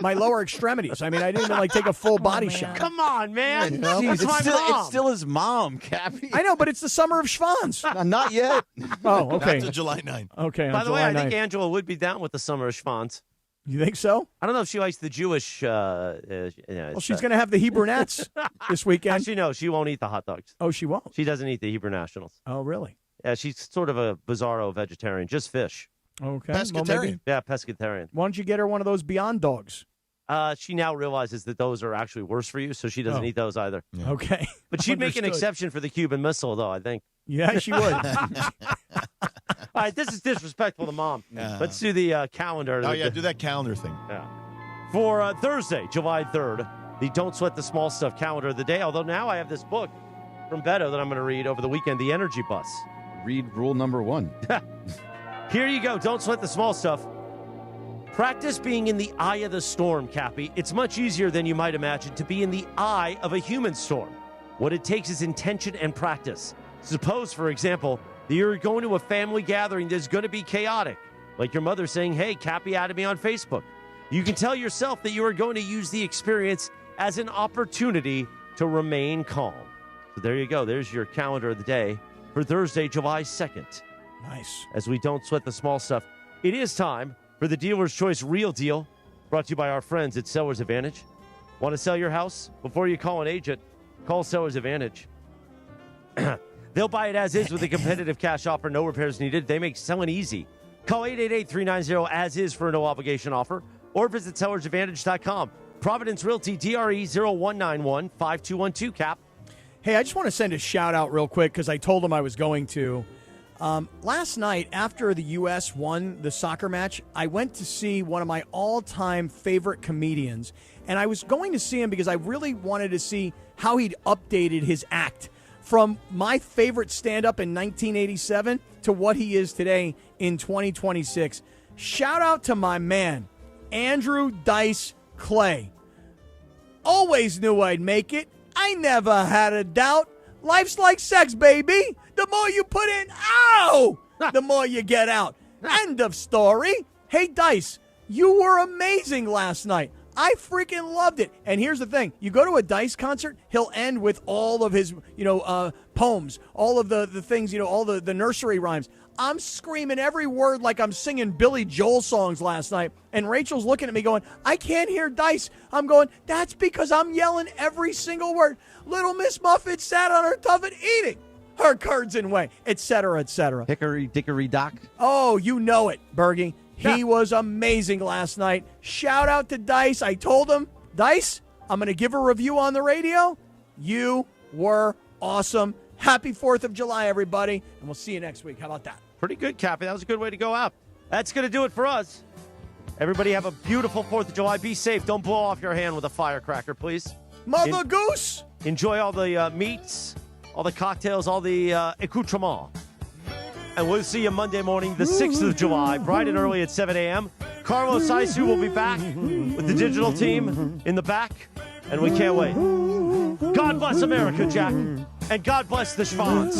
Speaker 23: my lower extremities. I mean, I didn't even take a full body shot.
Speaker 2: Come on, man.
Speaker 23: Jeez,
Speaker 2: It's my mom.
Speaker 8: It's still his mom, Cappy.
Speaker 23: I know, but it's the summer of Schwanz.
Speaker 8: Not yet.
Speaker 23: Oh, okay.
Speaker 12: Not till July 9th.
Speaker 23: Okay.
Speaker 2: By the way, I think
Speaker 23: 9th.
Speaker 2: Angela would be down with the summer of Schwanz.
Speaker 23: You think so?
Speaker 2: I don't know if she likes the Jewish.
Speaker 23: Well, she's going to have the Hebrew Nats this weekend.
Speaker 2: Actually, no, she won't eat the hot dogs.
Speaker 23: Oh, she won't?
Speaker 2: She doesn't eat the Hebrew Nationals.
Speaker 23: Oh, really?
Speaker 2: Yeah, she's sort of a bizarro vegetarian, just fish.
Speaker 23: Okay.
Speaker 12: Pescatarian.
Speaker 2: Yeah, pescatarian.
Speaker 23: Why don't you get her one of those Beyond Dogs?
Speaker 2: She now realizes that those are actually worse for you, so she doesn't eat those either.
Speaker 23: Yeah. Okay.
Speaker 2: But she'd make an
Speaker 23: Understood.
Speaker 2: exception for the Cuban Missile, though, I think.
Speaker 23: Yeah, she would.
Speaker 2: All right, this is disrespectful to Mom. Let's do the calendar.
Speaker 12: Oh, yeah, do that calendar thing.
Speaker 2: Yeah. For Thursday, July 3rd, the Don't Sweat the Small Stuff calendar of the day, although now I have this book from Beto that I'm going to read over the weekend, The Energy Bus.
Speaker 8: Read rule number 1.
Speaker 2: Here you go. Don't sweat the small stuff. Practice being in the eye of the storm, Cappy. It's much easier than you might imagine to be in the eye of a human storm. What it takes is intention and practice. Suppose, for example, that you're going to a family gathering that's going to be chaotic. Like your mother saying, "Hey, Cappy added me on Facebook." You can tell yourself that you are going to use the experience as an opportunity to remain calm. So there you go. There's your calendar of the day for Thursday, July 2nd.
Speaker 23: Nice.
Speaker 2: As we don't sweat the small stuff, it is time for the Dealer's Choice Real Deal, brought to you by our friends at Seller's Advantage. Want to sell your house? Before you call an agent, call Seller's Advantage. They'll buy it as is with a competitive cash offer, no repairs needed. They make selling easy. Call 888-390-AS-IS for a no-obligation offer, or visit sellersadvantage.com. Providence Realty, DRE 0191-5212, Cap.
Speaker 23: Hey, I just want to send a shout-out real quick because I told him I was going to. Last night, after the U.S. won the soccer match, I went to see one of my all-time favorite comedians, and I was going to see him because I really wanted to see how he'd updated his act from my favorite stand-up in 1987 to what he is today in 2026. Shout out to my man, Andrew Dice Clay. Always knew I'd make it. I never had a doubt. Life's like sex, baby. The more you put in, the more you get out. End of story. Hey, Dice, you were amazing last night. I freaking loved it. And here's the thing. You go to a Dice concert, he'll end with all of his, poems, all of the things, all the nursery rhymes. I'm screaming every word like I'm singing Billy Joel songs last night. And Rachel's looking at me going, I can't hear Dice. I'm going, that's because I'm yelling every single word. Little Miss Muffet sat on her tuffet eating her curds and whey, etc., etc.
Speaker 8: Hickory dickory dock.
Speaker 23: Oh, you know it, Bergie. He was amazing last night. Shout out to Dice. I told him, Dice, I'm going to give a review on the radio. You were awesome. Happy 4th of July, everybody. And we'll see you next week. How about that?
Speaker 2: Pretty good, Cappy. That was a good way to go out. That's going to do it for us. Everybody have a beautiful 4th of July. Be safe. Don't blow off your hand with a firecracker, please.
Speaker 23: Mother Goose!
Speaker 2: Enjoy all the meats, all the cocktails, all the accoutrements. And we'll see you Monday morning, the 6th of July, bright and early at 7 a.m. Carlos Saisu will be back with the digital team in the back, and we can't wait. God bless America, Jack, and God bless the Schwans.